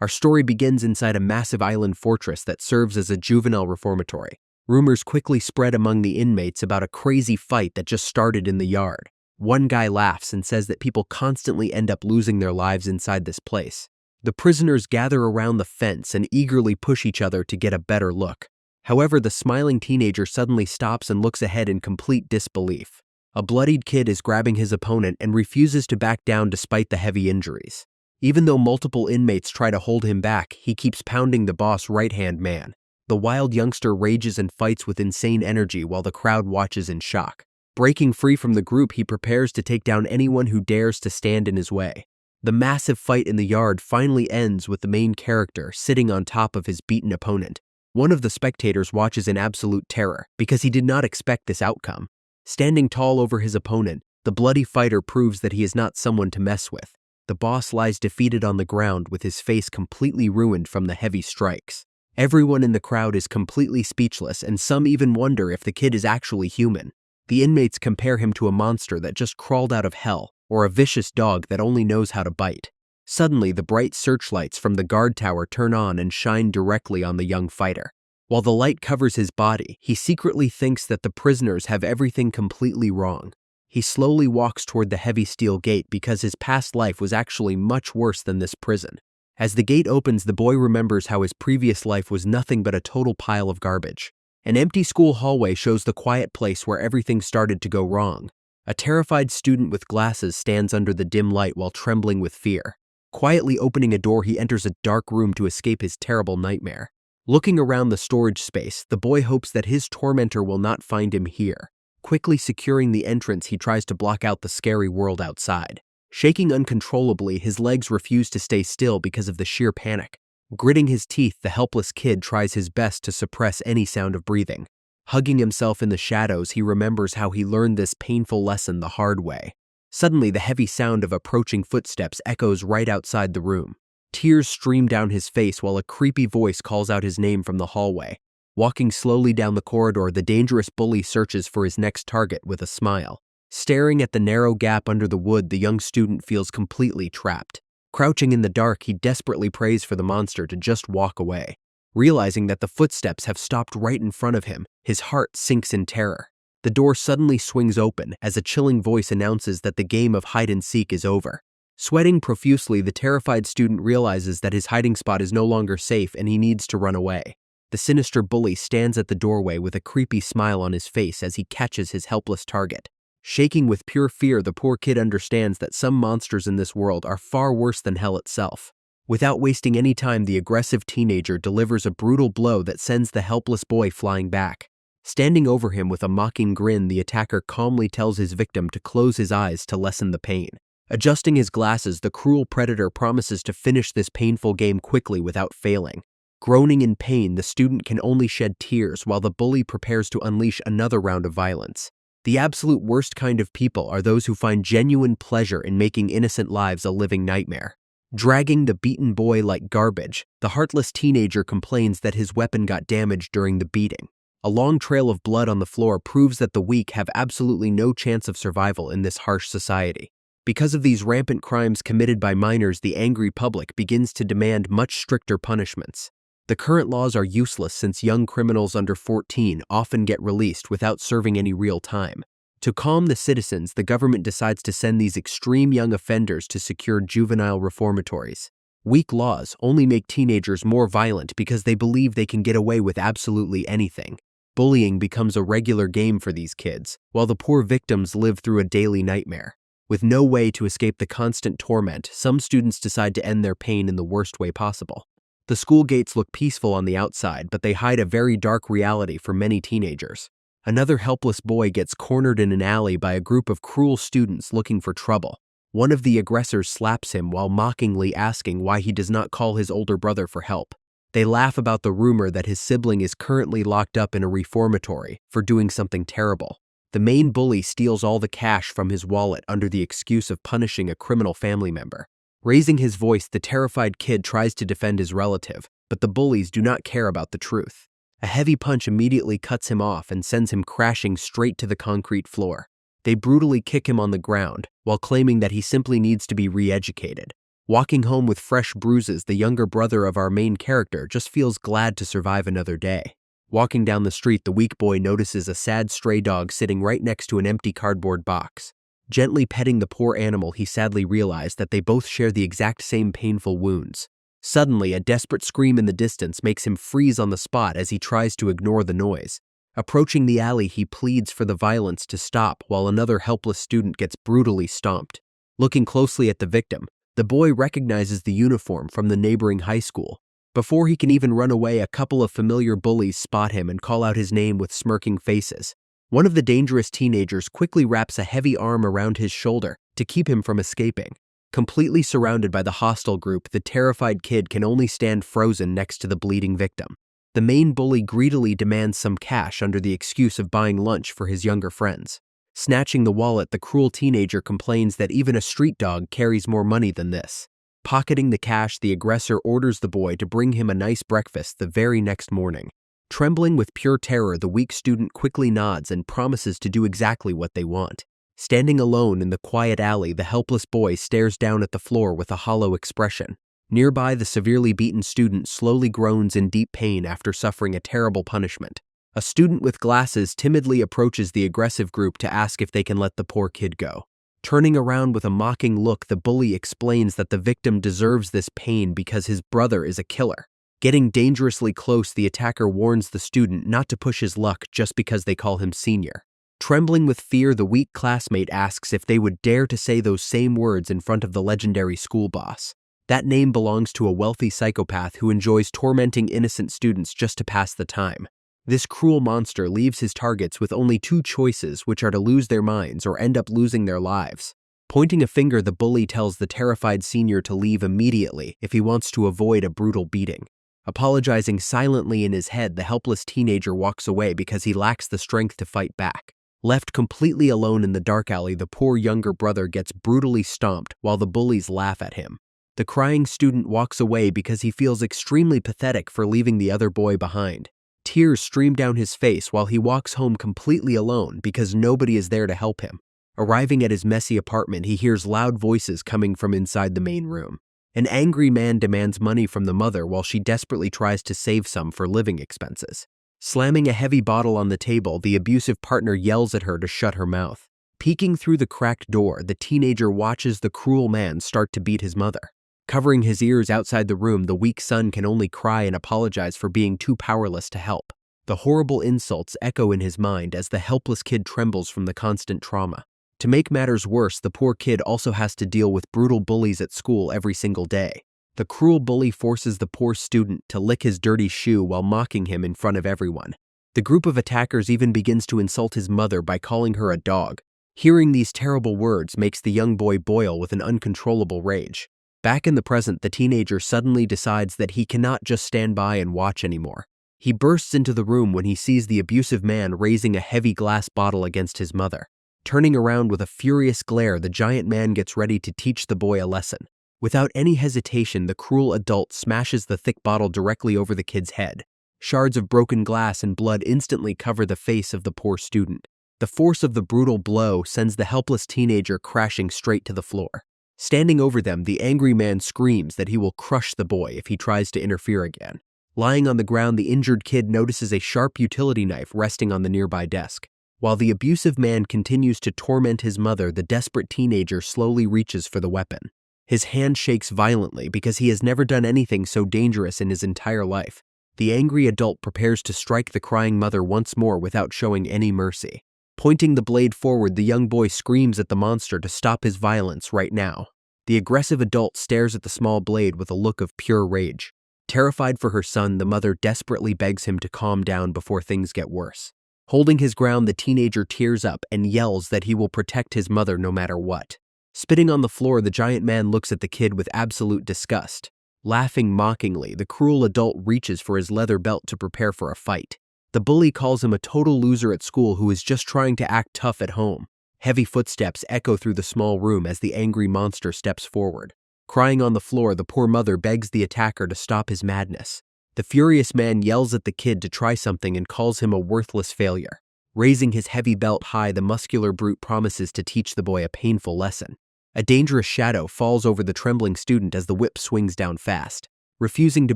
Our story begins inside a massive island fortress that serves as a juvenile reformatory. Rumors quickly spread among the inmates about a crazy fight that just started in the yard. One guy laughs and says that people constantly end up losing their lives inside this place. The prisoners gather around the fence and eagerly push each other to get a better look. However, the smiling teenager suddenly stops and looks ahead in complete disbelief. A bloodied kid is grabbing his opponent and refuses to back down despite the heavy injuries. Even though multiple inmates try to hold him back, he keeps pounding the boss' right-hand man. The wild youngster rages and fights with insane energy while the crowd watches in shock. Breaking free from the group, he prepares to take down anyone who dares to stand in his way. The massive fight in the yard finally ends with the main character sitting on top of his beaten opponent. One of the spectators watches in absolute terror because he did not expect this outcome. Standing tall over his opponent, the bloody fighter proves that he is not someone to mess with. The boss lies defeated on the ground with his face completely ruined from the heavy strikes. Everyone in the crowd is completely speechless, and some even wonder if the kid is actually human. The inmates compare him to a monster that just crawled out of hell, or a vicious dog that only knows how to bite. Suddenly, the bright searchlights from the guard tower turn on and shine directly on the young fighter. While the light covers his body, he secretly thinks that the prisoners have everything completely wrong. He slowly walks toward the heavy steel gate because his past life was actually much worse than this prison. As the gate opens, the boy remembers how his previous life was nothing but a total pile of garbage. An empty school hallway shows the quiet place where everything started to go wrong. A terrified student with glasses stands under the dim light while trembling with fear. Quietly opening a door, he enters a dark room to escape his terrible nightmare. Looking around the storage space, the boy hopes that his tormentor will not find him here. Quickly securing the entrance, he tries to block out the scary world outside. Shaking uncontrollably, his legs refuse to stay still because of the sheer panic. Gritting his teeth, the helpless kid tries his best to suppress any sound of breathing. Hugging himself in the shadows, he remembers how he learned this painful lesson the hard way. Suddenly, the heavy sound of approaching footsteps echoes right outside the room. Tears stream down his face while a creepy voice calls out his name from the hallway. Walking slowly down the corridor, the dangerous bully searches for his next target with a smile. Staring at the narrow gap under the wood, the young student feels completely trapped. Crouching in the dark, he desperately prays for the monster to just walk away. Realizing that the footsteps have stopped right in front of him, his heart sinks in terror. The door suddenly swings open as a chilling voice announces that the game of hide-and-seek is over. Sweating profusely, the terrified student realizes that his hiding spot is no longer safe and he needs to run away. The sinister bully stands at the doorway with a creepy smile on his face as he catches his helpless target. Shaking with pure fear, the poor kid understands that some monsters in this world are far worse than hell itself. Without wasting any time, the aggressive teenager delivers a brutal blow that sends the helpless boy flying back. Standing over him with a mocking grin, the attacker calmly tells his victim to close his eyes to lessen the pain. Adjusting his glasses, the cruel predator promises to finish this painful game quickly without failing. Groaning in pain, the student can only shed tears while the bully prepares to unleash another round of violence. The absolute worst kind of people are those who find genuine pleasure in making innocent lives a living nightmare. Dragging the beaten boy like garbage, the heartless teenager complains that his weapon got damaged during the beating. A long trail of blood on the floor proves that the weak have absolutely no chance of survival in this harsh society. Because of these rampant crimes committed by minors, the angry public begins to demand much stricter punishments. The current laws are useless since young criminals under 14 often get released without serving any real time. To calm the citizens, the government decides to send these extreme young offenders to secure juvenile reformatories. Weak laws only make teenagers more violent because they believe they can get away with absolutely anything. Bullying becomes a regular game for these kids, while the poor victims live through a daily nightmare. With no way to escape the constant torment, some students decide to end their pain in the worst way possible. The school gates look peaceful on the outside, but they hide a very dark reality for many teenagers. Another helpless boy gets cornered in an alley by a group of cruel students looking for trouble. One of the aggressors slaps him while mockingly asking why he does not call his older brother for help. They laugh about the rumor that his sibling is currently locked up in a reformatory for doing something terrible. The main bully steals all the cash from his wallet under the excuse of punishing a criminal family member. Raising his voice, the terrified kid tries to defend his relative, but the bullies do not care about the truth. A heavy punch immediately cuts him off and sends him crashing straight to the concrete floor. They brutally kick him on the ground while claiming that he simply needs to be re-educated. Walking home with fresh bruises, the younger brother of our main character just feels glad to survive another day. Walking down the street, the weak boy notices a sad stray dog sitting right next to an empty cardboard box. Gently petting the poor animal, he sadly realized that they both share the exact same painful wounds. Suddenly, a desperate scream in the distance makes him freeze on the spot as he tries to ignore the noise. Approaching the alley, he pleads for the violence to stop while another helpless student gets brutally stomped. Looking closely at the victim, the boy recognizes the uniform from the neighboring high school. Before he can even run away, a couple of familiar bullies spot him and call out his name with smirking faces. One of the dangerous teenagers quickly wraps a heavy arm around his shoulder to keep him from escaping. Completely surrounded by the hostile group, the terrified kid can only stand frozen next to the bleeding victim. The main bully greedily demands some cash under the excuse of buying lunch for his younger friends. Snatching the wallet, the cruel teenager complains that even a street dog carries more money than this. Pocketing the cash, the aggressor orders the boy to bring him a nice breakfast the very next morning. Trembling with pure terror, the weak student quickly nods and promises to do exactly what they want. Standing alone in the quiet alley, the helpless boy stares down at the floor with a hollow expression. Nearby, the severely beaten student slowly groans in deep pain after suffering a terrible punishment. A student with glasses timidly approaches the aggressive group to ask if they can let the poor kid go. Turning around with a mocking look, the bully explains that the victim deserves this pain because his brother is a killer. Getting dangerously close, the attacker warns the student not to push his luck just because they call him senior. Trembling with fear, the weak classmate asks if they would dare to say those same words in front of the legendary school boss. That name belongs to a wealthy psychopath who enjoys tormenting innocent students just to pass the time. This cruel monster leaves his targets with only two choices, which are to lose their minds or end up losing their lives. Pointing a finger, the bully tells the terrified senior to leave immediately if he wants to avoid a brutal beating. Apologizing silently in his head, the helpless teenager walks away because he lacks the strength to fight back. Left completely alone in the dark alley, the poor younger brother gets brutally stomped while the bullies laugh at him. The crying student walks away because he feels extremely pathetic for leaving the other boy behind. Tears stream down his face while he walks home completely alone because nobody is there to help him. Arriving at his messy apartment, he hears loud voices coming from inside the main room. An angry man demands money from the mother while she desperately tries to save some for living expenses. Slamming a heavy bottle on the table, the abusive partner yells at her to shut her mouth. Peeking through the cracked door, the teenager watches the cruel man start to beat his mother. Covering his ears outside the room, the weak son can only cry and apologize for being too powerless to help. The horrible insults echo in his mind as the helpless kid trembles from the constant trauma. To make matters worse, the poor kid also has to deal with brutal bullies at school every single day. The cruel bully forces the poor student to lick his dirty shoe while mocking him in front of everyone. The group of attackers even begins to insult his mother by calling her a dog. Hearing these terrible words makes the young boy boil with an uncontrollable rage. Back in the present, the teenager suddenly decides that he cannot just stand by and watch anymore. He bursts into the room when he sees the abusive man raising a heavy glass bottle against his mother. Turning around with a furious glare, the giant man gets ready to teach the boy a lesson. Without any hesitation, the cruel adult smashes the thick bottle directly over the kid's head. Shards of broken glass and blood instantly cover the face of the poor student. The force of the brutal blow sends the helpless teenager crashing straight to the floor. Standing over them, the angry man screams that he will crush the boy if he tries to interfere again. Lying on the ground, the injured kid notices a sharp utility knife resting on the nearby desk. While the abusive man continues to torment his mother, the desperate teenager slowly reaches for the weapon. His hand shakes violently because he has never done anything so dangerous in his entire life. The angry adult prepares to strike the crying mother once more without showing any mercy. Pointing the blade forward, the young boy screams at the monster to stop his violence right now. The aggressive adult stares at the small blade with a look of pure rage. Terrified for her son, the mother desperately begs him to calm down before things get worse. Holding his ground, the teenager tears up and yells that he will protect his mother no matter what. Spitting on the floor, the giant man looks at the kid with absolute disgust. Laughing mockingly, the cruel adult reaches for his leather belt to prepare for a fight. The bully calls him a total loser at school who is just trying to act tough at home. Heavy footsteps echo through the small room as the angry monster steps forward. Crying on the floor, the poor mother begs the attacker to stop his madness. The furious man yells at the kid to try something and calls him a worthless failure. Raising his heavy belt high, the muscular brute promises to teach the boy a painful lesson. A dangerous shadow falls over the trembling student as the whip swings down fast. Refusing to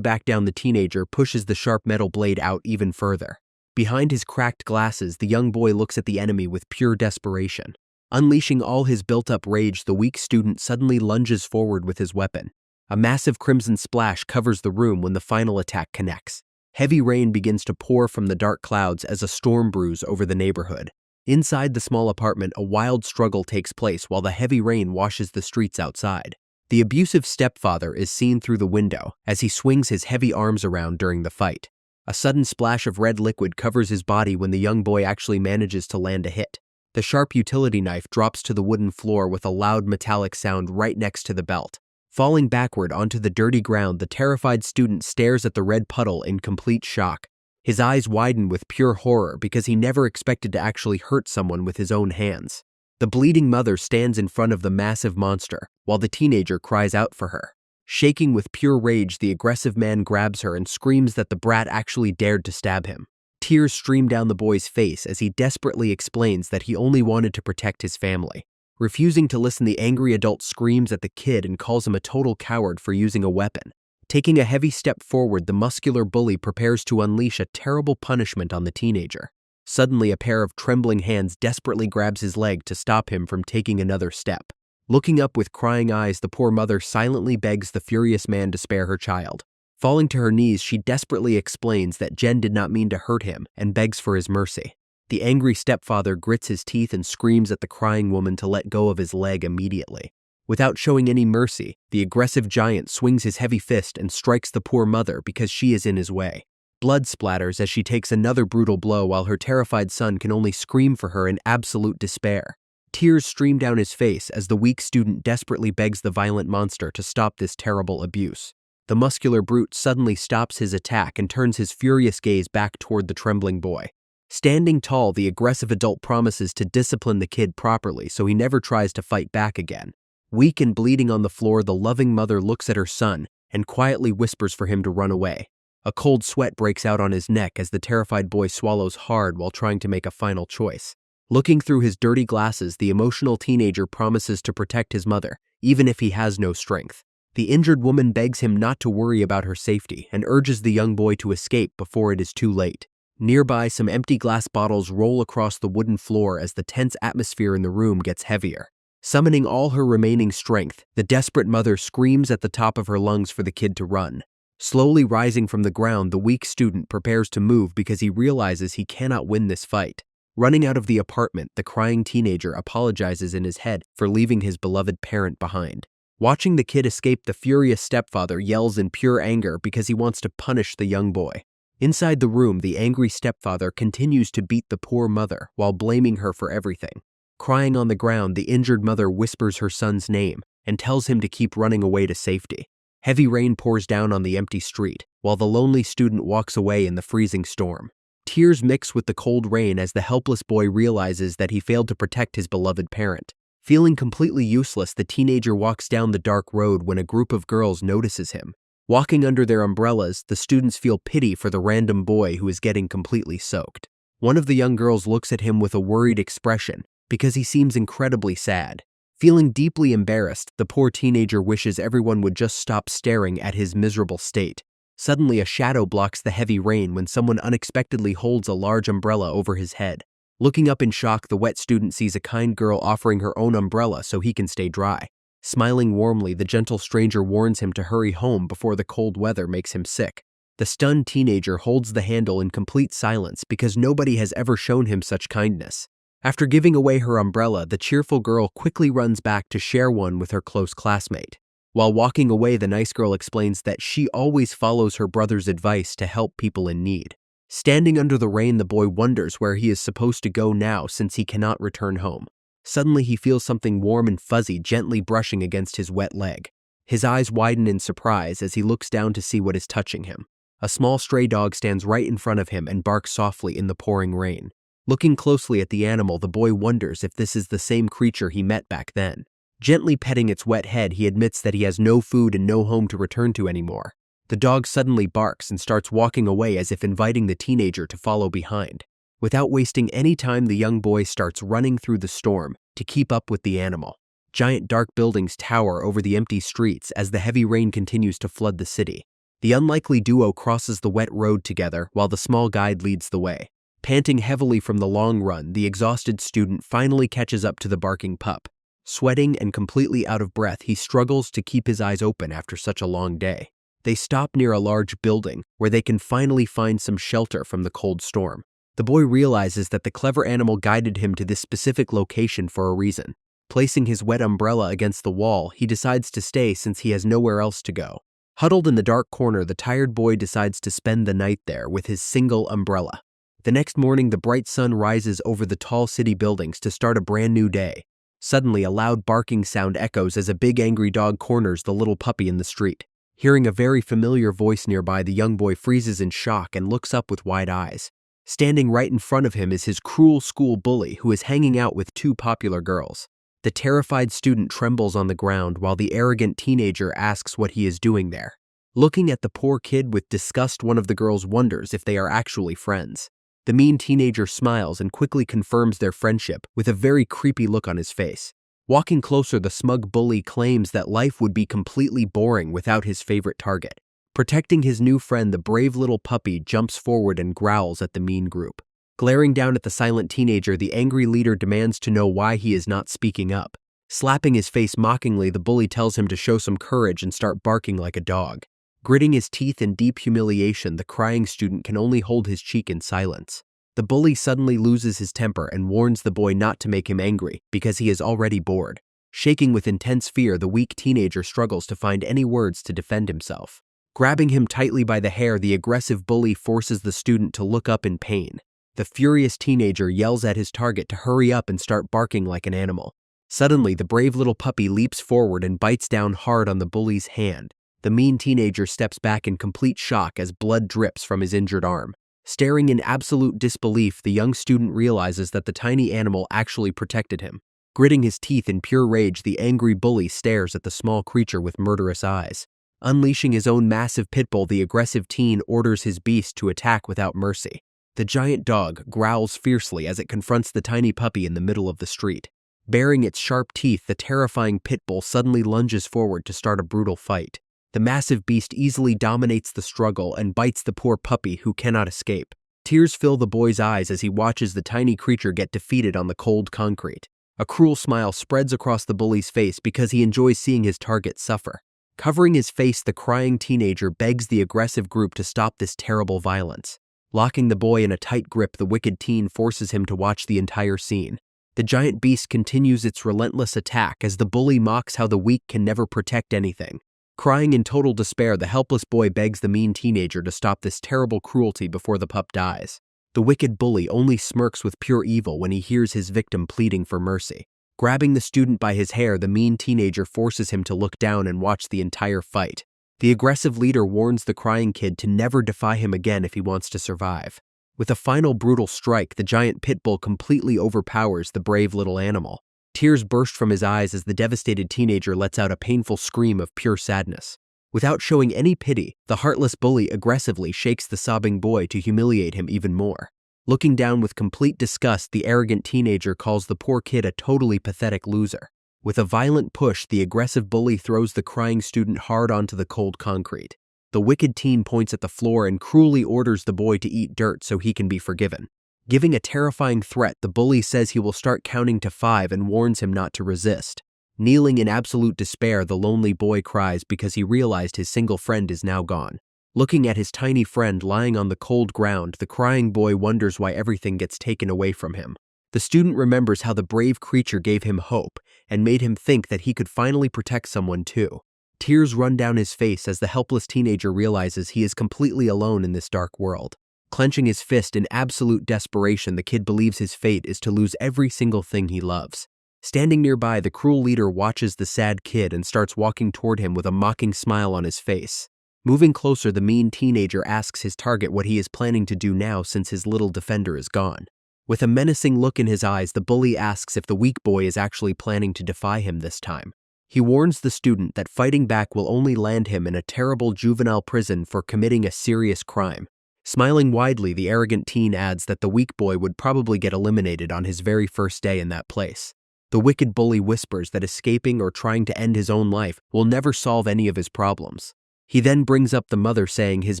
back down, the teenager pushes the sharp metal blade out even further. Behind his cracked glasses, the young boy looks at the enemy with pure desperation. Unleashing all his built-up rage, the weak student suddenly lunges forward with his weapon. A massive crimson splash covers the room when the final attack connects. Heavy rain begins to pour from the dark clouds as a storm brews over the neighborhood. Inside the small apartment, a wild struggle takes place while the heavy rain washes the streets outside. The abusive stepfather is seen through the window as he swings his heavy arms around during the fight. A sudden splash of red liquid covers his body when the young boy actually manages to land a hit. The sharp utility knife drops to the wooden floor with a loud metallic sound right next to the belt. Falling backward onto the dirty ground, the terrified student stares at the red puddle in complete shock. His eyes widen with pure horror because he never expected to actually hurt someone with his own hands. The bleeding mother stands in front of the massive monster, while the teenager cries out for her. Shaking with pure rage, the aggressive man grabs her and screams that the brat actually dared to stab him. Tears stream down the boy's face as he desperately explains that he only wanted to protect his family. Refusing to listen, the angry adult screams at the kid and calls him a total coward for using a weapon. Taking a heavy step forward, the muscular bully prepares to unleash a terrible punishment on the teenager. Suddenly, a pair of trembling hands desperately grabs his leg to stop him from taking another step. Looking up with crying eyes, the poor mother silently begs the furious man to spare her child. Falling to her knees, she desperately explains that Jen did not mean to hurt him and begs for his mercy. The angry stepfather grits his teeth and screams at the crying woman to let go of his leg immediately. Without showing any mercy, the aggressive giant swings his heavy fist and strikes the poor mother because she is in his way. Blood splatters as she takes another brutal blow while her terrified son can only scream for her in absolute despair. Tears stream down his face as the weak student desperately begs the violent monster to stop this terrible abuse. The muscular brute suddenly stops his attack and turns his furious gaze back toward the trembling boy. Standing tall, the aggressive adult promises to discipline the kid properly so he never tries to fight back again. Weak and bleeding on the floor, the loving mother looks at her son and quietly whispers for him to run away. A cold sweat breaks out on his neck as the terrified boy swallows hard while trying to make a final choice. Looking through his dirty glasses, the emotional teenager promises to protect his mother, even if he has no strength. The injured woman begs him not to worry about her safety and urges the young boy to escape before it is too late. Nearby, some empty glass bottles roll across the wooden floor as the tense atmosphere in the room gets heavier. Summoning all her remaining strength, the desperate mother screams at the top of her lungs for the kid to run. Slowly rising from the ground, the weak student prepares to move because he realizes he cannot win this fight. Running out of the apartment, the crying teenager apologizes in his head for leaving his beloved parent behind. Watching the kid escape, the furious stepfather yells in pure anger because he wants to punish the young boy. Inside the room, the angry stepfather continues to beat the poor mother while blaming her for everything. Crying on the ground, the injured mother whispers her son's name and tells him to keep running away to safety. Heavy rain pours down on the empty street, while the lonely student walks away in the freezing storm. Tears mix with the cold rain as the helpless boy realizes that he failed to protect his beloved parent. Feeling completely useless, the teenager walks down the dark road when a group of girls notices him. Walking under their umbrellas, the students feel pity for the random boy who is getting completely soaked. One of the young girls looks at him with a worried expression because he seems incredibly sad. Feeling deeply embarrassed, the poor teenager wishes everyone would just stop staring at his miserable state. Suddenly, a shadow blocks the heavy rain when someone unexpectedly holds a large umbrella over his head. Looking up in shock, the wet student sees a kind girl offering her own umbrella so he can stay dry. Smiling warmly, the gentle stranger warns him to hurry home before the cold weather makes him sick. The stunned teenager holds the handle in complete silence because nobody has ever shown him such kindness. After giving away her umbrella, the cheerful girl quickly runs back to share one with her close classmate. While walking away, the nice girl explains that she always follows her brother's advice to help people in need. Standing under the rain, the boy wonders where he is supposed to go now since he cannot return home. Suddenly, he feels something warm and fuzzy gently brushing against his wet leg. His eyes widen in surprise as he looks down to see what is touching him. A small stray dog stands right in front of him and barks softly in the pouring rain. Looking closely at the animal, the boy wonders if this is the same creature he met back then. Gently petting its wet head, he admits that he has no food and no home to return to anymore. The dog suddenly barks and starts walking away as if inviting the teenager to follow behind. Without wasting any time, the young boy starts running through the storm to keep up with the animal. Giant dark buildings tower over the empty streets as the heavy rain continues to flood the city. The unlikely duo crosses the wet road together while the small guide leads the way. Panting heavily from the long run, the exhausted student finally catches up to the barking pup. Sweating and completely out of breath, he struggles to keep his eyes open after such a long day. They stop near a large building where they can finally find some shelter from the cold storm. The boy realizes that the clever animal guided him to this specific location for a reason. Placing his wet umbrella against the wall, he decides to stay since he has nowhere else to go. Huddled in the dark corner, the tired boy decides to spend the night there with his single umbrella. The next morning, the bright sun rises over the tall city buildings to start a brand new day. Suddenly, a loud barking sound echoes as a big angry dog corners the little puppy in the street. Hearing a very familiar voice nearby, the young boy freezes in shock and looks up with wide eyes. Standing right in front of him is his cruel school bully who is hanging out with two popular girls. The terrified student trembles on the ground while the arrogant teenager asks what he is doing there. Looking at the poor kid with disgust, one of the girls wonders if they are actually friends. The mean teenager smiles and quickly confirms their friendship with a very creepy look on his face. Walking closer, the smug bully claims that life would be completely boring without his favorite target. Protecting his new friend, the brave little puppy jumps forward and growls at the mean group. Glaring down at the silent teenager, the angry leader demands to know why he is not speaking up. Slapping his face mockingly, the bully tells him to show some courage and start barking like a dog. Gritting his teeth in deep humiliation, the crying student can only hold his cheek in silence. The bully suddenly loses his temper and warns the boy not to make him angry because he is already bored. Shaking with intense fear, the weak teenager struggles to find any words to defend himself. Grabbing him tightly by the hair, the aggressive bully forces the student to look up in pain. The furious teenager yells at his target to hurry up and start barking like an animal. Suddenly, the brave little puppy leaps forward and bites down hard on the bully's hand. The mean teenager steps back in complete shock as blood drips from his injured arm. Staring in absolute disbelief, the young student realizes that the tiny animal actually protected him. Gritting his teeth in pure rage, the angry bully stares at the small creature with murderous eyes. Unleashing his own massive pit bull, the aggressive teen orders his beast to attack without mercy. The giant dog growls fiercely as it confronts the tiny puppy in the middle of the street. Baring its sharp teeth, the terrifying pit bull suddenly lunges forward to start a brutal fight. The massive beast easily dominates the struggle and bites the poor puppy, who cannot escape. Tears fill the boy's eyes as he watches the tiny creature get defeated on the cold concrete. A cruel smile spreads across the bully's face because he enjoys seeing his target suffer. Covering his face, the crying teenager begs the aggressive group to stop this terrible violence. Locking the boy in a tight grip, the wicked teen forces him to watch the entire scene. The giant beast continues its relentless attack as the bully mocks how the weak can never protect anything. Crying in total despair, the helpless boy begs the mean teenager to stop this terrible cruelty before the pup dies. The wicked bully only smirks with pure evil when he hears his victim pleading for mercy. Grabbing the student by his hair, the mean teenager forces him to look down and watch the entire fight. The aggressive leader warns the crying kid to never defy him again if he wants to survive. With a final brutal strike, the giant pit bull completely overpowers the brave little animal. Tears burst from his eyes as the devastated teenager lets out a painful scream of pure sadness. Without showing any pity, the heartless bully aggressively shakes the sobbing boy to humiliate him even more. Looking down with complete disgust, the arrogant teenager calls the poor kid a totally pathetic loser. With a violent push, the aggressive bully throws the crying student hard onto the cold concrete. The wicked teen points at the floor and cruelly orders the boy to eat dirt so he can be forgiven. Giving a terrifying threat, the bully says he will start counting to 5 and warns him not to resist. Kneeling in absolute despair, the lonely boy cries because he realized his single friend is now gone. Looking at his tiny friend lying on the cold ground, the crying boy wonders why everything gets taken away from him. The student remembers how the brave creature gave him hope and made him think that he could finally protect someone too. Tears run down his face as the helpless teenager realizes he is completely alone in this dark world. Clenching his fist in absolute desperation, the kid believes his fate is to lose every single thing he loves. Standing nearby, the cruel leader watches the sad kid and starts walking toward him with a mocking smile on his face. Moving closer, the mean teenager asks his target what he is planning to do now since his little defender is gone. With a menacing look in his eyes, the bully asks if the weak boy is actually planning to defy him this time. He warns the student that fighting back will only land him in a terrible juvenile prison for committing a serious crime. Smiling widely, the arrogant teen adds that the weak boy would probably get eliminated on his very first day in that place. The wicked bully whispers that escaping or trying to end his own life will never solve any of his problems. He then brings up the mother, saying his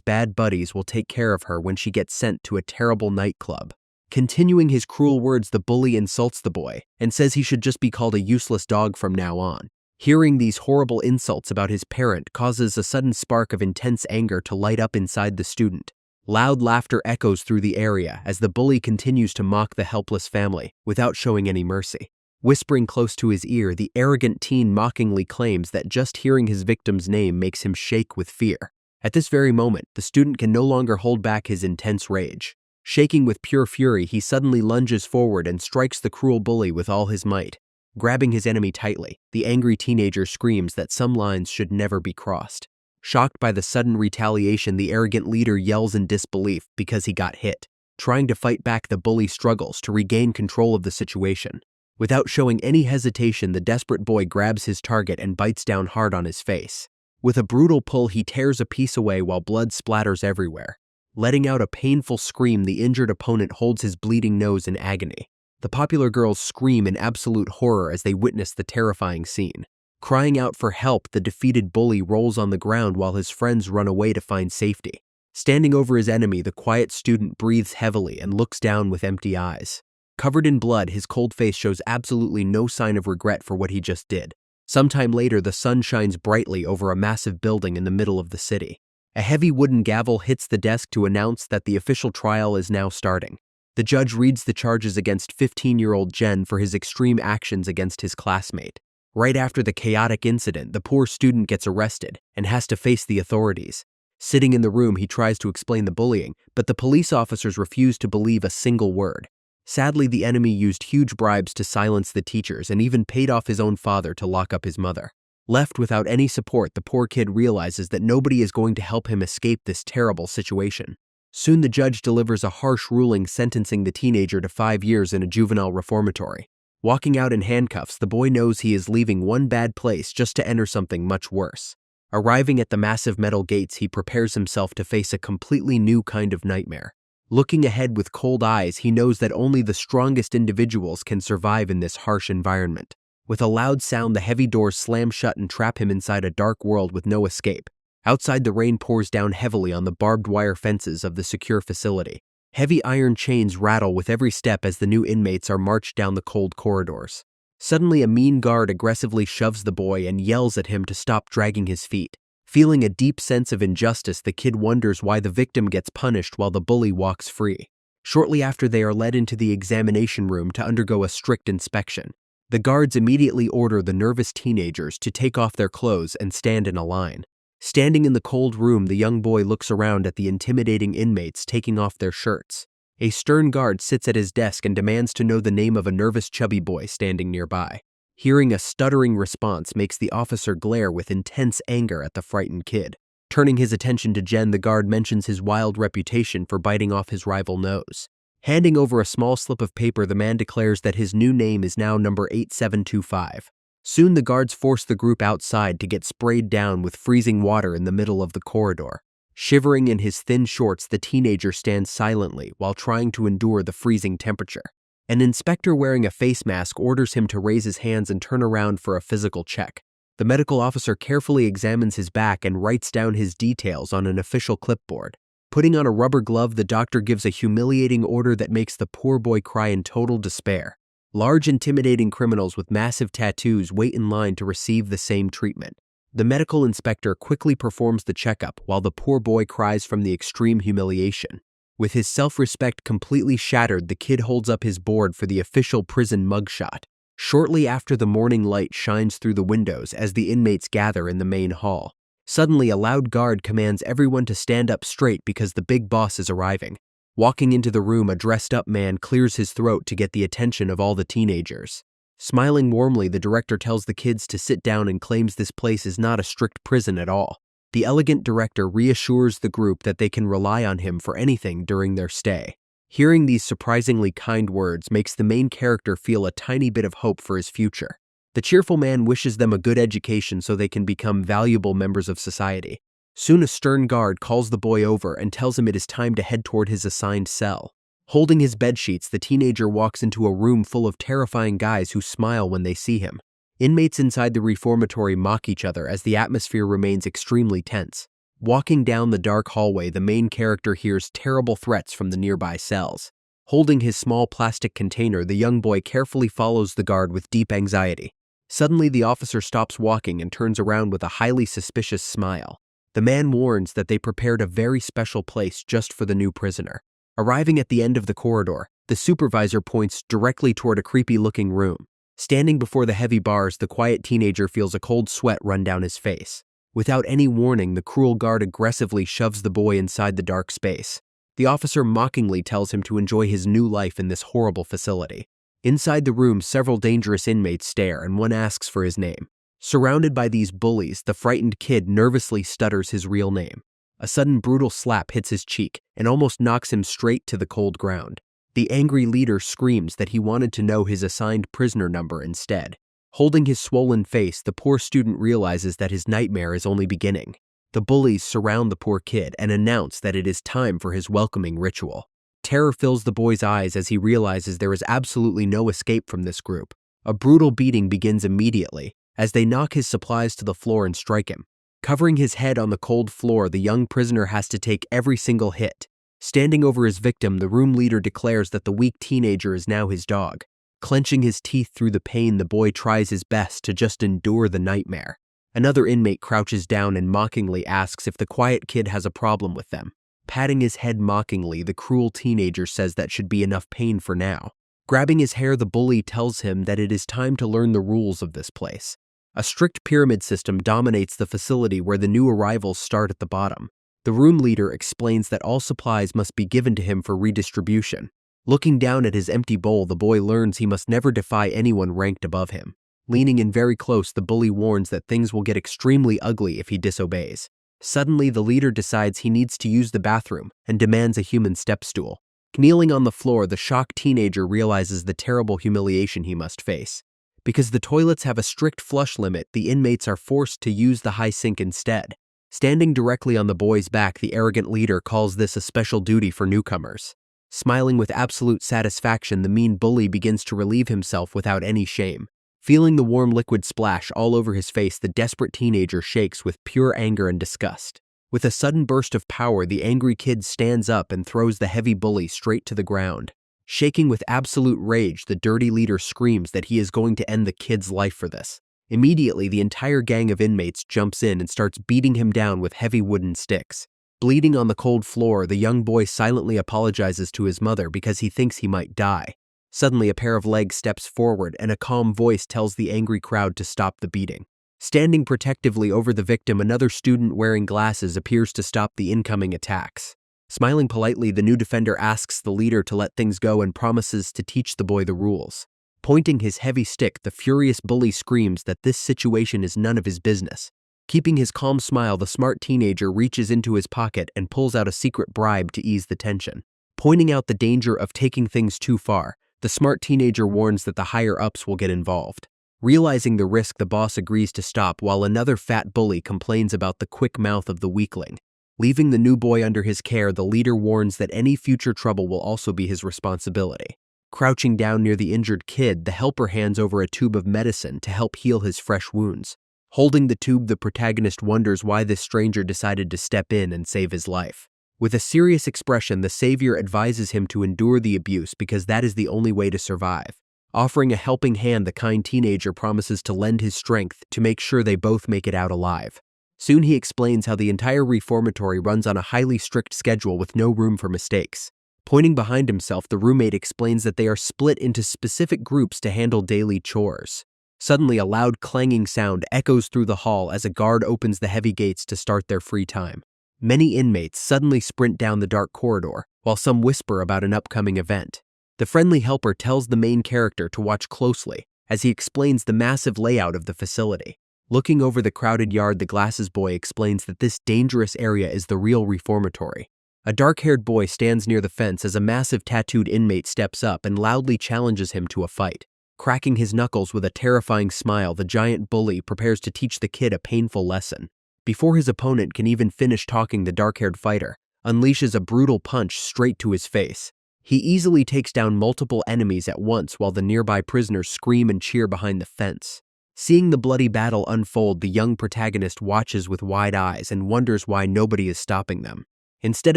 bad buddies will take care of her when she gets sent to a terrible nightclub. Continuing his cruel words, the bully insults the boy and says he should just be called a useless dog from now on. Hearing these horrible insults about his parent causes a sudden spark of intense anger to light up inside the student. Loud laughter echoes through the area as the bully continues to mock the helpless family without showing any mercy. Whispering close to his ear, the arrogant teen mockingly claims that just hearing his victim's name makes him shake with fear. At this very moment, the student can no longer hold back his intense rage. Shaking with pure fury, he suddenly lunges forward and strikes the cruel bully with all his might. Grabbing his enemy tightly, the angry teenager screams that some lines should never be crossed. Shocked by the sudden retaliation, the arrogant leader yells in disbelief because he got hit. Trying to fight back, the bully struggles to regain control of the situation. Without showing any hesitation, the desperate boy grabs his target and bites down hard on his face. With a brutal pull, he tears a piece away while blood splatters everywhere. Letting out a painful scream, the injured opponent holds his bleeding nose in agony. The popular girls scream in absolute horror as they witness the terrifying scene. Crying out for help, the defeated bully rolls on the ground while his friends run away to find safety. Standing over his enemy, the quiet student breathes heavily and looks down with empty eyes. Covered in blood, his cold face shows absolutely no sign of regret for what he just did. Sometime later, the sun shines brightly over a massive building in the middle of the city. A heavy wooden gavel hits the desk to announce that the official trial is now starting. The judge reads the charges against 15-year-old Jen for his extreme actions against his classmate. Right after the chaotic incident, the poor student gets arrested and has to face the authorities. Sitting in the room, he tries to explain the bullying, but the police officers refuse to believe a single word. Sadly, the enemy used huge bribes to silence the teachers and even paid off his own father to lock up his mother. Left without any support, the poor kid realizes that nobody is going to help him escape this terrible situation. Soon the judge delivers a harsh ruling sentencing the teenager to 5 years in a juvenile reformatory. Walking out in handcuffs, the boy knows he is leaving one bad place just to enter something much worse. Arriving at the massive metal gates, he prepares himself to face a completely new kind of nightmare. Looking ahead with cold eyes, he knows that only the strongest individuals can survive in this harsh environment. With a loud sound, the heavy doors slam shut and trap him inside a dark world with no escape. Outside, the rain pours down heavily on the barbed wire fences of the secure facility. Heavy iron chains rattle with every step as the new inmates are marched down the cold corridors. Suddenly, a mean guard aggressively shoves the boy and yells at him to stop dragging his feet. Feeling a deep sense of injustice, the kid wonders why the victim gets punished while the bully walks free. Shortly after, they are led into the examination room to undergo a strict inspection. The guards immediately order the nervous teenagers to take off their clothes and stand in a line. Standing in the cold room, the young boy looks around at the intimidating inmates taking off their shirts. A stern guard sits at his desk and demands to know the name of a nervous chubby boy standing nearby. Hearing a stuttering response makes the officer glare with intense anger at the frightened kid. Turning his attention to Jen, the guard mentions his wild reputation for biting off his rival nose. Handing over a small slip of paper, the man declares that his new name is now number 8725. Soon the guards force the group outside to get sprayed down with freezing water in the middle of the corridor. Shivering in his thin shorts, the teenager stands silently while trying to endure the freezing temperature. An inspector wearing a face mask orders him to raise his hands and turn around for a physical check. The medical officer carefully examines his back and writes down his details on an official clipboard. Putting on a rubber glove, the doctor gives a humiliating order that makes the poor boy cry in total despair. Large, intimidating criminals with massive tattoos wait in line to receive the same treatment. The medical inspector quickly performs the checkup while the poor boy cries from the extreme humiliation. With his self-respect completely shattered, the kid holds up his board for the official prison mugshot. Shortly after, the morning light shines through the windows as the inmates gather in the main hall. Suddenly, a loud guard commands everyone to stand up straight because the big boss is arriving. Walking into the room, a dressed-up man clears his throat to get the attention of all the teenagers. Smiling warmly, the director tells the kids to sit down and claims this place is not a strict prison at all. The elegant director reassures the group that they can rely on him for anything during their stay. Hearing these surprisingly kind words makes the main character feel a tiny bit of hope for his future. The cheerful man wishes them a good education so they can become valuable members of society. Soon a stern guard calls the boy over and tells him it is time to head toward his assigned cell. Holding his bedsheets, the teenager walks into a room full of terrifying guys who smile when they see him. Inmates inside the reformatory mock each other as the atmosphere remains extremely tense. Walking down the dark hallway, the main character hears terrible threats from the nearby cells. Holding his small plastic container, the young boy carefully follows the guard with deep anxiety. Suddenly, the officer stops walking and turns around with a highly suspicious smile. The man warns that they prepared a very special place just for the new prisoner. Arriving at the end of the corridor, the supervisor points directly toward a creepy-looking room. Standing before the heavy bars, the quiet teenager feels a cold sweat run down his face. Without any warning, the cruel guard aggressively shoves the boy inside the dark space. The officer mockingly tells him to enjoy his new life in this horrible facility. Inside the room, several dangerous inmates stare, and one asks for his name. Surrounded by these bullies, the frightened kid nervously stutters his real name. A sudden brutal slap hits his cheek and almost knocks him straight to the cold ground. The angry leader screams that he wanted to know his assigned prisoner number instead. Holding his swollen face, the poor student realizes that his nightmare is only beginning. The bullies surround the poor kid and announce that it is time for his welcoming ritual. Terror fills the boy's eyes as he realizes there is absolutely no escape from this group. A brutal beating begins immediately as they knock his supplies to the floor and strike him. Covering his head on the cold floor, the young prisoner has to take every single hit. Standing over his victim, the room leader declares that the weak teenager is now his dog. Clenching his teeth through the pain, the boy tries his best to just endure the nightmare. Another inmate crouches down and mockingly asks if the quiet kid has a problem with them. Patting his head mockingly, the cruel teenager says that should be enough pain for now. Grabbing his hair, the bully tells him that it is time to learn the rules of this place. A strict pyramid system dominates the facility where the new arrivals start at the bottom. The room leader explains that all supplies must be given to him for redistribution. Looking down at his empty bowl, the boy learns he must never defy anyone ranked above him. Leaning in very close, the bully warns that things will get extremely ugly if he disobeys. Suddenly, the leader decides he needs to use the bathroom and demands a human step stool. Kneeling on the floor, the shocked teenager realizes the terrible humiliation he must face. Because the toilets have a strict flush limit, the inmates are forced to use the high sink instead. Standing directly on the boy's back, the arrogant leader calls this a special duty for newcomers. Smiling with absolute satisfaction, the mean bully begins to relieve himself without any shame. Feeling the warm liquid splash all over his face, the desperate teenager shakes with pure anger and disgust. With a sudden burst of power, the angry kid stands up and throws the heavy bully straight to the ground. Shaking with absolute rage, the dirty leader screams that he is going to end the kid's life for this. Immediately, the entire gang of inmates jumps in and starts beating him down with heavy wooden sticks. Bleeding on the cold floor, the young boy silently apologizes to his mother because he thinks he might die. Suddenly, a pair of legs steps forward and a calm voice tells the angry crowd to stop the beating. Standing protectively over the victim, another student wearing glasses appears to stop the incoming attacks. Smiling politely, the new defender asks the leader to let things go and promises to teach the boy the rules. Pointing his heavy stick, the furious bully screams that this situation is none of his business. Keeping his calm smile, the smart teenager reaches into his pocket and pulls out a secret bribe to ease the tension. Pointing out the danger of taking things too far, the smart teenager warns that the higher-ups will get involved. Realizing the risk, the boss agrees to stop while another fat bully complains about the quick mouth of the weakling. Leaving the new boy under his care, the leader warns that any future trouble will also be his responsibility. Crouching down near the injured kid, the helper hands over a tube of medicine to help heal his fresh wounds. Holding the tube, the protagonist wonders why this stranger decided to step in and save his life. With a serious expression, the savior advises him to endure the abuse because that is the only way to survive. Offering a helping hand, the kind teenager promises to lend his strength to make sure they both make it out alive. Soon he explains how the entire reformatory runs on a highly strict schedule with no room for mistakes. Pointing behind himself, the roommate explains that they are split into specific groups to handle daily chores. Suddenly, a loud clanging sound echoes through the hall as a guard opens the heavy gates to start their free time. Many inmates suddenly sprint down the dark corridor, while some whisper about an upcoming event. The friendly helper tells the main character to watch closely as he explains the massive layout of the facility. Looking over the crowded yard, the glasses boy explains that this dangerous area is the real reformatory. A dark-haired boy stands near the fence as a massive tattooed inmate steps up and loudly challenges him to a fight. Cracking his knuckles with a terrifying smile, the giant bully prepares to teach the kid a painful lesson. Before his opponent can even finish talking, the dark-haired fighter unleashes a brutal punch straight to his face. He easily takes down multiple enemies at once while the nearby prisoners scream and cheer behind the fence. Seeing the bloody battle unfold, the young protagonist watches with wide eyes and wonders why nobody is stopping them. Instead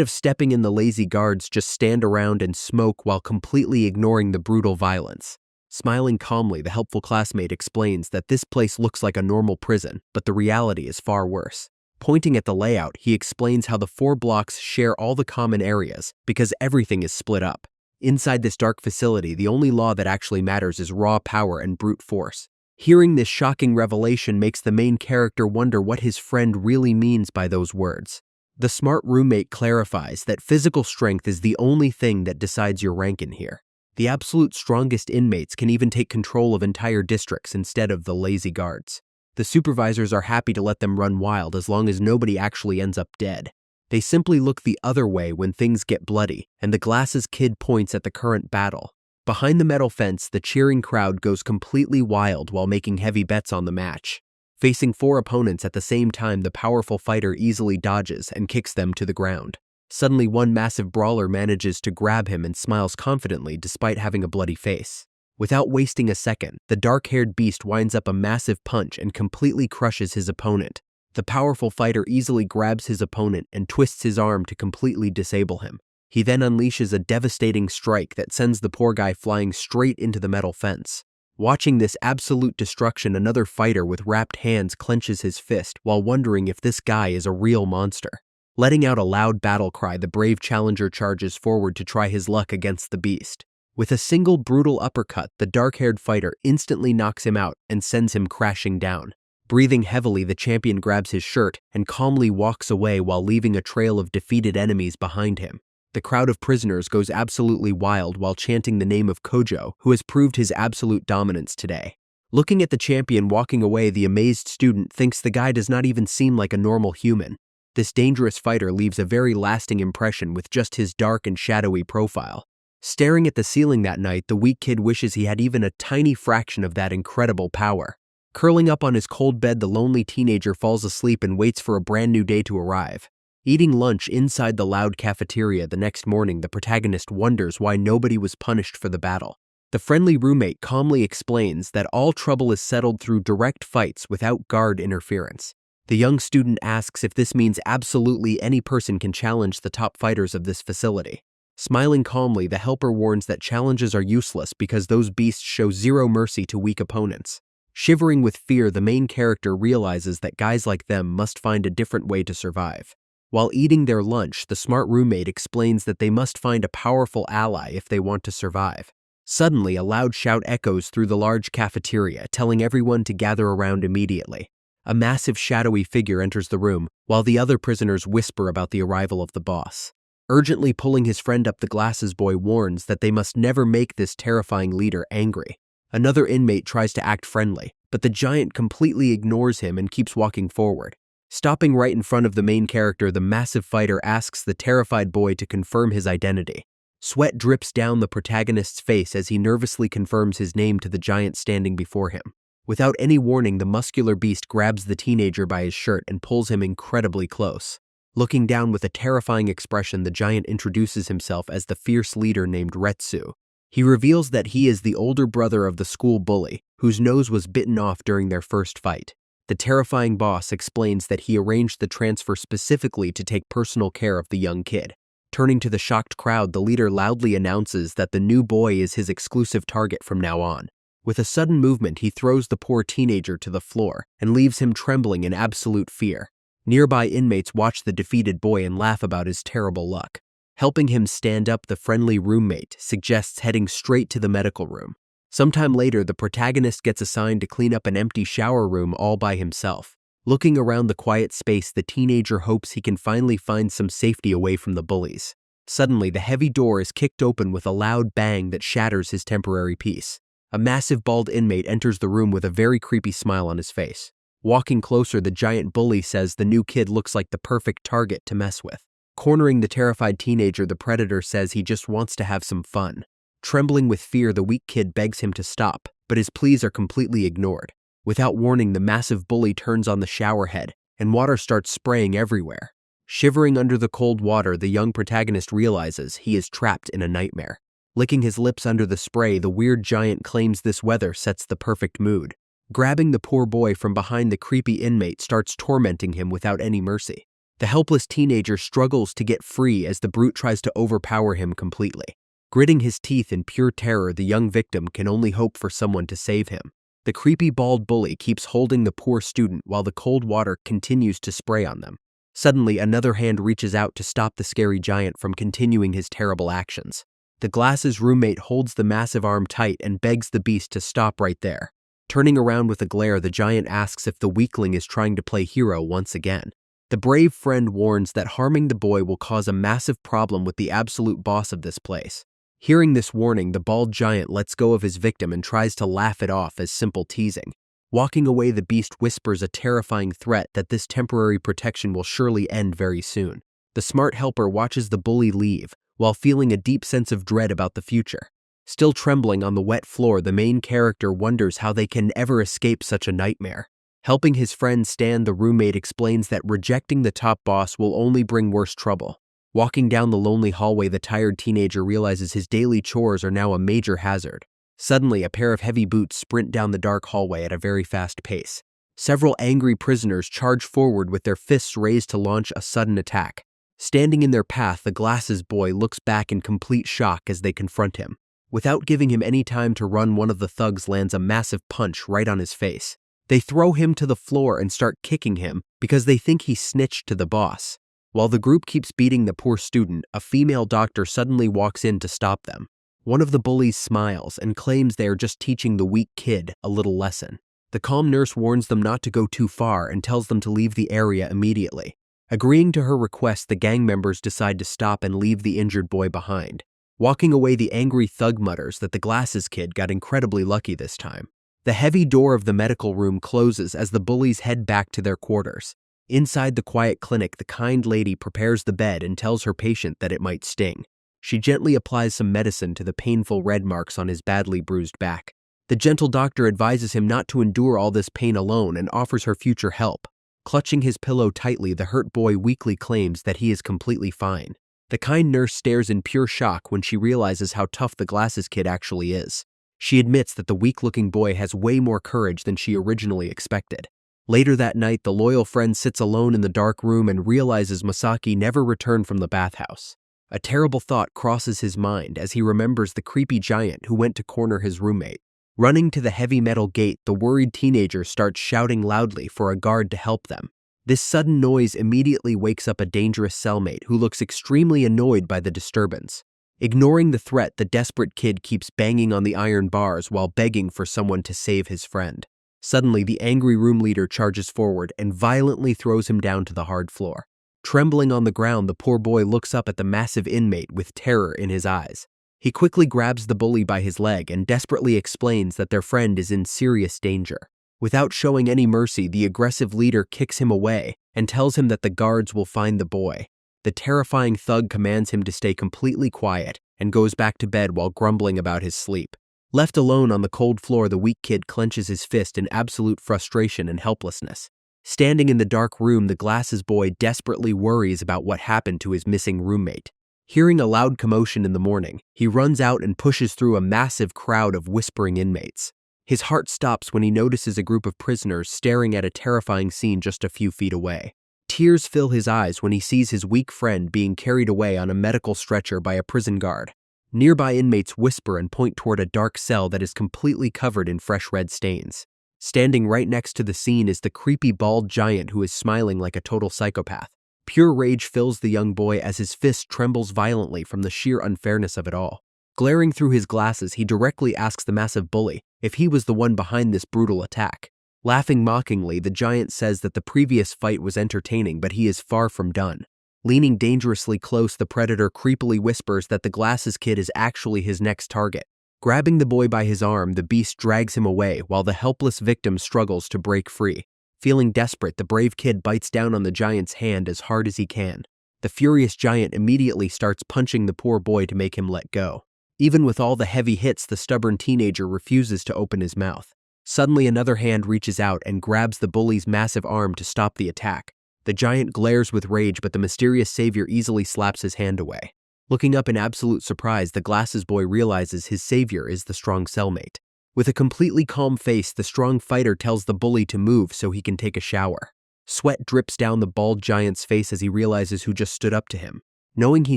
of stepping in, the lazy guards just stand around and smoke while completely ignoring the brutal violence. Smiling calmly, the helpful classmate explains that this place looks like a normal prison, but the reality is far worse. Pointing at the layout, he explains how the 4 blocks share all the common areas because everything is split up. Inside this dark facility, the only law that actually matters is raw power and brute force. Hearing this shocking revelation makes the main character wonder what his friend really means by those words. The smart roommate clarifies that physical strength is the only thing that decides your rank in here. The absolute strongest inmates can even take control of entire districts instead of the lazy guards. The supervisors are happy to let them run wild as long as nobody actually ends up dead. They simply look the other way when things get bloody, and the glasses kid points at the current battle. Behind the metal fence, the cheering crowd goes completely wild while making heavy bets on the match. Facing 4 opponents at the same time, the powerful fighter easily dodges and kicks them to the ground. Suddenly, one massive brawler manages to grab him and smiles confidently despite having a bloody face. Without wasting a second, the dark-haired beast winds up a massive punch and completely crushes his opponent. The powerful fighter easily grabs his opponent and twists his arm to completely disable him. He then unleashes a devastating strike that sends the poor guy flying straight into the metal fence. Watching this absolute destruction, another fighter with wrapped hands clenches his fist while wondering if this guy is a real monster. Letting out a loud battle cry, the brave challenger charges forward to try his luck against the beast. With a single brutal uppercut, the dark-haired fighter instantly knocks him out and sends him crashing down. Breathing heavily, the champion grabs his shirt and calmly walks away while leaving a trail of defeated enemies behind him. The crowd of prisoners goes absolutely wild while chanting the name of Kojo, who has proved his absolute dominance today. Looking at the champion walking away, the amazed student thinks the guy does not even seem like a normal human. This dangerous fighter leaves a very lasting impression with just his dark and shadowy profile. Staring at the ceiling that night, the weak kid wishes he had even a tiny fraction of that incredible power. Curling up on his cold bed, the lonely teenager falls asleep and waits for a brand new day to arrive. Eating lunch inside the loud cafeteria the next morning, the protagonist wonders why nobody was punished for the battle. The friendly roommate calmly explains that all trouble is settled through direct fights without guard interference. The young student asks if this means absolutely any person can challenge the top fighters of this facility. Smiling calmly, the helper warns that challenges are useless because those beasts show zero mercy to weak opponents. Shivering with fear, the main character realizes that guys like them must find a different way to survive. While eating their lunch, the smart roommate explains that they must find a powerful ally if they want to survive. Suddenly, a loud shout echoes through the large cafeteria, telling everyone to gather around immediately. A massive shadowy figure enters the room, while the other prisoners whisper about the arrival of the boss. Urgently pulling his friend up, the glasses boy warns that they must never make this terrifying leader angry. Another inmate tries to act friendly, but the giant completely ignores him and keeps walking forward. Stopping right in front of the main character, the massive fighter asks the terrified boy to confirm his identity. Sweat drips down the protagonist's face as he nervously confirms his name to the giant standing before him. Without any warning, the muscular beast grabs the teenager by his shirt and pulls him incredibly close. Looking down with a terrifying expression, the giant introduces himself as the fierce leader named Retsu. He reveals that he is the older brother of the school bully, whose nose was bitten off during their first fight. The terrifying boss explains that he arranged the transfer specifically to take personal care of the young kid. Turning to the shocked crowd, the leader loudly announces that the new boy is his exclusive target from now on. With a sudden movement, he throws the poor teenager to the floor and leaves him trembling in absolute fear. Nearby inmates watch the defeated boy and laugh about his terrible luck. Helping him stand up, the friendly roommate suggests heading straight to the medical room. Sometime later, the protagonist gets assigned to clean up an empty shower room all by himself. Looking around the quiet space, the teenager hopes he can finally find some safety away from the bullies. Suddenly, the heavy door is kicked open with a loud bang that shatters his temporary peace. A massive bald inmate enters the room with a very creepy smile on his face. Walking closer, the giant bully says the new kid looks like the perfect target to mess with. Cornering the terrified teenager, the predator says he just wants to have some fun. Trembling with fear, the weak kid begs him to stop, but his pleas are completely ignored. Without warning, the massive bully turns on the shower head, and water starts spraying everywhere. Shivering under the cold water, the young protagonist realizes he is trapped in a nightmare. Licking his lips under the spray, the weird giant claims this weather sets the perfect mood. Grabbing the poor boy from behind, the creepy inmate starts tormenting him without any mercy. The helpless teenager struggles to get free as the brute tries to overpower him completely. Gritting his teeth in pure terror, the young victim can only hope for someone to save him. The creepy bald bully keeps holding the poor student while the cold water continues to spray on them. Suddenly, another hand reaches out to stop the scary giant from continuing his terrible actions. The Glass's roommate holds the massive arm tight and begs the beast to stop right there. Turning around with a glare, the giant asks if the weakling is trying to play hero once again. The brave friend warns that harming the boy will cause a massive problem with the absolute boss of this place. Hearing this warning, the bald giant lets go of his victim and tries to laugh it off as simple teasing. Walking away, the beast whispers a terrifying threat that this temporary protection will surely end very soon. The smart helper watches the bully leave, while feeling a deep sense of dread about the future. Still trembling on the wet floor, the main character wonders how they can ever escape such a nightmare. Helping his friend Stan, the roommate explains that rejecting the top boss will only bring worse trouble. Walking down the lonely hallway, the tired teenager realizes his daily chores are now a major hazard. Suddenly, a pair of heavy boots sprint down the dark hallway at a very fast pace. Several angry prisoners charge forward with their fists raised to launch a sudden attack. Standing in their path, the Glasses boy looks back in complete shock as they confront him. Without giving him any time to run, one of the thugs lands a massive punch right on his face. They throw him to the floor and start kicking him because they think he snitched to the boss. While the group keeps beating the poor student, a female doctor suddenly walks in to stop them. One of the bullies smiles and claims they are just teaching the weak kid a little lesson. The calm nurse warns them not to go too far and tells them to leave the area immediately. Agreeing to her request, the gang members decide to stop and leave the injured boy behind. Walking away, the angry thug mutters that the Glasses kid got incredibly lucky this time. The heavy door of the medical room closes as the bullies head back to their quarters. Inside the quiet clinic, the kind lady prepares the bed and tells her patient that it might sting. She gently applies some medicine to the painful red marks on his badly bruised back. The gentle doctor advises him not to endure all this pain alone and offers her future help. Clutching his pillow tightly, the hurt boy weakly claims that he is completely fine. The kind nurse stares in pure shock when she realizes how tough the Glasses kid actually is. She admits that the weak-looking boy has way more courage than she originally expected. Later that night, the loyal friend sits alone in the dark room and realizes Masaki never returned from the bathhouse. A terrible thought crosses his mind as he remembers the creepy giant who went to corner his roommate. Running to the heavy metal gate, the worried teenager starts shouting loudly for a guard to help them. This sudden noise immediately wakes up a dangerous cellmate who looks extremely annoyed by the disturbance. Ignoring the threat, the desperate kid keeps banging on the iron bars while begging for someone to save his friend. Suddenly, the angry room leader charges forward and violently throws him down to the hard floor. Trembling on the ground, the poor boy looks up at the massive inmate with terror in his eyes. He quickly grabs the bully by his leg and desperately explains that their friend is in serious danger. Without showing any mercy, the aggressive leader kicks him away and tells him that the guards will find the boy. The terrifying thug commands him to stay completely quiet and goes back to bed while grumbling about his sleep. Left alone on the cold floor, the weak kid clenches his fist in absolute frustration and helplessness. Standing in the dark room, the Glasses boy desperately worries about what happened to his missing roommate. Hearing a loud commotion in the morning, he runs out and pushes through a massive crowd of whispering inmates. His heart stops when he notices a group of prisoners staring at a terrifying scene just a few feet away. Tears fill his eyes when he sees his weak friend being carried away on a medical stretcher by a prison guard. Nearby inmates whisper and point toward a dark cell that is completely covered in fresh red stains. Standing right next to the scene is the creepy bald giant who is smiling like a total psychopath. Pure rage fills the young boy as his fist trembles violently from the sheer unfairness of it all. Glaring through his glasses, he directly asks the massive bully if he was the one behind this brutal attack. Laughing mockingly, the giant says that the previous fight was entertaining, but he is far from done. Leaning dangerously close, the predator creepily whispers that the Glasses kid is actually his next target. Grabbing the boy by his arm, the beast drags him away while the helpless victim struggles to break free. Feeling desperate, the brave kid bites down on the giant's hand as hard as he can. The furious giant immediately starts punching the poor boy to make him let go. Even with all the heavy hits, the stubborn teenager refuses to open his mouth. Suddenly, another hand reaches out and grabs the bully's massive arm to stop the attack. The giant glares with rage, but the mysterious savior easily slaps his hand away. Looking up in absolute surprise, the glasses boy realizes his savior is the strong cellmate. With a completely calm face, the strong fighter tells the bully to move so he can take a shower. Sweat drips down the bald giant's face as he realizes who just stood up to him. Knowing he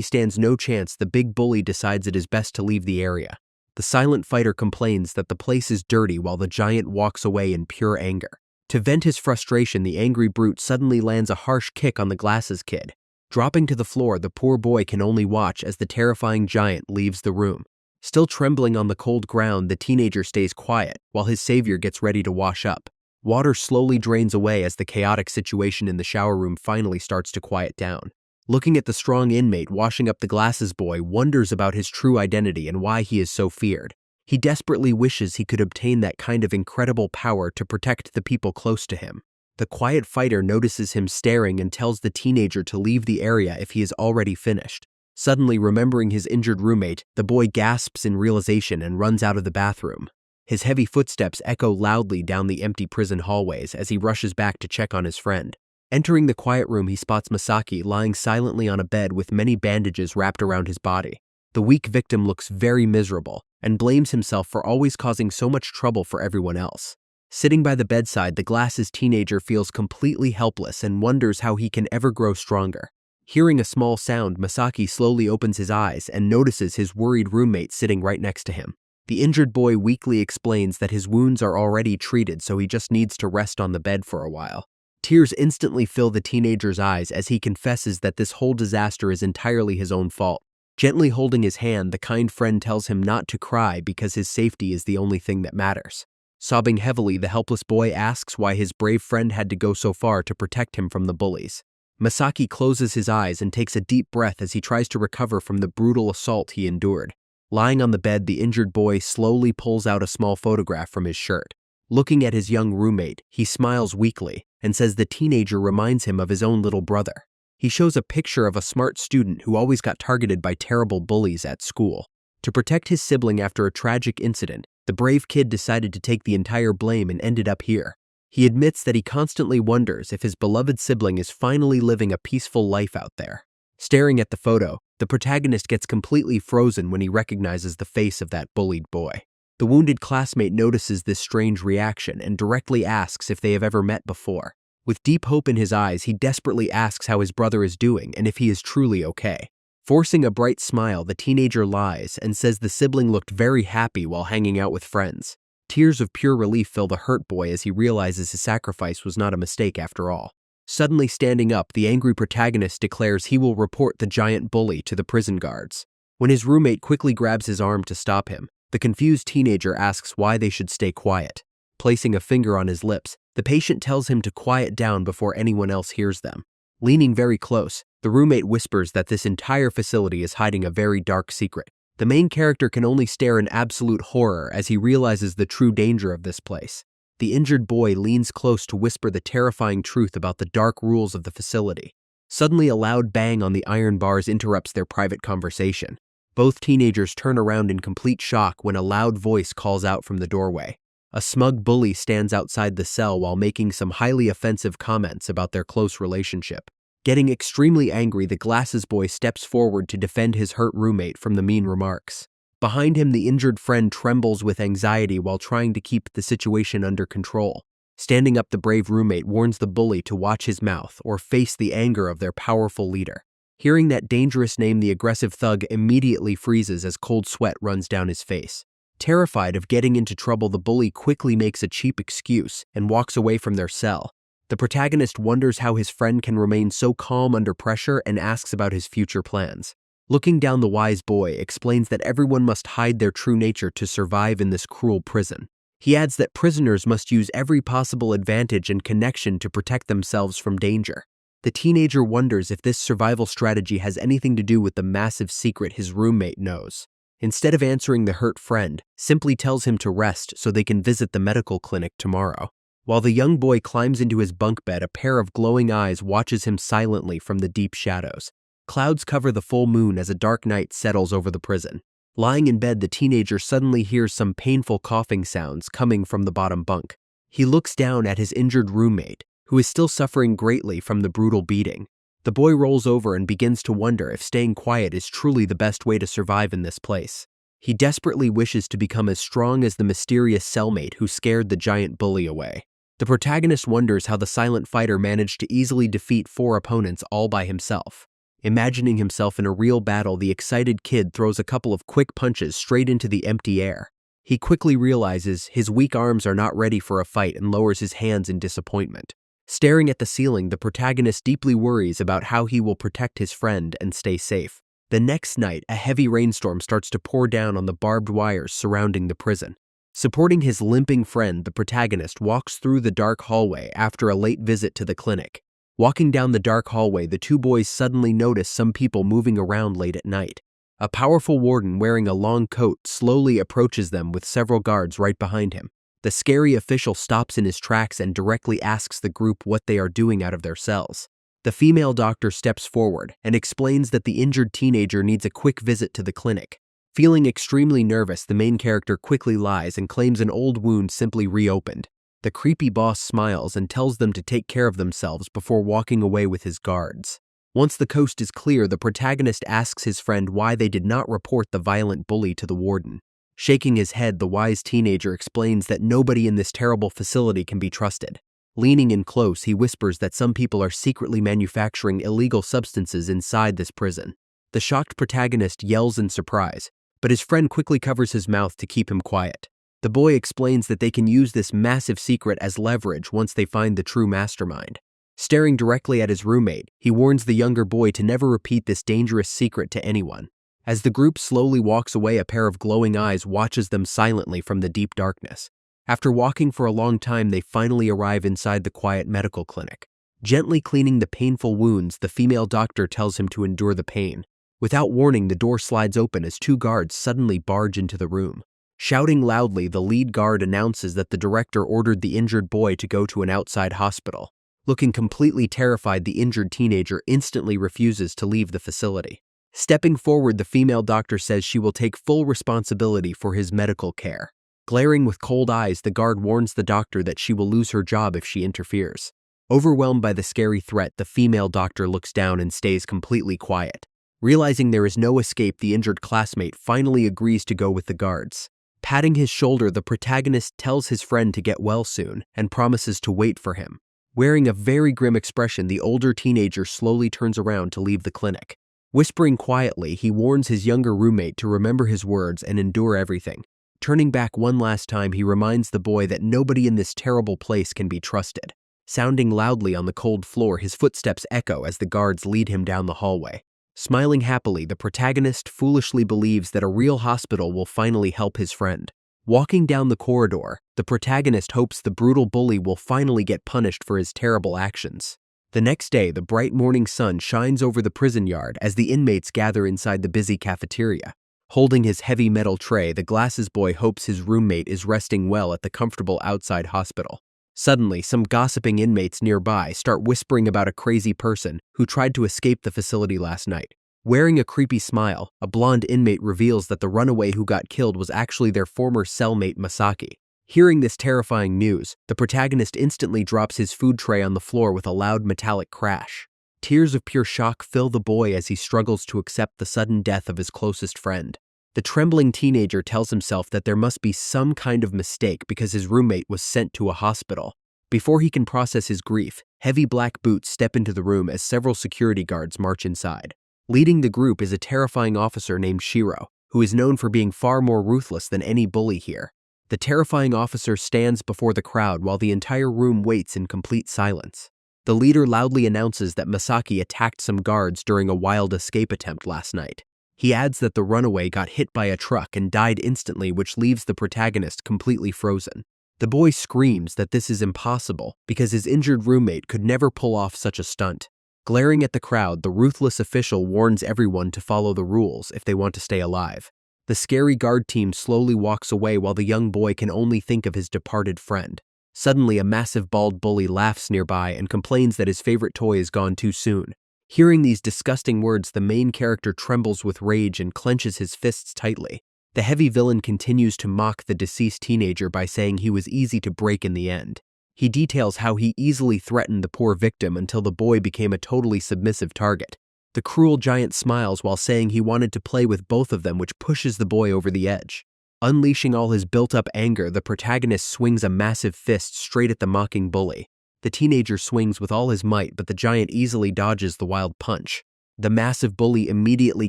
stands no chance, the big bully decides it is best to leave the area. The silent fighter complains that the place is dirty while the giant walks away in pure anger. To vent his frustration, the angry brute suddenly lands a harsh kick on the glasses kid. Dropping to the floor, the poor boy can only watch as the terrifying giant leaves the room. Still trembling on the cold ground, the teenager stays quiet while his savior gets ready to wash up. Water slowly drains away as the chaotic situation in the shower room finally starts to quiet down. Looking at the strong inmate washing up, the glasses boy wonders about his true identity and why he is so feared. He desperately wishes he could obtain that kind of incredible power to protect the people close to him. The quiet fighter notices him staring and tells the teenager to leave the area if he is already finished. Suddenly remembering his injured roommate, the boy gasps in realization and runs out of the bathroom. His heavy footsteps echo loudly down the empty prison hallways as he rushes back to check on his friend. Entering the quiet room, he spots Masaki lying silently on a bed with many bandages wrapped around his body. The weak victim looks very miserable and blames himself for always causing so much trouble for everyone else. Sitting by the bedside, the glasses teenager feels completely helpless and wonders how he can ever grow stronger. Hearing a small sound, Masaki slowly opens his eyes and notices his worried roommate sitting right next to him. The injured boy weakly explains that his wounds are already treated, so he just needs to rest on the bed for a while. Tears instantly fill the teenager's eyes as he confesses that this whole disaster is entirely his own fault. Gently holding his hand, the kind friend tells him not to cry because his safety is the only thing that matters. Sobbing heavily, the helpless boy asks why his brave friend had to go so far to protect him from the bullies. Masaki closes his eyes and takes a deep breath as he tries to recover from the brutal assault he endured. Lying on the bed, the injured boy slowly pulls out a small photograph from his shirt. Looking at his young roommate, he smiles weakly and says the teenager reminds him of his own little brother. He shows a picture of a smart student who always got targeted by terrible bullies at school. To protect his sibling after a tragic incident, the brave kid decided to take the entire blame and ended up here. He admits that he constantly wonders if his beloved sibling is finally living a peaceful life out there. Staring at the photo, the protagonist gets completely frozen when he recognizes the face of that bullied boy. The wounded classmate notices this strange reaction and directly asks if they have ever met before. With deep hope in his eyes, he desperately asks how his brother is doing and if he is truly okay. Forcing a bright smile, the teenager lies and says the sibling looked very happy while hanging out with friends. Tears of pure relief fill the hurt boy as he realizes his sacrifice was not a mistake after all. Suddenly standing up, the angry protagonist declares he will report the giant bully to the prison guards. When his roommate quickly grabs his arm to stop him, the confused teenager asks why they should stay quiet. Placing a finger on his lips, the patient tells him to quiet down before anyone else hears them. Leaning very close, the roommate whispers that this entire facility is hiding a very dark secret. The main character can only stare in absolute horror as he realizes the true danger of this place. The injured boy leans close to whisper the terrifying truth about the dark rules of the facility. Suddenly, a loud bang on the iron bars interrupts their private conversation. Both teenagers turn around in complete shock when a loud voice calls out from the doorway. A smug bully stands outside the cell while making some highly offensive comments about their close relationship. Getting extremely angry, the glasses boy steps forward to defend his hurt roommate from the mean remarks. Behind him, the injured friend trembles with anxiety while trying to keep the situation under control. Standing up, the brave roommate warns the bully to watch his mouth or face the anger of their powerful leader. Hearing that dangerous name, the aggressive thug immediately freezes as cold sweat runs down his face. Terrified of getting into trouble, the bully quickly makes a cheap excuse and walks away from their cell. The protagonist wonders how his friend can remain so calm under pressure and asks about his future plans. Looking down, the wise boy explains that everyone must hide their true nature to survive in this cruel prison. He adds that prisoners must use every possible advantage and connection to protect themselves from danger. The teenager wonders if this survival strategy has anything to do with the massive secret his roommate knows. Instead of answering the hurt friend, simply tells him to rest so they can visit the medical clinic tomorrow. While the young boy climbs into his bunk bed, a pair of glowing eyes watches him silently from the deep shadows. Clouds cover the full moon as a dark night settles over the prison. Lying in bed, the teenager suddenly hears some painful coughing sounds coming from the bottom bunk. He looks down at his injured roommate, who is still suffering greatly from the brutal beating. The boy rolls over and begins to wonder if staying quiet is truly the best way to survive in this place. He desperately wishes to become as strong as the mysterious cellmate who scared the giant bully away. The protagonist wonders how the silent fighter managed to easily defeat 4 opponents all by himself. Imagining himself in a real battle, the excited kid throws a couple of quick punches straight into the empty air. He quickly realizes his weak arms are not ready for a fight and lowers his hands in disappointment. Staring at the ceiling, the protagonist deeply worries about how he will protect his friend and stay safe. The next night, a heavy rainstorm starts to pour down on the barbed wires surrounding the prison. Supporting his limping friend, the protagonist walks through the dark hallway after a late visit to the clinic. Walking down the dark hallway, the 2 boys suddenly notice some people moving around late at night. A powerful warden wearing a long coat slowly approaches them with several guards right behind him. The scary official stops in his tracks and directly asks the group what they are doing out of their cells. The female doctor steps forward and explains that the injured teenager needs a quick visit to the clinic. Feeling extremely nervous, the main character quickly lies and claims an old wound simply reopened. The creepy boss smiles and tells them to take care of themselves before walking away with his guards. Once the coast is clear, the protagonist asks his friend why they did not report the violent bully to the warden. Shaking his head, the wise teenager explains that nobody in this terrible facility can be trusted. Leaning in close, he whispers that some people are secretly manufacturing illegal substances inside this prison. The shocked protagonist yells in surprise, but his friend quickly covers his mouth to keep him quiet. The boy explains that they can use this massive secret as leverage once they find the true mastermind. Staring directly at his roommate, he warns the younger boy to never repeat this dangerous secret to anyone. As the group slowly walks away, a pair of glowing eyes watches them silently from the deep darkness. After walking for a long time, they finally arrive inside the quiet medical clinic. Gently cleaning the painful wounds, the female doctor tells him to endure the pain. Without warning, the door slides open as 2 guards suddenly barge into the room. Shouting loudly, the lead guard announces that the director ordered the injured boy to go to an outside hospital. Looking completely terrified, the injured teenager instantly refuses to leave the facility. Stepping forward, the female doctor says she will take full responsibility for his medical care. Glaring with cold eyes, the guard warns the doctor that she will lose her job if she interferes. Overwhelmed by the scary threat, the female doctor looks down and stays completely quiet. Realizing there is no escape, the injured classmate finally agrees to go with the guards. Patting his shoulder, the protagonist tells his friend to get well soon and promises to wait for him. Wearing a very grim expression, the older teenager slowly turns around to leave the clinic. Whispering quietly, he warns his younger roommate to remember his words and endure everything. Turning back one last time, he reminds the boy that nobody in this terrible place can be trusted. Sounding loudly on the cold floor, his footsteps echo as the guards lead him down the hallway. Smiling happily, the protagonist foolishly believes that a real hospital will finally help his friend. Walking down the corridor, the protagonist hopes the brutal bully will finally get punished for his terrible actions. The next day, the bright morning sun shines over the prison yard as the inmates gather inside the busy cafeteria. Holding his heavy metal tray, the glasses boy hopes his roommate is resting well at the comfortable outside hospital. Suddenly, some gossiping inmates nearby start whispering about a crazy person who tried to escape the facility last night. Wearing a creepy smile, a blonde inmate reveals that the runaway who got killed was actually their former cellmate Masaki. Hearing this terrifying news, the protagonist instantly drops his food tray on the floor with a loud metallic crash. Tears of pure shock fill the boy as he struggles to accept the sudden death of his closest friend. The trembling teenager tells himself that there must be some kind of mistake because his roommate was sent to a hospital. Before he can process his grief, heavy black boots step into the room as several security guards march inside. Leading the group is a terrifying officer named Shiro, who is known for being far more ruthless than any bully here. The terrifying officer stands before the crowd while the entire room waits in complete silence. The leader loudly announces that Masaki attacked some guards during a wild escape attempt last night. He adds that the runaway got hit by a truck and died instantly, which leaves the protagonist completely frozen. The boy screams that this is impossible because his injured roommate could never pull off such a stunt. Glaring at the crowd, the ruthless official warns everyone to follow the rules if they want to stay alive. The scary guard team slowly walks away while the young boy can only think of his departed friend. Suddenly, a massive bald bully laughs nearby and complains that his favorite toy is gone too soon. Hearing these disgusting words, the main character trembles with rage and clenches his fists tightly. The heavy villain continues to mock the deceased teenager by saying he was easy to break in the end. He details how he easily threatened the poor victim until the boy became a totally submissive target. The cruel giant smiles while saying he wanted to play with both of them, which pushes the boy over the edge. Unleashing all his built-up anger, the protagonist swings a massive fist straight at the mocking bully. The teenager swings with all his might, but the giant easily dodges the wild punch. The massive bully immediately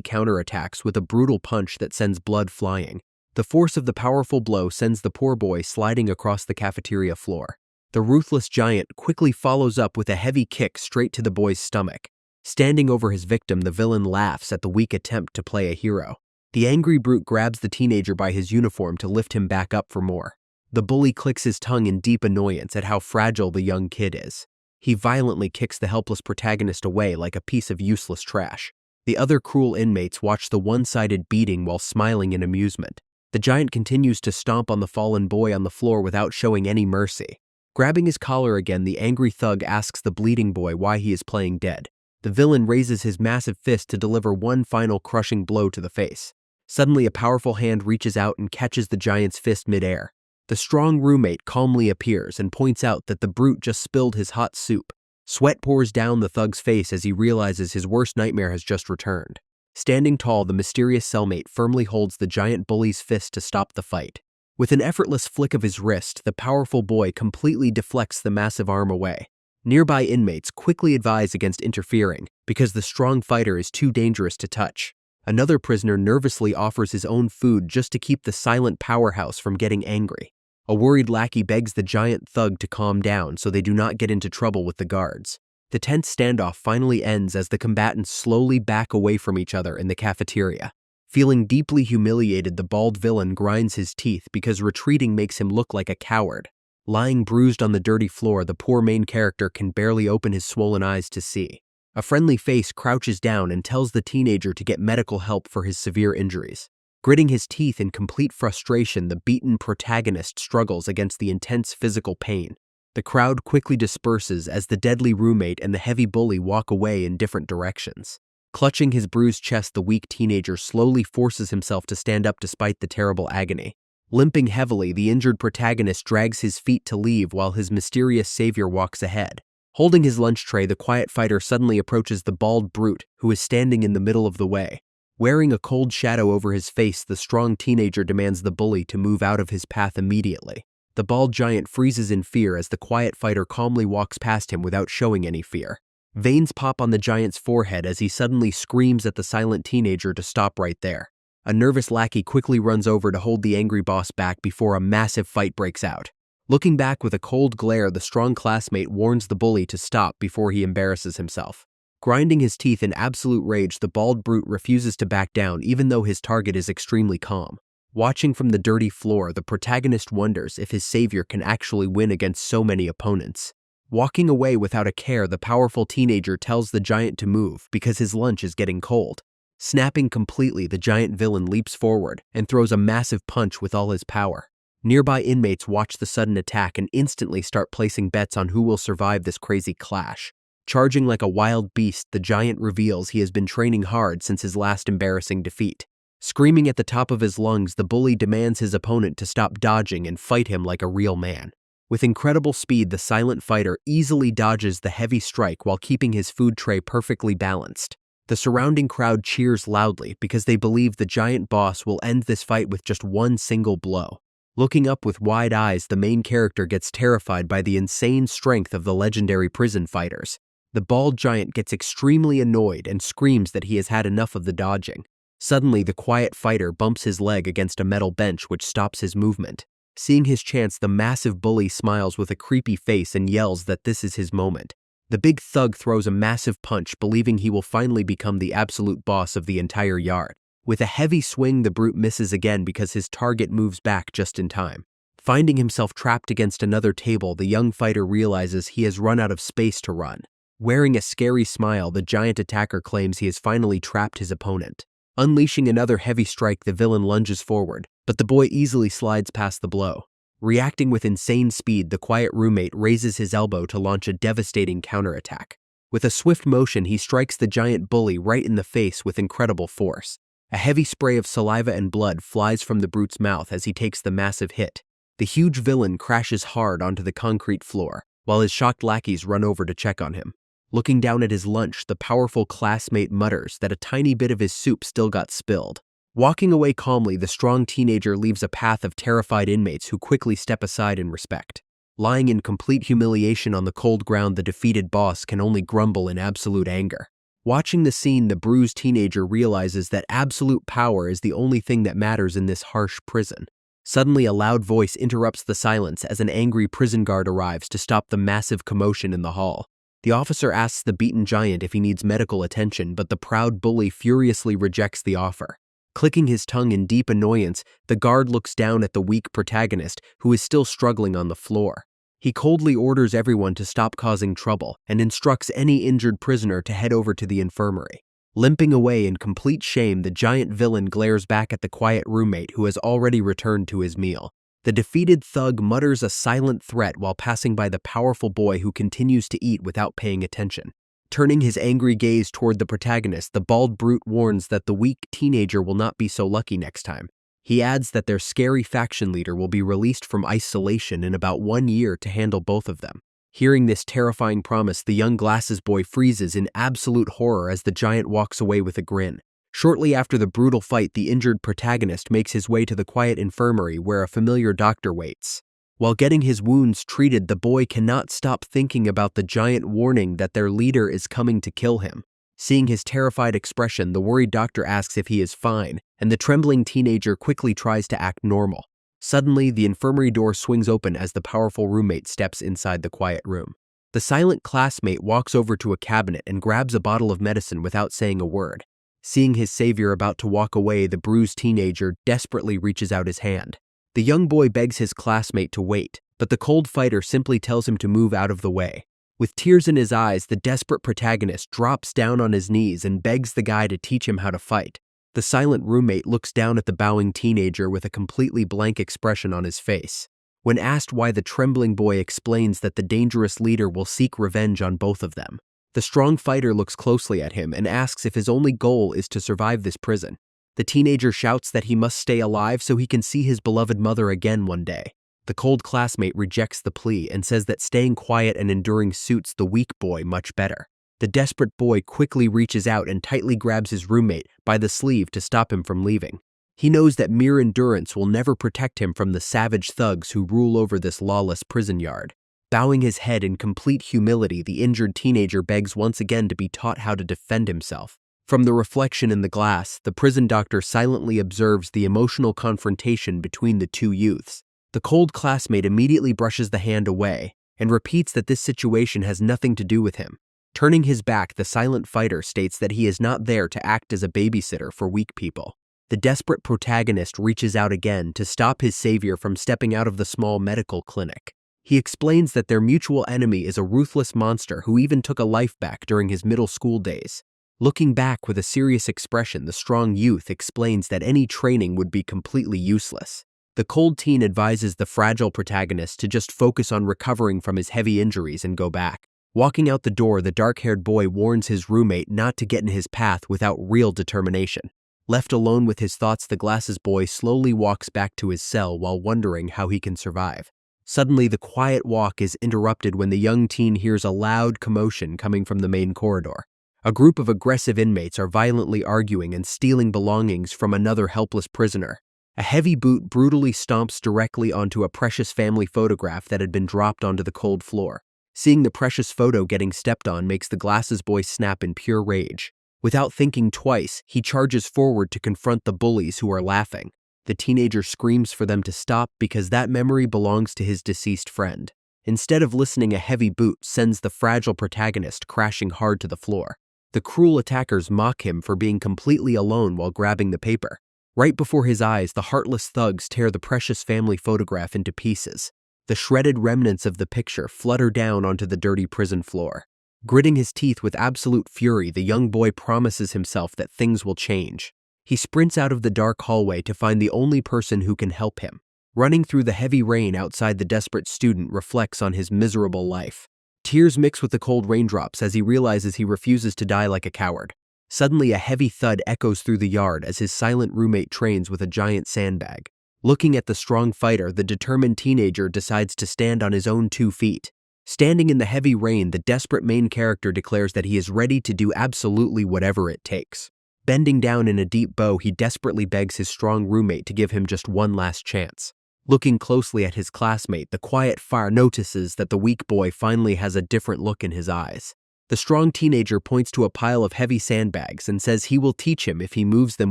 counterattacks with a brutal punch that sends blood flying. The force of the powerful blow sends the poor boy sliding across the cafeteria floor. The ruthless giant quickly follows up with a heavy kick straight to the boy's stomach. Standing over his victim, the villain laughs at the weak attempt to play a hero. The angry brute grabs the teenager by his uniform to lift him back up for more. The bully clicks his tongue in deep annoyance at how fragile the young kid is. He violently kicks the helpless protagonist away like a piece of useless trash. The other cruel inmates watch the one-sided beating while smiling in amusement. The giant continues to stomp on the fallen boy on the floor without showing any mercy. Grabbing his collar again, the angry thug asks the bleeding boy why he is playing dead. The villain raises his massive fist to deliver one final crushing blow to the face. Suddenly, a powerful hand reaches out and catches the giant's fist midair. The strong roommate calmly appears and points out that the brute just spilled his hot soup. Sweat pours down the thug's face as he realizes his worst nightmare has just returned. Standing tall, the mysterious cellmate firmly holds the giant bully's fist to stop the fight. With an effortless flick of his wrist, the powerful boy completely deflects the massive arm away. Nearby inmates quickly advise against interfering because the strong fighter is too dangerous to touch. Another prisoner nervously offers his own food just to keep the silent powerhouse from getting angry. A worried lackey begs the giant thug to calm down so they do not get into trouble with the guards. The tense standoff finally ends as the combatants slowly back away from each other in the cafeteria. Feeling deeply humiliated, the bald villain grinds his teeth because retreating makes him look like a coward. Lying bruised on the dirty floor, the poor main character can barely open his swollen eyes to see. A friendly face crouches down and tells the teenager to get medical help for his severe injuries. Gritting his teeth in complete frustration, the beaten protagonist struggles against the intense physical pain. The crowd quickly disperses as the deadly roommate and the heavy bully walk away in different directions. Clutching his bruised chest, the weak teenager slowly forces himself to stand up despite the terrible agony. Limping heavily, the injured protagonist drags his feet to leave while his mysterious savior walks ahead. Holding his lunch tray, the quiet fighter suddenly approaches the bald brute, who is standing in the middle of the way. Wearing a cold shadow over his face, the strong teenager demands the bully to move out of his path immediately. The bald giant freezes in fear as the quiet fighter calmly walks past him without showing any fear. Veins pop on the giant's forehead as he suddenly screams at the silent teenager to stop right there. A nervous lackey quickly runs over to hold the angry boss back before a massive fight breaks out. Looking back with a cold glare, the strong classmate warns the bully to stop before he embarrasses himself. Grinding his teeth in absolute rage, the bald brute refuses to back down even though his target is extremely calm. Watching from the dirty floor, the protagonist wonders if his savior can actually win against so many opponents. Walking away without a care, the powerful teenager tells the giant to move because his lunch is getting cold. Snapping completely, the giant villain leaps forward and throws a massive punch with all his power. Nearby inmates watch the sudden attack and instantly start placing bets on who will survive this crazy clash. Charging like a wild beast, the giant reveals he has been training hard since his last embarrassing defeat. Screaming at the top of his lungs, the bully demands his opponent to stop dodging and fight him like a real man. With incredible speed, the silent fighter easily dodges the heavy strike while keeping his food tray perfectly balanced. The surrounding crowd cheers loudly because they believe the giant boss will end this fight with just one single blow. Looking up with wide eyes, the main character gets terrified by the insane strength of the legendary prison fighters. The bald giant gets extremely annoyed and screams that he has had enough of the dodging. Suddenly, the quiet fighter bumps his leg against a metal bench which stops his movement. Seeing his chance, the massive bully smiles with a creepy face and yells that this is his moment. The big thug throws a massive punch, believing he will finally become the absolute boss of the entire yard. With a heavy swing, the brute misses again because his target moves back just in time. Finding himself trapped against another table, the young fighter realizes he has run out of space to run. Wearing a scary smile, the giant attacker claims he has finally trapped his opponent. Unleashing another heavy strike, the villain lunges forward, but the boy easily slides past the blow. Reacting with insane speed, the quiet roommate raises his elbow to launch a devastating counterattack. With a swift motion, he strikes the giant bully right in the face with incredible force. A heavy spray of saliva and blood flies from the brute's mouth as he takes the massive hit. The huge villain crashes hard onto the concrete floor, while his shocked lackeys run over to check on him. Looking down at his lunch, the powerful classmate mutters that a tiny bit of his soup still got spilled. Walking away calmly, the strong teenager leaves a path of terrified inmates who quickly step aside in respect. Lying in complete humiliation on the cold ground, the defeated boss can only grumble in absolute anger. Watching the scene, the bruised teenager realizes that absolute power is the only thing that matters in this harsh prison. Suddenly, a loud voice interrupts the silence as an angry prison guard arrives to stop the massive commotion in the hall. The officer asks the beaten giant if he needs medical attention, but the proud bully furiously rejects the offer. Clicking his tongue in deep annoyance, the guard looks down at the weak protagonist, who is still struggling on the floor. He coldly orders everyone to stop causing trouble and instructs any injured prisoner to head over to the infirmary. Limping away in complete shame, the giant villain glares back at the quiet roommate who has already returned to his meal. The defeated thug mutters a silent threat while passing by the powerful boy who continues to eat without paying attention. Turning his angry gaze toward the protagonist, the bald brute warns that the weak teenager will not be so lucky next time. He adds that their scary faction leader will be released from isolation in about 1 year to handle both of them. Hearing this terrifying promise, the young glasses boy freezes in absolute horror as the giant walks away with a grin. Shortly after the brutal fight, the injured protagonist makes his way to the quiet infirmary where a familiar doctor waits. While getting his wounds treated, the boy cannot stop thinking about the giant warning that their leader is coming to kill him. Seeing his terrified expression, the worried doctor asks if he is fine, and the trembling teenager quickly tries to act normal. Suddenly, the infirmary door swings open as the powerful roommate steps inside the quiet room. The silent classmate walks over to a cabinet and grabs a bottle of medicine without saying a word. Seeing his savior about to walk away, the bruised teenager desperately reaches out his hand. The young boy begs his classmate to wait, but the cold fighter simply tells him to move out of the way. With tears in his eyes, the desperate protagonist drops down on his knees and begs the guy to teach him how to fight. The silent roommate looks down at the bowing teenager with a completely blank expression on his face. When asked why, the trembling boy explains that the dangerous leader will seek revenge on both of them. The strong fighter looks closely at him and asks if his only goal is to survive this prison. The teenager shouts that he must stay alive so he can see his beloved mother again one day. The cold classmate rejects the plea and says that staying quiet and enduring suits the weak boy much better. The desperate boy quickly reaches out and tightly grabs his roommate by the sleeve to stop him from leaving. He knows that mere endurance will never protect him from the savage thugs who rule over this lawless prison yard. Bowing his head in complete humility, the injured teenager begs once again to be taught how to defend himself. From the reflection in the glass, the prison doctor silently observes the emotional confrontation between the two youths. The cold classmate immediately brushes the hand away and repeats that this situation has nothing to do with him. Turning his back, the silent fighter states that he is not there to act as a babysitter for weak people. The desperate protagonist reaches out again to stop his savior from stepping out of the small medical clinic. He explains that their mutual enemy is a ruthless monster who even took a life back during his middle school days. Looking back with a serious expression, the strong youth explains that any training would be completely useless. The cold teen advises the fragile protagonist to just focus on recovering from his heavy injuries and go back. Walking out the door, the dark-haired boy warns his roommate not to get in his path without real determination. Left alone with his thoughts, the glasses boy slowly walks back to his cell while wondering how he can survive. Suddenly, the quiet walk is interrupted when the young teen hears a loud commotion coming from the main corridor. A group of aggressive inmates are violently arguing and stealing belongings from another helpless prisoner. A heavy boot brutally stomps directly onto a precious family photograph that had been dropped onto the cold floor. Seeing the precious photo getting stepped on makes the glasses boy snap in pure rage. Without thinking twice, he charges forward to confront the bullies who are laughing. The teenager screams for them to stop because that memory belongs to his deceased friend. Instead of listening, a heavy boot sends the fragile protagonist crashing hard to the floor. The cruel attackers mock him for being completely alone while grabbing the paper. Right before his eyes, the heartless thugs tear the precious family photograph into pieces. The shredded remnants of the picture flutter down onto the dirty prison floor. Gritting his teeth with absolute fury, the young boy promises himself that things will change. He sprints out of the dark hallway to find the only person who can help him. Running through the heavy rain outside, the desperate student reflects on his miserable life. Tears mix with the cold raindrops as he realizes he refuses to die like a coward. Suddenly, a heavy thud echoes through the yard as his silent roommate trains with a giant sandbag. Looking at the strong fighter, the determined teenager decides to stand on his own 2 feet. Standing in the heavy rain, the desperate main character declares that he is ready to do absolutely whatever it takes. Bending down in a deep bow, he desperately begs his strong roommate to give him just one last chance. Looking closely at his classmate, the quiet fire notices that the weak boy finally has a different look in his eyes. The strong teenager points to a pile of heavy sandbags and says he will teach him if he moves them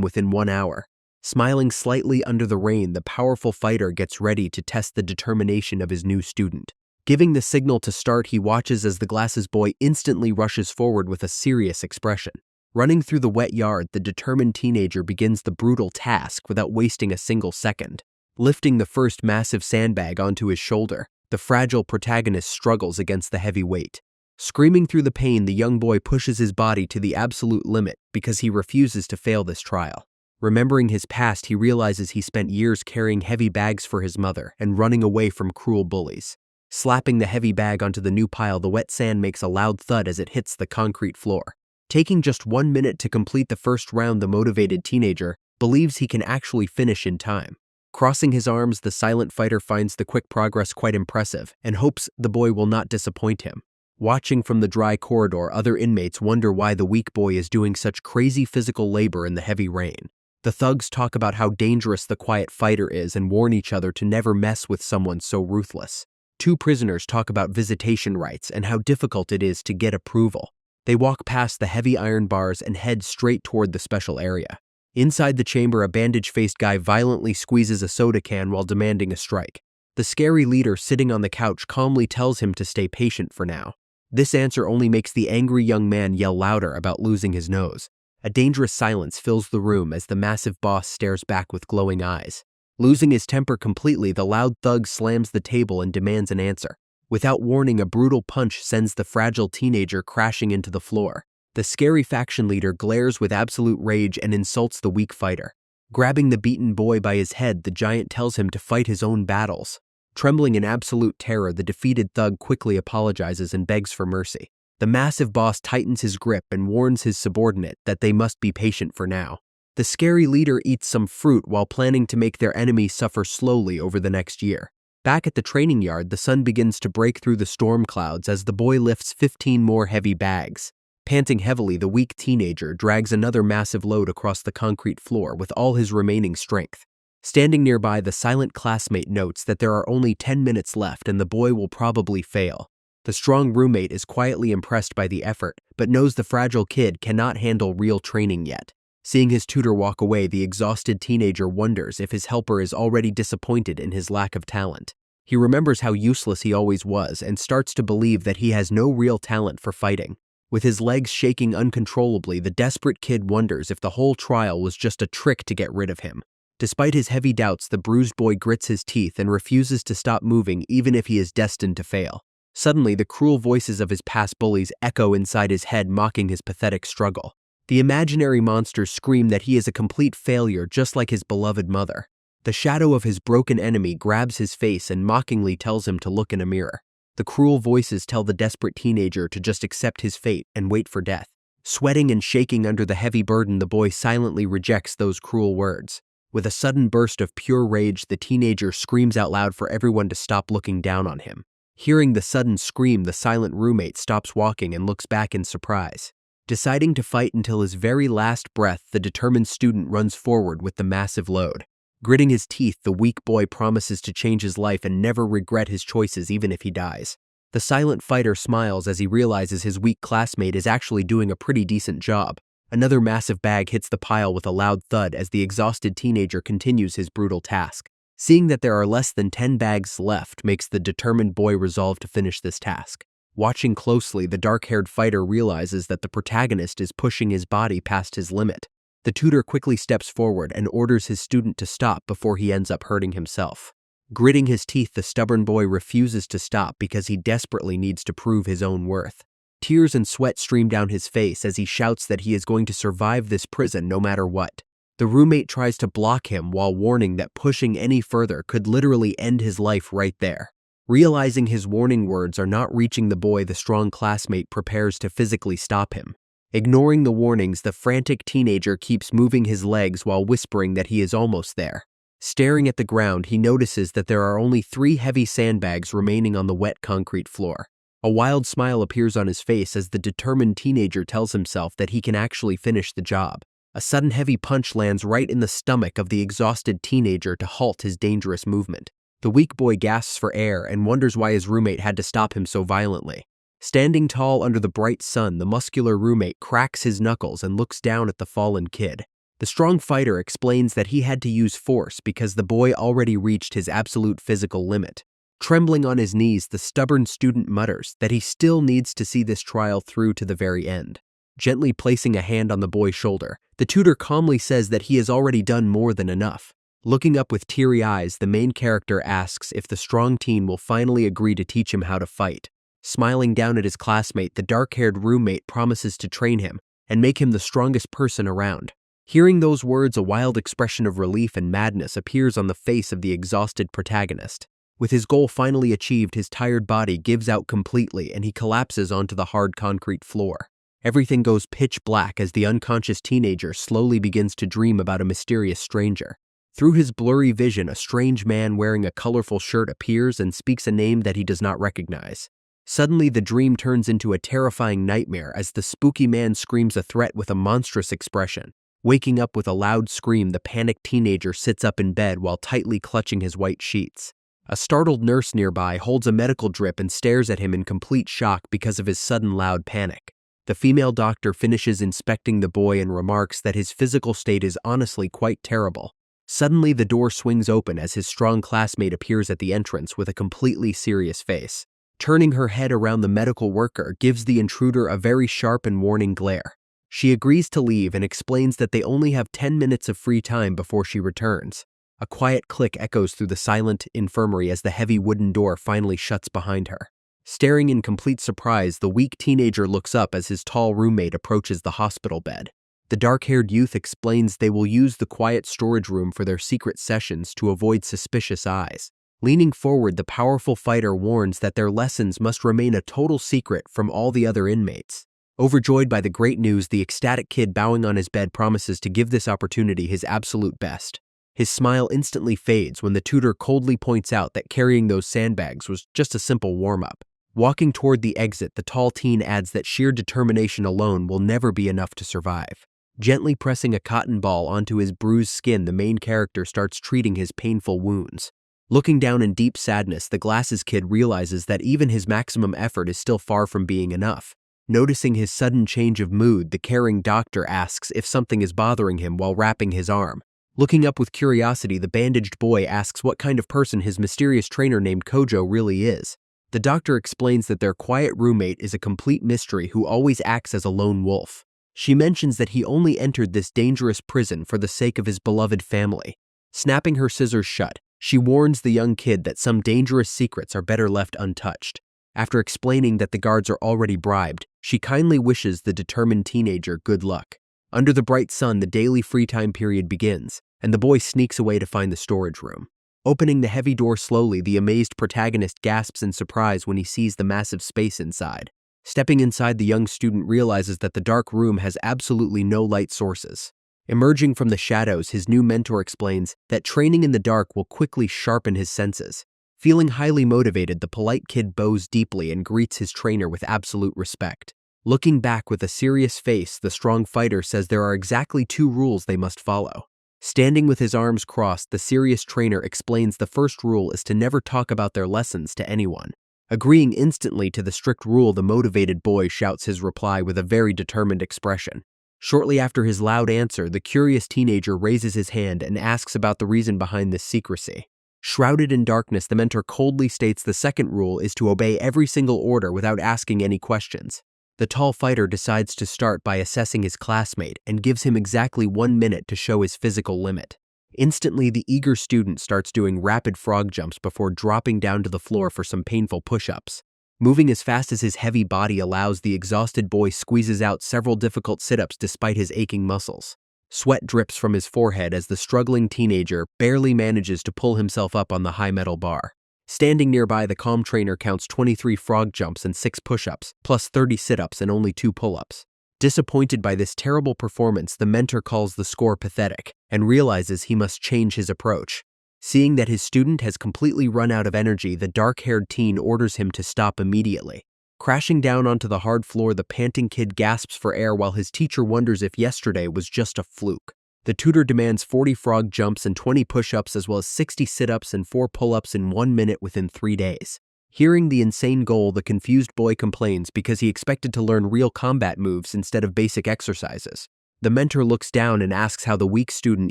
within 1 hour. Smiling slightly under the rain, the powerful fighter gets ready to test the determination of his new student. Giving the signal to start, he watches as the glasses boy instantly rushes forward with a serious expression. Running through the wet yard, the determined teenager begins the brutal task without wasting a single second. Lifting the first massive sandbag onto his shoulder, the fragile protagonist struggles against the heavy weight. Screaming through the pain, the young boy pushes his body to the absolute limit because he refuses to fail this trial. Remembering his past, he realizes he spent years carrying heavy bags for his mother and running away from cruel bullies. Slapping the heavy bag onto the new pile, the wet sand makes a loud thud as it hits the concrete floor. Taking just 1 minute to complete the first round, the motivated teenager believes he can actually finish in time. Crossing his arms, the silent fighter finds the quick progress quite impressive and hopes the boy will not disappoint him. Watching from the dry corridor, other inmates wonder why the weak boy is doing such crazy physical labor in the heavy rain. The thugs talk about how dangerous the quiet fighter is and warn each other to never mess with someone so ruthless. 2 prisoners talk about visitation rights and how difficult it is to get approval. They walk past the heavy iron bars and head straight toward the special area. Inside the chamber, a bandage-faced guy violently squeezes a soda can while demanding a strike. The scary leader sitting on the couch calmly tells him to stay patient for now. This answer only makes the angry young man yell louder about losing his nose. A dangerous silence fills the room as the massive boss stares back with glowing eyes. Losing his temper completely, the loud thug slams the table and demands an answer. Without warning, a brutal punch sends the fragile teenager crashing into the floor. The scary faction leader glares with absolute rage and insults the weak fighter. Grabbing the beaten boy by his head, the giant tells him to fight his own battles. Trembling in absolute terror, the defeated thug quickly apologizes and begs for mercy. The massive boss tightens his grip and warns his subordinate that they must be patient for now. The scary leader eats some fruit while planning to make their enemy suffer slowly over the next year. Back at the training yard, the sun begins to break through the storm clouds as the boy lifts 15 more heavy bags. Panting heavily, the weak teenager drags another massive load across the concrete floor with all his remaining strength. Standing nearby, the silent classmate notes that there are only 10 minutes left and the boy will probably fail. The strong roommate is quietly impressed by the effort, but knows the fragile kid cannot handle real training yet. Seeing his tutor walk away, the exhausted teenager wonders if his helper is already disappointed in his lack of talent. He remembers how useless he always was and starts to believe that he has no real talent for fighting. With his legs shaking uncontrollably, the desperate kid wonders if the whole trial was just a trick to get rid of him. Despite his heavy doubts, the bruised boy grits his teeth and refuses to stop moving even if he is destined to fail. Suddenly, the cruel voices of his past bullies echo inside his head, mocking his pathetic struggle. The imaginary monsters scream that he is a complete failure, just like his beloved mother. The shadow of his broken enemy grabs his face and mockingly tells him to look in a mirror. The cruel voices tell the desperate teenager to just accept his fate and wait for death. Sweating and shaking under the heavy burden, the boy silently rejects those cruel words. With a sudden burst of pure rage, the teenager screams out loud for everyone to stop looking down on him. Hearing the sudden scream, the silent roommate stops walking and looks back in surprise. Deciding to fight until his very last breath, the determined student runs forward with the massive load. Gritting his teeth, the weak boy promises to change his life and never regret his choices even if he dies. The silent fighter smiles as he realizes his weak classmate is actually doing a pretty decent job. Another massive bag hits the pile with a loud thud as the exhausted teenager continues his brutal task. Seeing that there are less than 10 bags left makes the determined boy resolve to finish this task. Watching closely, the dark-haired fighter realizes that the protagonist is pushing his body past his limit. The tutor quickly steps forward and orders his student to stop before he ends up hurting himself. Gritting his teeth, the stubborn boy refuses to stop because he desperately needs to prove his own worth. Tears and sweat stream down his face as he shouts that he is going to survive this prison no matter what. The roommate tries to block him while warning that pushing any further could literally end his life right there. Realizing his warning words are not reaching the boy, the strong classmate prepares to physically stop him. Ignoring the warnings, the frantic teenager keeps moving his legs while whispering that he is almost there. Staring at the ground, he notices that there are only 3 heavy sandbags remaining on the wet concrete floor. A wild smile appears on his face as the determined teenager tells himself that he can actually finish the job. A sudden heavy punch lands right in the stomach of the exhausted teenager to halt his dangerous movement. The weak boy gasps for air and wonders why his roommate had to stop him so violently. Standing tall under the bright sun, the muscular roommate cracks his knuckles and looks down at the fallen kid. The strong fighter explains that he had to use force because the boy already reached his absolute physical limit. Trembling on his knees, the stubborn student mutters that he still needs to see this trial through to the very end. Gently placing a hand on the boy's shoulder, the tutor calmly says that he has already done more than enough. Looking up with teary eyes, the main character asks if the strong teen will finally agree to teach him how to fight. Smiling down at his classmate, the dark-haired roommate promises to train him and make him the strongest person around. Hearing those words, a wild expression of relief and madness appears on the face of the exhausted protagonist. With his goal finally achieved, his tired body gives out completely and he collapses onto the hard concrete floor. Everything goes pitch black as the unconscious teenager slowly begins to dream about a mysterious stranger. Through his blurry vision, a strange man wearing a colorful shirt appears and speaks a name that he does not recognize. Suddenly, the dream turns into a terrifying nightmare as the spooky man screams a threat with a monstrous expression. Waking up with a loud scream, the panicked teenager sits up in bed while tightly clutching his white sheets. A startled nurse nearby holds a medical drip and stares at him in complete shock because of his sudden loud panic. The female doctor finishes inspecting the boy and remarks that his physical state is honestly quite terrible. Suddenly, the door swings open as his strong classmate appears at the entrance with a completely serious face. Turning her head around, the medical worker gives the intruder a very sharp and warning glare. She agrees to leave and explains that they only have 10 minutes of free time before she returns. A quiet click echoes through the silent infirmary as the heavy wooden door finally shuts behind her. Staring in complete surprise, the weak teenager looks up as his tall roommate approaches the hospital bed. The dark-haired youth explains they will use the quiet storage room for their secret sessions to avoid suspicious eyes. Leaning forward, the powerful fighter warns that their lessons must remain a total secret from all the other inmates. Overjoyed by the great news, the ecstatic kid bowing on his bed promises to give this opportunity his absolute best. His smile instantly fades when the tutor coldly points out that carrying those sandbags was just a simple warm-up. Walking toward the exit, the tall teen adds that sheer determination alone will never be enough to survive. Gently pressing a cotton ball onto his bruised skin, the main character starts treating his painful wounds. Looking down in deep sadness, the glasses kid realizes that even his maximum effort is still far from being enough. Noticing his sudden change of mood, the caring doctor asks if something is bothering him while wrapping his arm. Looking up with curiosity, the bandaged boy asks what kind of person his mysterious trainer named Kojo really is. The doctor explains that their quiet roommate is a complete mystery who always acts as a lone wolf. She mentions that he only entered this dangerous prison for the sake of his beloved family. Snapping her scissors shut, she warns the young kid that some dangerous secrets are better left untouched. After explaining that the guards are already bribed, she kindly wishes the determined teenager good luck. Under the bright sun, the daily free time period begins, and the boy sneaks away to find the storage room. Opening the heavy door slowly, the amazed protagonist gasps in surprise when he sees the massive space inside. Stepping inside, the young student realizes that the dark room has absolutely no light sources. Emerging from the shadows, his new mentor explains that training in the dark will quickly sharpen his senses. Feeling highly motivated, the polite kid bows deeply and greets his trainer with absolute respect. Looking back with a serious face, the strong fighter says there are exactly 2 rules they must follow. Standing with his arms crossed, the serious trainer explains the first rule is to never talk about their lessons to anyone. Agreeing instantly to the strict rule, the motivated boy shouts his reply with a very determined expression. Shortly after his loud answer, the curious teenager raises his hand and asks about the reason behind this secrecy. Shrouded in darkness, the mentor coldly states the second rule is to obey every single order without asking any questions. The tall fighter decides to start by assessing his classmate and gives him exactly 1 minute to show his physical limit. Instantly, the eager student starts doing rapid frog jumps before dropping down to the floor for some painful push-ups. Moving as fast as his heavy body allows, the exhausted boy squeezes out several difficult sit-ups despite his aching muscles. Sweat drips from his forehead as the struggling teenager barely manages to pull himself up on the high metal bar. Standing nearby, the calm trainer counts 23 frog jumps and 6 push-ups, plus 30 sit-ups and only 2 pull-ups. Disappointed by this terrible performance, the mentor calls the score pathetic and realizes he must change his approach. Seeing that his student has completely run out of energy, the dark-haired teen orders him to stop immediately. Crashing down onto the hard floor, the panting kid gasps for air while his teacher wonders if yesterday was just a fluke. The tutor demands 40 frog jumps and 20 push-ups as well as 60 sit-ups and 4 pull-ups in 1 minute within 3 days. Hearing the insane goal, the confused boy complains because he expected to learn real combat moves instead of basic exercises. The mentor looks down and asks how the weak student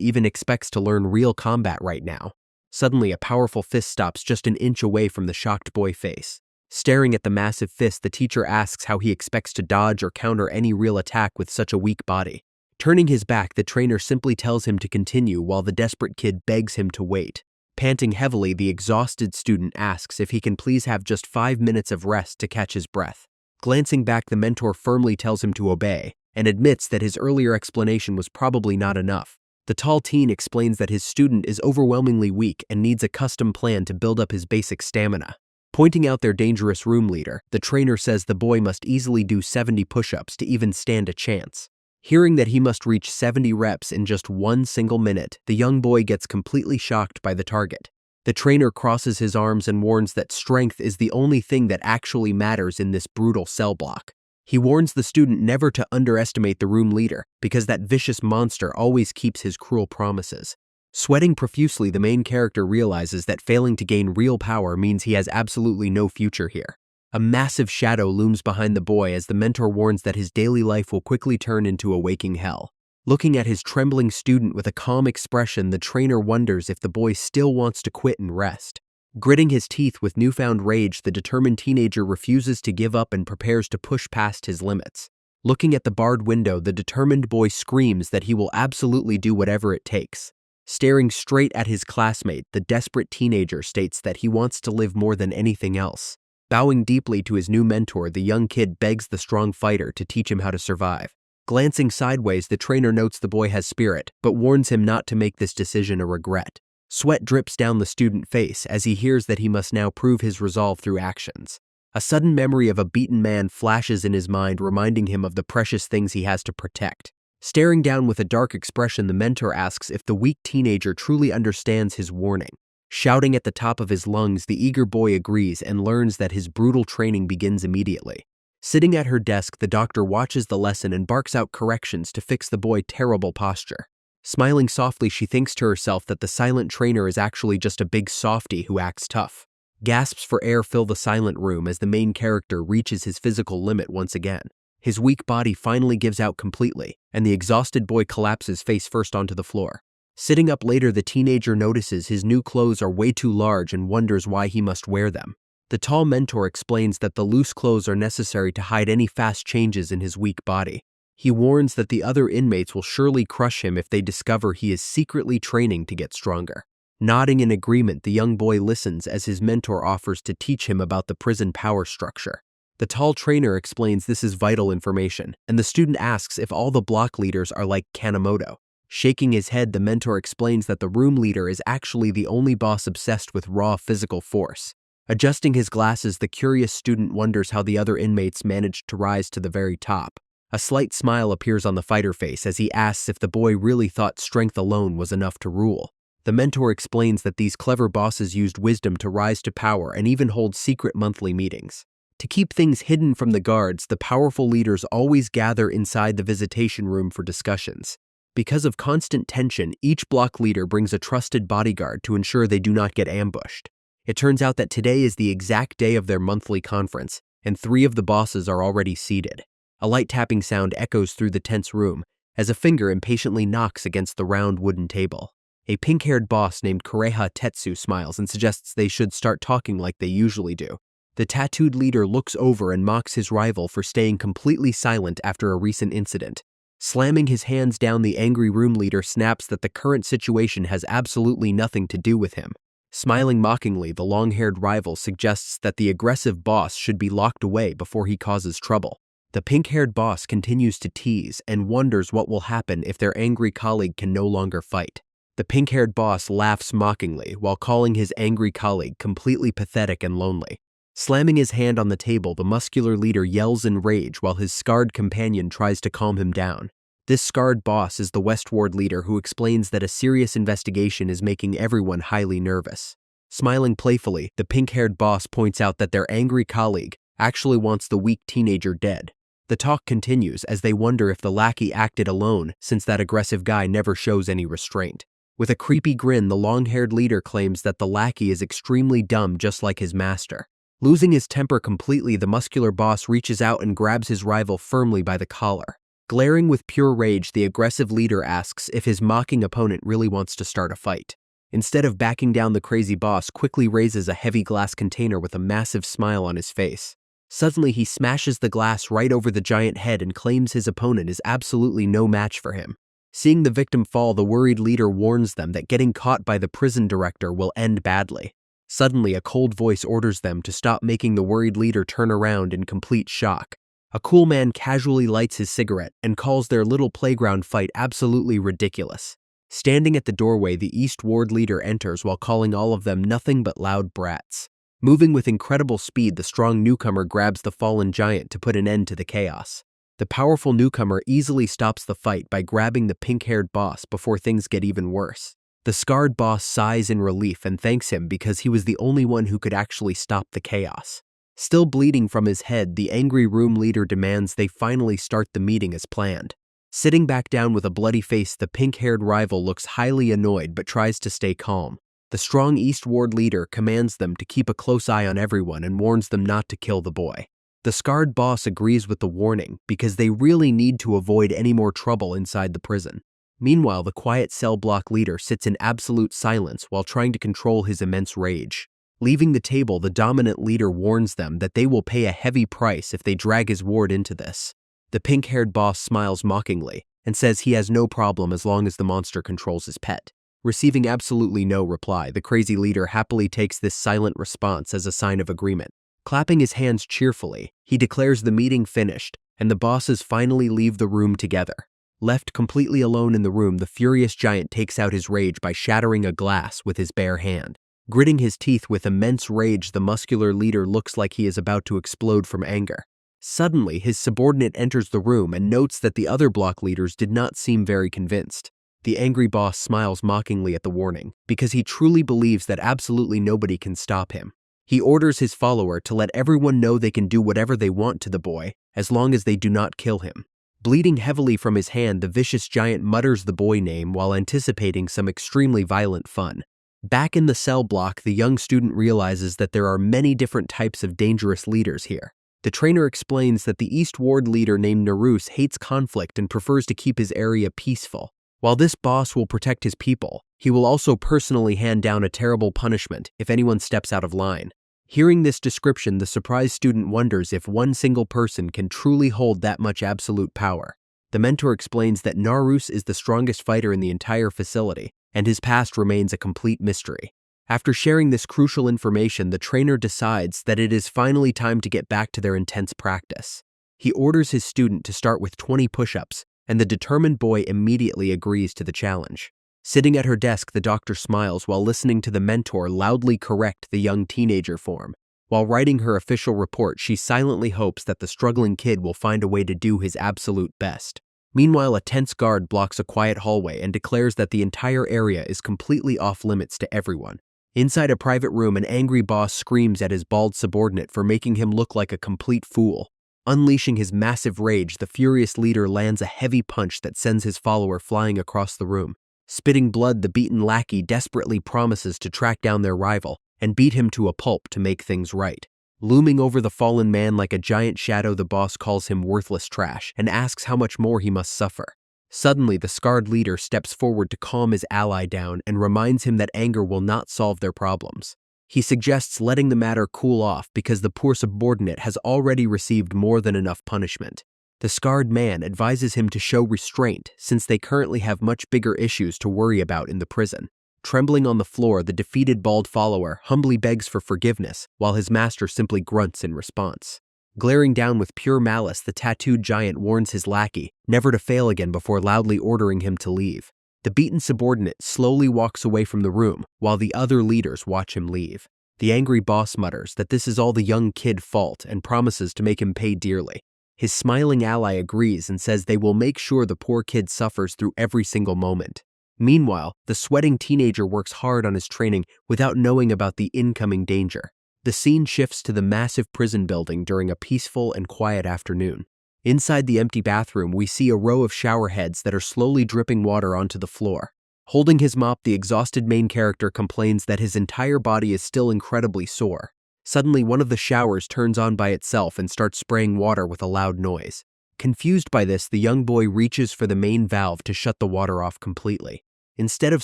even expects to learn real combat right now. Suddenly, a powerful fist stops just an inch away from the shocked boy face. Staring at the massive fist, the teacher asks how he expects to dodge or counter any real attack with such a weak body. Turning his back, the trainer simply tells him to continue while the desperate kid begs him to wait. Panting heavily, the exhausted student asks if he can please have just 5 minutes of rest to catch his breath. Glancing back, the mentor firmly tells him to obey and admits that his earlier explanation was probably not enough. The tall teen explains that his student is overwhelmingly weak and needs a custom plan to build up his basic stamina. Pointing out their dangerous room leader, the trainer says the boy must easily do 70 push-ups to even stand a chance. Hearing that he must reach 70 reps in just 1 single minute, the young boy gets completely shocked by the target. The trainer crosses his arms and warns that strength is the only thing that actually matters in this brutal cell block. He warns the student never to underestimate the room leader because that vicious monster always keeps his cruel promises. Sweating profusely, the main character realizes that failing to gain real power means he has absolutely no future here. A massive shadow looms behind the boy as the mentor warns that his daily life will quickly turn into a waking hell. Looking at his trembling student with a calm expression, the trainer wonders if the boy still wants to quit and rest. Gritting his teeth with newfound rage, the determined teenager refuses to give up and prepares to push past his limits. Looking at the barred window, the determined boy screams that he will absolutely do whatever it takes. Staring straight at his classmate, the desperate teenager states that he wants to live more than anything else. Bowing deeply to his new mentor, the young kid begs the strong fighter to teach him how to survive. Glancing sideways, the trainer notes the boy has spirit, but warns him not to make this decision a regret. Sweat drips down the student's face as he hears that he must now prove his resolve through actions. A sudden memory of a beaten man flashes in his mind, reminding him of the precious things he has to protect. Staring down with a dark expression, the mentor asks if the weak teenager truly understands his warning. Shouting at the top of his lungs, the eager boy agrees and learns that his brutal training begins immediately. Sitting at her desk, the doctor watches the lesson and barks out corrections to fix the boy's terrible posture. Smiling softly, she thinks to herself that the silent trainer is actually just a big softy who acts tough. Gasps for air fill the silent room as the main character reaches his physical limit once again. His weak body finally gives out completely, and the exhausted boy collapses face first onto the floor. Sitting up later, the teenager notices his new clothes are way too large and wonders why he must wear them. The tall mentor explains that the loose clothes are necessary to hide any fast changes in his weak body. He warns that the other inmates will surely crush him if they discover he is secretly training to get stronger. Nodding in agreement, the young boy listens as his mentor offers to teach him about the prison power structure. The tall trainer explains this is vital information, and the student asks if all the block leaders are like Kanemoto. Shaking his head, the mentor explains that the room leader is actually the only boss obsessed with raw physical force. Adjusting his glasses, the curious student wonders how the other inmates managed to rise to the very top. A slight smile appears on the fighter face as he asks if the boy really thought strength alone was enough to rule. The mentor explains that these clever bosses used wisdom to rise to power and even hold secret monthly meetings. To keep things hidden from the guards, the powerful leaders always gather inside the visitation room for discussions. Because of constant tension, each block leader brings a trusted bodyguard to ensure they do not get ambushed. It turns out that today is the exact day of their monthly conference, and 3 of the bosses are already seated. A light tapping sound echoes through the tense room as a finger impatiently knocks against the round wooden table. A pink-haired boss named Kureha Tetsu smiles and suggests they should start talking like they usually do. The tattooed leader looks over and mocks his rival for staying completely silent after a recent incident. Slamming his hands down, the angry room leader snaps that the current situation has absolutely nothing to do with him. Smiling mockingly, the long-haired rival suggests that the aggressive boss should be locked away before he causes trouble. The pink-haired boss continues to tease and wonders what will happen if their angry colleague can no longer fight. The pink-haired boss laughs mockingly while calling his angry colleague completely pathetic and lonely. Slamming his hand on the table, the muscular leader yells in rage while his scarred companion tries to calm him down. This scarred boss is the Westward leader who explains that a serious investigation is making everyone highly nervous. Smiling playfully, the pink-haired boss points out that their angry colleague actually wants the weak teenager dead. The talk continues as they wonder if the lackey acted alone since that aggressive guy never shows any restraint. With a creepy grin, the long-haired leader claims that the lackey is extremely dumb just like his master. Losing his temper completely, the muscular boss reaches out and grabs his rival firmly by the collar. Glaring with pure rage, the aggressive leader asks if his mocking opponent really wants to start a fight. Instead of backing down, the crazy boss quickly raises a heavy glass container with a massive smile on his face. Suddenly, he smashes the glass right over the giant head and claims his opponent is absolutely no match for him. Seeing the victim fall, the worried leader warns them that getting caught by the prison director will end badly. Suddenly, a cold voice orders them to stop, making the worried leader turn around in complete shock. A cool man casually lights his cigarette and calls their little playground fight absolutely ridiculous. Standing at the doorway, the East Ward leader enters while calling all of them nothing but loud brats. Moving with incredible speed, the strong newcomer grabs the fallen giant to put an end to the chaos. The powerful newcomer easily stops the fight by grabbing the pink-haired boss before things get even worse. The scarred boss sighs in relief and thanks him because he was the only one who could actually stop the chaos. Still bleeding from his head, the angry room leader demands they finally start the meeting as planned. Sitting back down with a bloody face, the pink-haired rival looks highly annoyed but tries to stay calm. The strong East Ward leader commands them to keep a close eye on everyone and warns them not to kill the boy. The scarred boss agrees with the warning because they really need to avoid any more trouble inside the prison. Meanwhile, the quiet cell block leader sits in absolute silence while trying to control his immense rage. Leaving the table, the dominant leader warns them that they will pay a heavy price if they drag his ward into this. The pink-haired boss smiles mockingly and says he has no problem as long as the monster controls his pet. Receiving absolutely no reply, the crazy leader happily takes this silent response as a sign of agreement. Clapping his hands cheerfully, he declares the meeting finished, and the bosses finally leave the room together. Left completely alone in the room, the furious giant takes out his rage by shattering a glass with his bare hand. Gritting his teeth with immense rage, the muscular leader looks like he is about to explode from anger. Suddenly, his subordinate enters the room and notes that the other block leaders did not seem very convinced. The angry boss smiles mockingly at the warning, because he truly believes that absolutely nobody can stop him. He orders his follower to let everyone know they can do whatever they want to the boy, as long as they do not kill him. Bleeding heavily from his hand, the vicious giant mutters the boy name while anticipating some extremely violent fun. Back in the cell block, the young student realizes that there are many different types of dangerous leaders here. The trainer explains that the East Ward leader named Narus hates conflict and prefers to keep his area peaceful. While this boss will protect his people, he will also personally hand down a terrible punishment if anyone steps out of line. Hearing this description, the surprised student wonders if one single person can truly hold that much absolute power. The mentor explains that Narus is the strongest fighter in the entire facility, and his past remains a complete mystery. After sharing this crucial information, the trainer decides that it is finally time to get back to their intense practice. He orders his student to start with 20 push-ups, and the determined boy immediately agrees to the challenge. Sitting at her desk, the doctor smiles while listening to the mentor loudly correct the young teenager form. While writing her official report, she silently hopes that the struggling kid will find a way to do his absolute best. Meanwhile, a tense guard blocks a quiet hallway and declares that the entire area is completely off-limits to everyone. Inside a private room, an angry boss screams at his bald subordinate for making him look like a complete fool. Unleashing his massive rage, the furious leader lands a heavy punch that sends his follower flying across the room. Spitting blood, the beaten lackey desperately promises to track down their rival and beat him to a pulp to make things right. Looming over the fallen man like a giant shadow, the boss calls him worthless trash and asks how much more he must suffer. Suddenly, the scarred leader steps forward to calm his ally down and reminds him that anger will not solve their problems. He suggests letting the matter cool off because the poor subordinate has already received more than enough punishment. The scarred man advises him to show restraint since they currently have much bigger issues to worry about in the prison. Trembling on the floor, the defeated bald follower humbly begs for forgiveness while his master simply grunts in response. Glaring down with pure malice, the tattooed giant warns his lackey never to fail again before loudly ordering him to leave. The beaten subordinate slowly walks away from the room while the other leaders watch him leave. The angry boss mutters that this is all the young kid's fault and promises to make him pay dearly. His smiling ally agrees and says they will make sure the poor kid suffers through every single moment. Meanwhile, the sweating teenager works hard on his training without knowing about the incoming danger. The scene shifts to the massive prison building during a peaceful and quiet afternoon. Inside the empty bathroom, we see a row of shower heads that are slowly dripping water onto the floor. Holding his mop, the exhausted main character complains that his entire body is still incredibly sore. Suddenly, one of the showers turns on by itself and starts spraying water with a loud noise. Confused by this, the young boy reaches for the main valve to shut the water off completely. Instead of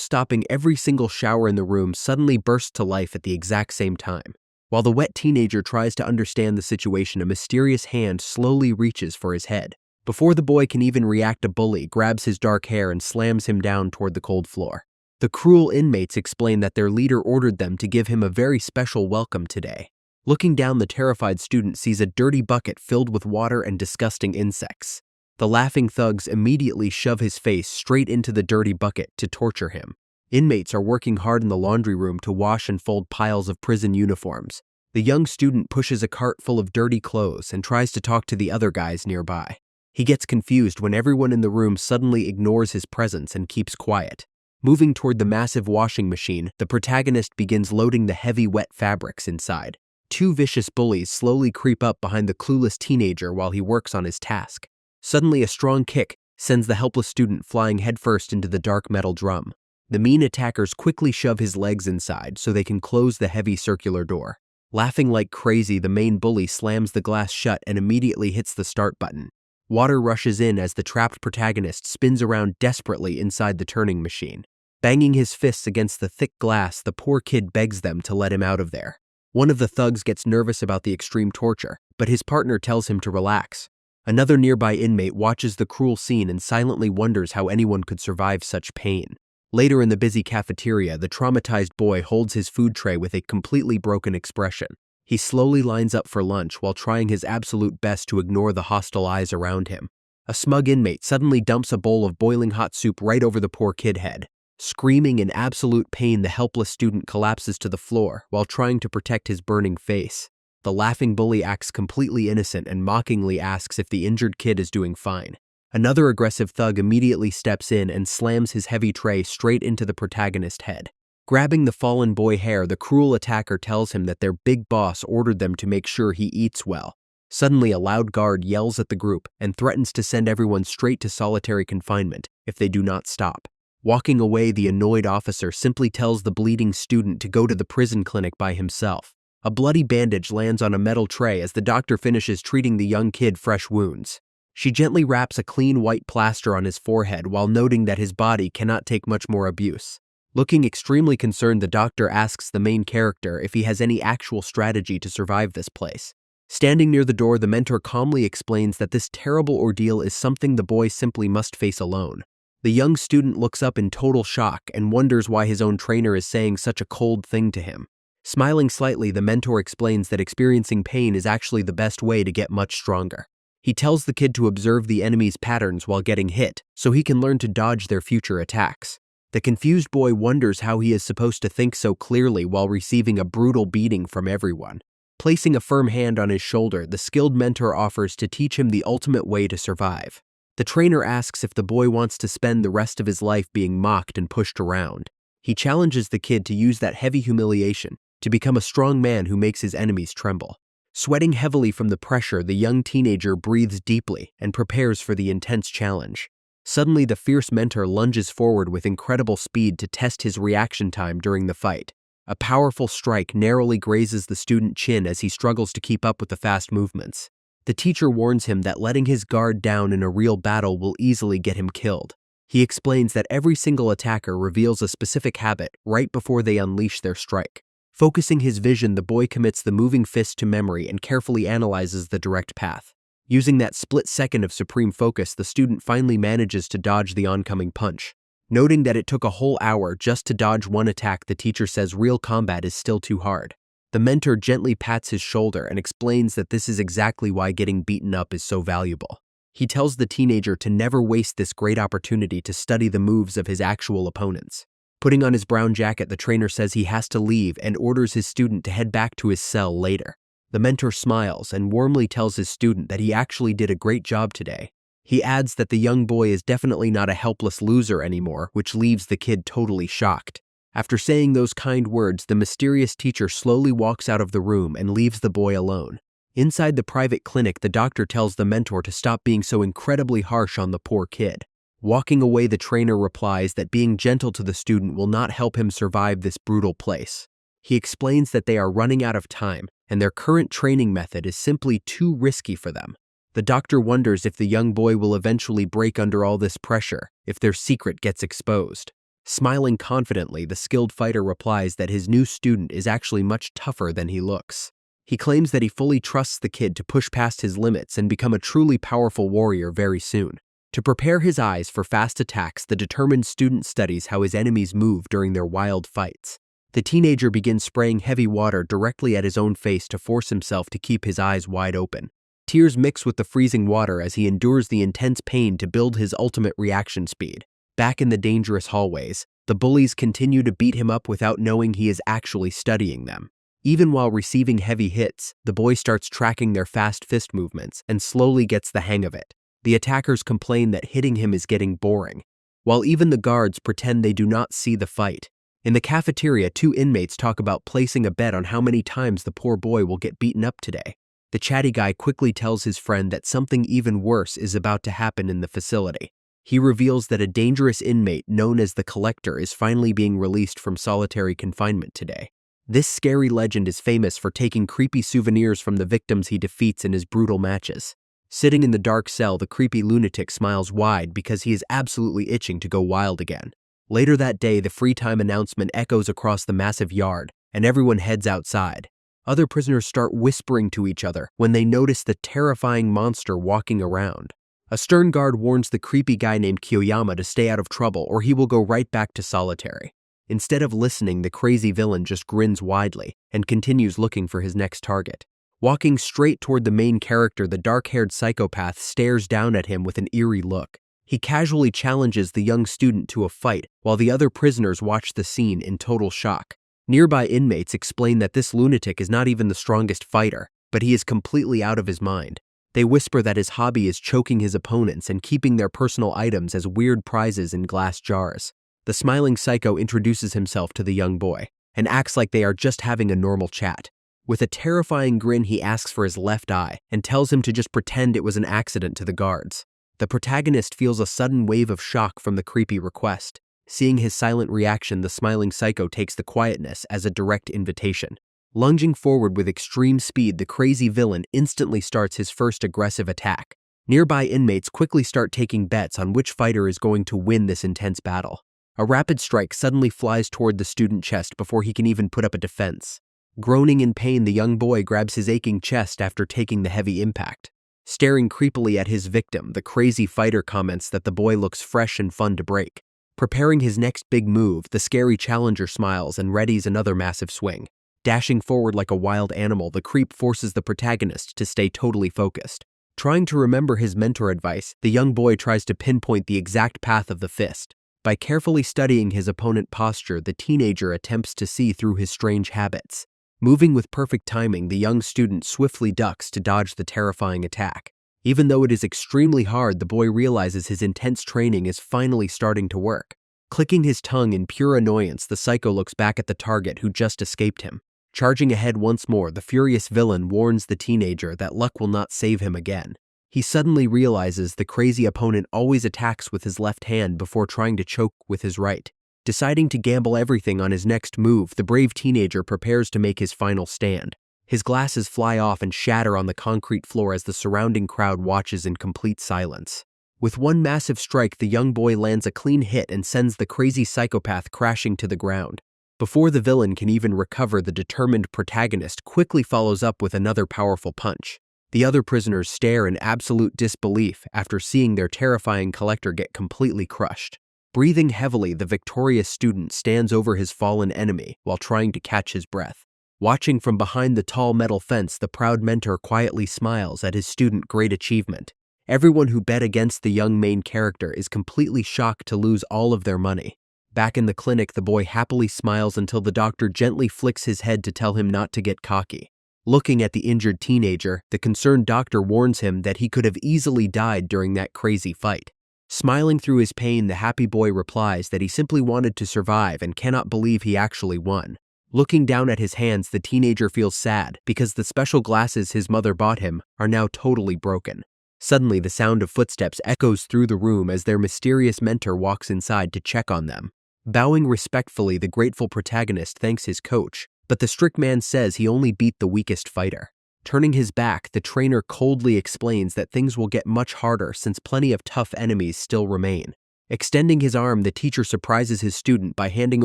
stopping, every single shower in the room suddenly bursts to life at the exact same time. While the wet teenager tries to understand the situation, a mysterious hand slowly reaches for his head. Before the boy can even react, a bully grabs his dark hair and slams him down toward the cold floor. The cruel inmates explain that their leader ordered them to give him a very special welcome today. Looking down, the terrified student sees a dirty bucket filled with water and disgusting insects. The laughing thugs immediately shove his face straight into the dirty bucket to torture him. Inmates are working hard in the laundry room to wash and fold piles of prison uniforms. The young student pushes a cart full of dirty clothes and tries to talk to the other guys nearby. He gets confused when everyone in the room suddenly ignores his presence and keeps quiet. Moving toward the massive washing machine, the protagonist begins loading the heavy wet fabrics inside. Two vicious bullies slowly creep up behind the clueless teenager while he works on his task. Suddenly, a strong kick sends the helpless student flying headfirst into the dark metal drum. The mean attackers quickly shove his legs inside so they can close the heavy circular door. Laughing like crazy, the main bully slams the glass shut and immediately hits the start button. Water rushes in as the trapped protagonist spins around desperately inside the turning machine. Banging his fists against the thick glass, the poor kid begs them to let him out of there. One of the thugs gets nervous about the extreme torture, but his partner tells him to relax. Another nearby inmate watches the cruel scene and silently wonders how anyone could survive such pain. Later in the busy cafeteria, the traumatized boy holds his food tray with a completely broken expression. He slowly lines up for lunch while trying his absolute best to ignore the hostile eyes around him. A smug inmate suddenly dumps a bowl of boiling hot soup right over the poor kid head. Screaming in absolute pain, the helpless student collapses to the floor while trying to protect his burning face. The laughing bully acts completely innocent and mockingly asks if the injured kid is doing fine. Another aggressive thug immediately steps in and slams his heavy tray straight into the protagonist's head. Grabbing the fallen boy hair, the cruel attacker tells him that their big boss ordered them to make sure he eats well. Suddenly, a loud guard yells at the group and threatens to send everyone straight to solitary confinement if they do not stop. Walking away, the annoyed officer simply tells the bleeding student to go to the prison clinic by himself. A bloody bandage lands on a metal tray as the doctor finishes treating the young kid's fresh wounds. She gently wraps a clean white plaster on his forehead while noting that his body cannot take much more abuse. Looking extremely concerned, the doctor asks the main character if he has any actual strategy to survive this place. Standing near the door, the mentor calmly explains that this terrible ordeal is something the boy simply must face alone. The young student looks up in total shock and wonders why his own trainer is saying such a cold thing to him. Smiling slightly, the mentor explains that experiencing pain is actually the best way to get much stronger. He tells the kid to observe the enemy's patterns while getting hit, so he can learn to dodge their future attacks. The confused boy wonders how he is supposed to think so clearly while receiving a brutal beating from everyone. Placing a firm hand on his shoulder, the skilled mentor offers to teach him the ultimate way to survive. The trainer asks if the boy wants to spend the rest of his life being mocked and pushed around. He challenges the kid to use that heavy humiliation to become a strong man who makes his enemies tremble. Sweating heavily from the pressure, the young teenager breathes deeply and prepares for the intense challenge. Suddenly, the fierce mentor lunges forward with incredible speed to test his reaction time during the fight. A powerful strike narrowly grazes the student's chin as he struggles to keep up with the fast movements. The teacher warns him that letting his guard down in a real battle will easily get him killed. He explains that every single attacker reveals a specific habit right before they unleash their strike. Focusing his vision, the boy commits the moving fist to memory and carefully analyzes the direct path. Using that split second of supreme focus, the student finally manages to dodge the oncoming punch. Noting that it took a whole hour just to dodge one attack, the teacher says real combat is still too hard. The mentor gently pats his shoulder and explains that this is exactly why getting beaten up is so valuable. He tells the teenager to never waste this great opportunity to study the moves of his actual opponents. Putting on his brown jacket, the trainer says he has to leave and orders his student to head back to his cell later. The mentor smiles and warmly tells his student that he actually did a great job today. He adds that the young boy is definitely not a helpless loser anymore, which leaves the kid totally shocked. After saying those kind words, the mysterious teacher slowly walks out of the room and leaves the boy alone. Inside the private clinic, the doctor tells the mentor to stop being so incredibly harsh on the poor kid. Walking away, the trainer replies that being gentle to the student will not help him survive this brutal place. He explains that they are running out of time, and their current training method is simply too risky for them. The doctor wonders if the young boy will eventually break under all this pressure, if their secret gets exposed. Smiling confidently, the skilled fighter replies that his new student is actually much tougher than he looks. He claims that he fully trusts the kid to push past his limits and become a truly powerful warrior very soon. To prepare his eyes for fast attacks, the determined student studies how his enemies move during their wild fights. The teenager begins spraying heavy water directly at his own face to force himself to keep his eyes wide open. Tears mix with the freezing water as he endures the intense pain to build his ultimate reaction speed. Back in the dangerous hallways, the bullies continue to beat him up without knowing he is actually studying them. Even while receiving heavy hits, the boy starts tracking their fast fist movements and slowly gets the hang of it. The attackers complain that hitting him is getting boring, while even the guards pretend they do not see the fight. In the cafeteria, two inmates talk about placing a bet on how many times the poor boy will get beaten up today. The chatty guy quickly tells his friend that something even worse is about to happen in the facility. He reveals that a dangerous inmate known as the Collector is finally being released from solitary confinement today. This scary legend is famous for taking creepy souvenirs from the victims he defeats in his brutal matches. Sitting in the dark cell, the creepy lunatic smiles wide because he is absolutely itching to go wild again. Later that day, the free time announcement echoes across the massive yard, and everyone heads outside. Other prisoners start whispering to each other when they notice the terrifying monster walking around. A stern guard warns the creepy guy named Kiyoyama to stay out of trouble or he will go right back to solitary. Instead of listening, the crazy villain just grins widely and continues looking for his next target. Walking straight toward the main character, the dark-haired psychopath stares down at him with an eerie look. He casually challenges the young student to a fight while the other prisoners watch the scene in total shock. Nearby inmates explain that this lunatic is not even the strongest fighter, but he is completely out of his mind. They whisper that his hobby is choking his opponents and keeping their personal items as weird prizes in glass jars. The smiling psycho introduces himself to the young boy and acts like they are just having a normal chat. With a terrifying grin, he asks for his left eye and tells him to just pretend it was an accident to the guards. The protagonist feels a sudden wave of shock from the creepy request. Seeing his silent reaction, the smiling psycho takes the quietness as a direct invitation. Lunging forward with extreme speed, the crazy villain instantly starts his first aggressive attack. Nearby inmates quickly start taking bets on which fighter is going to win this intense battle. A rapid strike suddenly flies toward the student chest before he can even put up a defense. Groaning in pain, the young boy grabs his aching chest after taking the heavy impact. Staring creepily at his victim, the crazy fighter comments that the boy looks fresh and fun to break. Preparing his next big move, the scary challenger smiles and readies another massive swing. Dashing forward like a wild animal, the creep forces the protagonist to stay totally focused. Trying to remember his mentor advice, the young boy tries to pinpoint the exact path of the fist. By carefully studying his opponent's posture, the teenager attempts to see through his strange habits. Moving with perfect timing, the young student swiftly ducks to dodge the terrifying attack. Even though it is extremely hard, the boy realizes his intense training is finally starting to work. Clicking his tongue in pure annoyance, the psycho looks back at the target who just escaped him. Charging ahead once more, the furious villain warns the teenager that luck will not save him again. He suddenly realizes the crazy opponent always attacks with his left hand before trying to choke with his right. Deciding to gamble everything on his next move, the brave teenager prepares to make his final stand. His glasses fly off and shatter on the concrete floor as the surrounding crowd watches in complete silence. With one massive strike, the young boy lands a clean hit and sends the crazy psychopath crashing to the ground. Before the villain can even recover, the determined protagonist quickly follows up with another powerful punch. The other prisoners stare in absolute disbelief after seeing their terrifying collector get completely crushed. Breathing heavily, the victorious student stands over his fallen enemy while trying to catch his breath. Watching from behind the tall metal fence, the proud mentor quietly smiles at his student's great achievement. Everyone who bet against the young main character is completely shocked to lose all of their money. Back in the clinic, the boy happily smiles until the doctor gently flicks his head to tell him not to get cocky. Looking at the injured teenager, the concerned doctor warns him that he could have easily died during that crazy fight. Smiling through his pain, the happy boy replies that he simply wanted to survive and cannot believe he actually won. Looking down at his hands, the teenager feels sad because the special glasses his mother bought him are now totally broken. Suddenly, the sound of footsteps echoes through the room as their mysterious mentor walks inside to check on them. Bowing respectfully, the grateful protagonist thanks his coach, but the strict man says he only beat the weakest fighter. Turning his back, the trainer coldly explains that things will get much harder since plenty of tough enemies still remain. Extending his arm, the teacher surprises his student by handing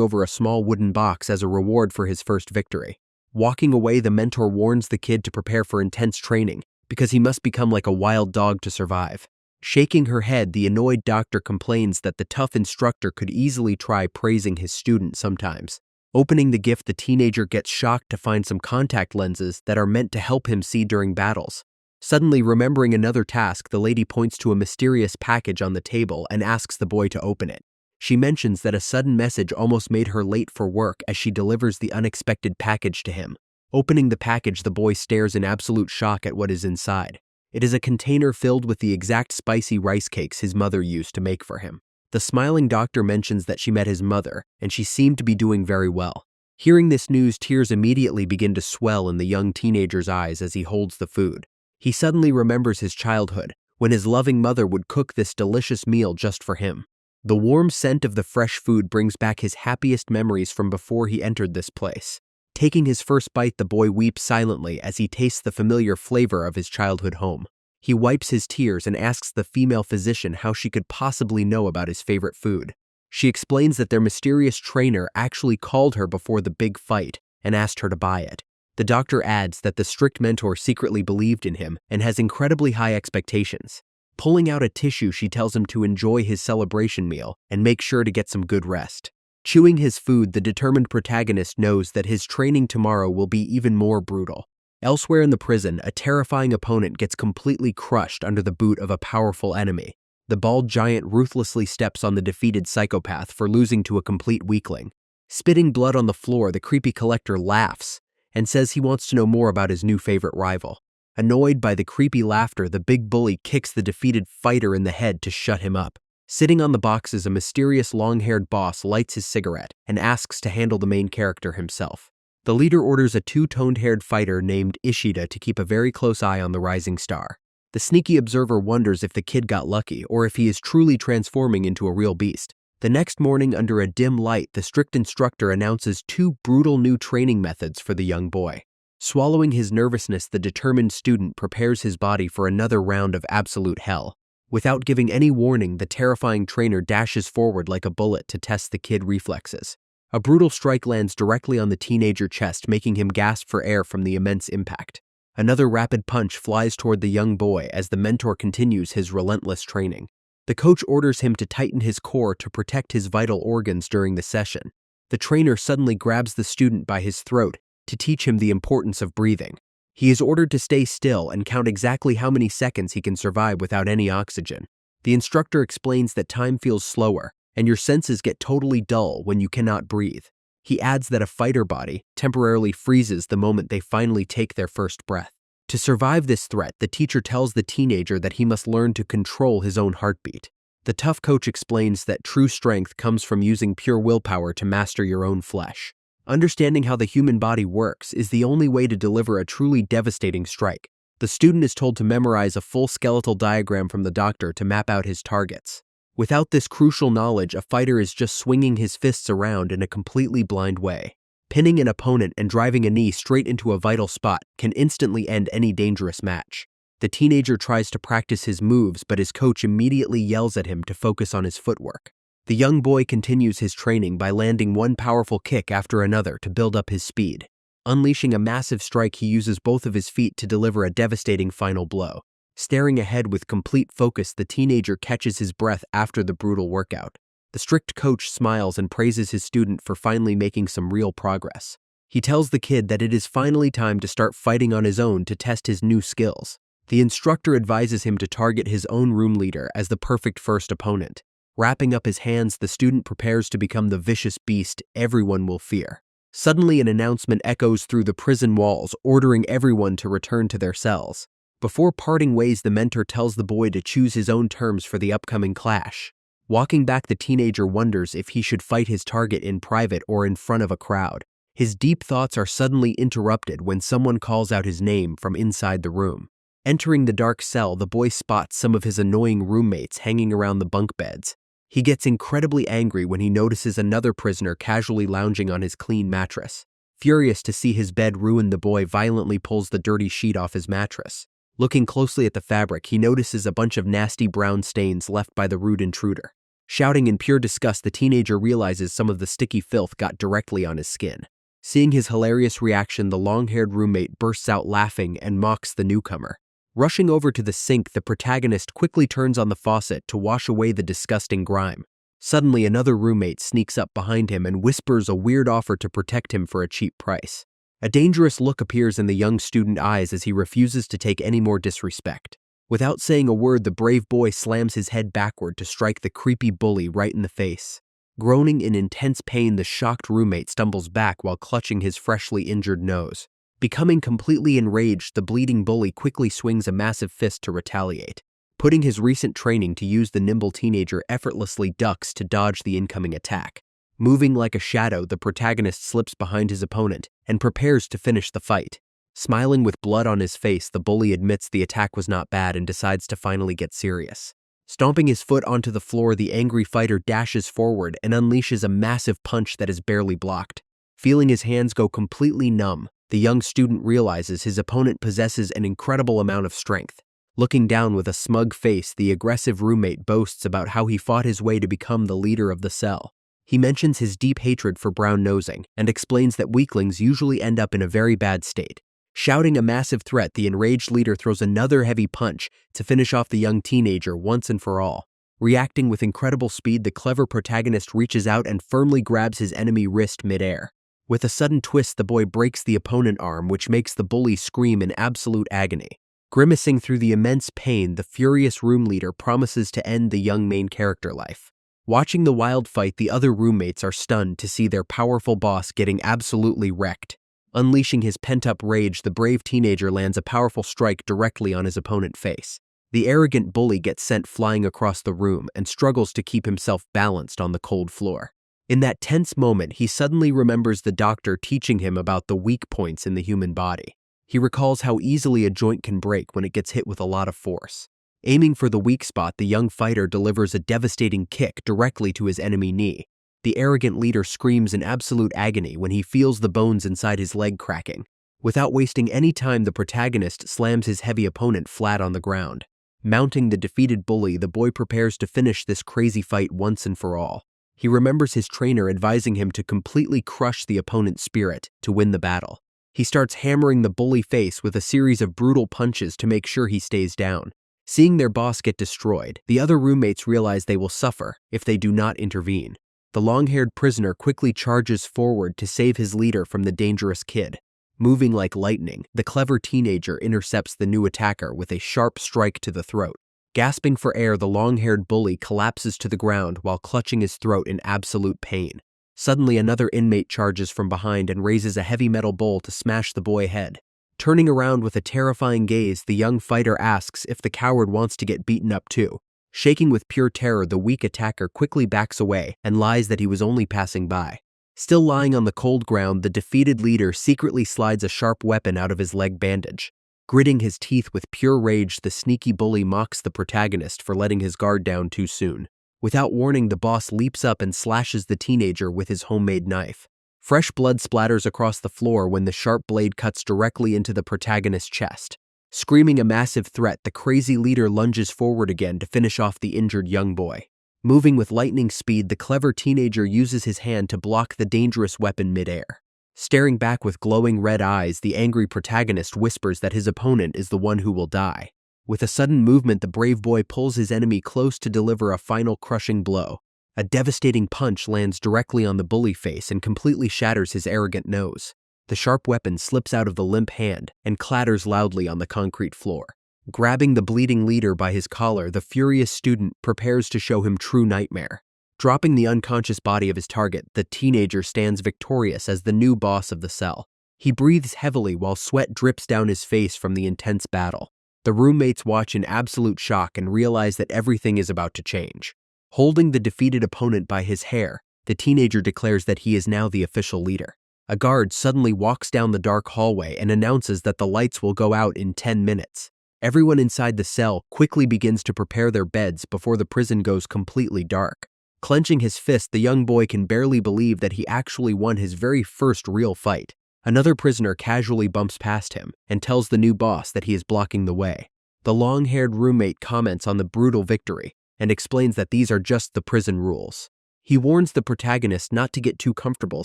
over a small wooden box as a reward for his first victory. Walking away, the mentor warns the kid to prepare for intense training because he must become like a wild dog to survive. Shaking her head, the annoyed doctor complains that the tough instructor could easily try praising his student sometimes. Opening the gift, the teenager gets shocked to find some contact lenses that are meant to help him see during battles. Suddenly remembering another task, the lady points to a mysterious package on the table and asks the boy to open it. She mentions that a sudden message almost made her late for work as she delivers the unexpected package to him. Opening the package, the boy stares in absolute shock at what is inside. It is a container filled with the exact spicy rice cakes his mother used to make for him. The smiling doctor mentions that she met his mother, and she seemed to be doing very well. Hearing this news, tears immediately begin to swell in the young teenager's eyes as he holds the food. He suddenly remembers his childhood, when his loving mother would cook this delicious meal just for him. The warm scent of the fresh food brings back his happiest memories from before he entered this place. Taking his first bite, the boy weeps silently as he tastes the familiar flavor of his childhood home. He wipes his tears and asks the female physician how she could possibly know about his favorite food. She explains that their mysterious trainer actually called her before the big fight and asked her to buy it. The doctor adds that the strict mentor secretly believed in him and has incredibly high expectations. Pulling out a tissue, she tells him to enjoy his celebration meal and make sure to get some good rest. Chewing his food, the determined protagonist knows that his training tomorrow will be even more brutal. Elsewhere in the prison, a terrifying opponent gets completely crushed under the boot of a powerful enemy. The bald giant ruthlessly steps on the defeated psychopath for losing to a complete weakling. Spitting blood on the floor, the creepy collector laughs and says he wants to know more about his new favorite rival. Annoyed by the creepy laughter, the big bully kicks the defeated fighter in the head to shut him up. Sitting on the boxes, a mysterious long-haired boss lights his cigarette and asks to handle the main character himself. The leader orders a two-toned-haired fighter named Ishida to keep a very close eye on the rising star. The sneaky observer wonders if the kid got lucky or if he is truly transforming into a real beast. The next morning, under a dim light, the strict instructor announces 2 brutal new training methods for the young boy. Swallowing his nervousness, the determined student prepares his body for another round of absolute hell. Without giving any warning, the terrifying trainer dashes forward like a bullet to test the kid's reflexes. A brutal strike lands directly on the teenager's chest, making him gasp for air from the immense impact. Another rapid punch flies toward the young boy as the mentor continues his relentless training. The coach orders him to tighten his core to protect his vital organs during the session. The trainer suddenly grabs the student by his throat to teach him the importance of breathing. He is ordered to stay still and count exactly how many seconds he can survive without any oxygen. The instructor explains that time feels slower, and your senses get totally dull when you cannot breathe. He adds that a fighter body temporarily freezes the moment they finally take their first breath. To survive this threat, the teacher tells the teenager that he must learn to control his own heartbeat. The tough coach explains that true strength comes from using pure willpower to master your own flesh. Understanding how the human body works is the only way to deliver a truly devastating strike. The student is told to memorize a full skeletal diagram from the doctor to map out his targets. Without this crucial knowledge, a fighter is just swinging his fists around in a completely blind way. Pinning an opponent and driving a knee straight into a vital spot can instantly end any dangerous match. The teenager tries to practice his moves, but his coach immediately yells at him to focus on his footwork. The young boy continues his training by landing one powerful kick after another to build up his speed. Unleashing a massive strike, he uses both of his feet to deliver a devastating final blow. Staring ahead with complete focus, the teenager catches his breath after the brutal workout. The strict coach smiles and praises his student for finally making some real progress. He tells the kid that it is finally time to start fighting on his own to test his new skills. The instructor advises him to target his own room leader as the perfect first opponent. Wrapping up his hands, the student prepares to become the vicious beast everyone will fear. Suddenly, an announcement echoes through the prison walls, ordering everyone to return to their cells. Before parting ways, the mentor tells the boy to choose his own terms for the upcoming clash. Walking back, the teenager wonders if he should fight his target in private or in front of a crowd. His deep thoughts are suddenly interrupted when someone calls out his name from inside the room. Entering the dark cell, the boy spots some of his annoying roommates hanging around the bunk beds. He gets incredibly angry when he notices another prisoner casually lounging on his clean mattress. Furious to see his bed ruined, the boy violently pulls the dirty sheet off his mattress. Looking closely at the fabric, he notices a bunch of nasty brown stains left by the rude intruder. Shouting in pure disgust, the teenager realizes some of the sticky filth got directly on his skin. Seeing his hilarious reaction, the long-haired roommate bursts out laughing and mocks the newcomer. Rushing over to the sink, the protagonist quickly turns on the faucet to wash away the disgusting grime. Suddenly, another roommate sneaks up behind him and whispers a weird offer to protect him for a cheap price. A dangerous look appears in the young student's eyes as he refuses to take any more disrespect. Without saying a word, the brave boy slams his head backward to strike the creepy bully right in the face. Groaning in intense pain, the shocked roommate stumbles back while clutching his freshly injured nose. Becoming completely enraged, the bleeding bully quickly swings a massive fist to retaliate. Putting his recent training to use, the nimble teenager effortlessly ducks to dodge the incoming attack. Moving like a shadow, the protagonist slips behind his opponent and prepares to finish the fight. Smiling with blood on his face, the bully admits the attack was not bad and decides to finally get serious. Stomping his foot onto the floor, the angry fighter dashes forward and unleashes a massive punch that is barely blocked. Feeling his hands go completely numb, the young student realizes his opponent possesses an incredible amount of strength. Looking down with a smug face, the aggressive roommate boasts about how he fought his way to become the leader of the cell. He mentions his deep hatred for brown-nosing and explains that weaklings usually end up in a very bad state. Shouting a massive threat, the enraged leader throws another heavy punch to finish off the young teenager once and for all. Reacting with incredible speed, the clever protagonist reaches out and firmly grabs his enemy wrist midair. With a sudden twist, the boy breaks the opponent's arm, which makes the bully scream in absolute agony. Grimacing through the immense pain, the furious room leader promises to end the young main character life. Watching the wild fight, the other roommates are stunned to see their powerful boss getting absolutely wrecked. Unleashing his pent-up rage, the brave teenager lands a powerful strike directly on his opponent's face. The arrogant bully gets sent flying across the room and struggles to keep himself balanced on the cold floor. In that tense moment, he suddenly remembers the doctor teaching him about the weak points in the human body. He recalls how easily a joint can break when it gets hit with a lot of force. Aiming for the weak spot, the young fighter delivers a devastating kick directly to his enemy knee. The arrogant leader screams in absolute agony when he feels the bones inside his leg cracking. Without wasting any time, the protagonist slams his heavy opponent flat on the ground. Mounting the defeated bully, the boy prepares to finish this crazy fight once and for all. He remembers his trainer advising him to completely crush the opponent's spirit to win the battle. He starts hammering the bully face with a series of brutal punches to make sure he stays down. Seeing their boss get destroyed, the other roommates realize they will suffer if they do not intervene. The long-haired prisoner quickly charges forward to save his leader from the dangerous kid. Moving like lightning, the clever teenager intercepts the new attacker with a sharp strike to the throat. Gasping for air, the long-haired bully collapses to the ground while clutching his throat in absolute pain. Suddenly, another inmate charges from behind and raises a heavy metal bowl to smash the boy's head. Turning around with a terrifying gaze, the young fighter asks if the coward wants to get beaten up too. Shaking with pure terror, the weak attacker quickly backs away and lies that he was only passing by. Still lying on the cold ground, the defeated leader secretly slides a sharp weapon out of his leg bandage. Gritting his teeth with pure rage, the sneaky bully mocks the protagonist for letting his guard down too soon. Without warning, the boss leaps up and slashes the teenager with his homemade knife. Fresh blood splatters across the floor when the sharp blade cuts directly into the protagonist's chest. Screaming a massive threat, the crazy leader lunges forward again to finish off the injured young boy. Moving with lightning speed, the clever teenager uses his hand to block the dangerous weapon midair. Staring back with glowing red eyes, the angry protagonist whispers that his opponent is the one who will die. With a sudden movement, the brave boy pulls his enemy close to deliver a final crushing blow. A devastating punch lands directly on the bully face and completely shatters his arrogant nose. The sharp weapon slips out of the limp hand and clatters loudly on the concrete floor. Grabbing the bleeding leader by his collar, the furious student prepares to show him true nightmare. Dropping the unconscious body of his target, the teenager stands victorious as the new boss of the cell. He breathes heavily while sweat drips down his face from the intense battle. The roommates watch in absolute shock and realize that everything is about to change. Holding the defeated opponent by his hair, the teenager declares that he is now the official leader. A guard suddenly walks down the dark hallway and announces that the lights will go out in 10 minutes. Everyone inside the cell quickly begins to prepare their beds before the prison goes completely dark. Clenching his fist, the young boy can barely believe that he actually won his very first real fight. Another prisoner casually bumps past him and tells the new boss that he is blocking the way. The long-haired roommate comments on the brutal victory and explains that these are just the prison rules. He warns the protagonist not to get too comfortable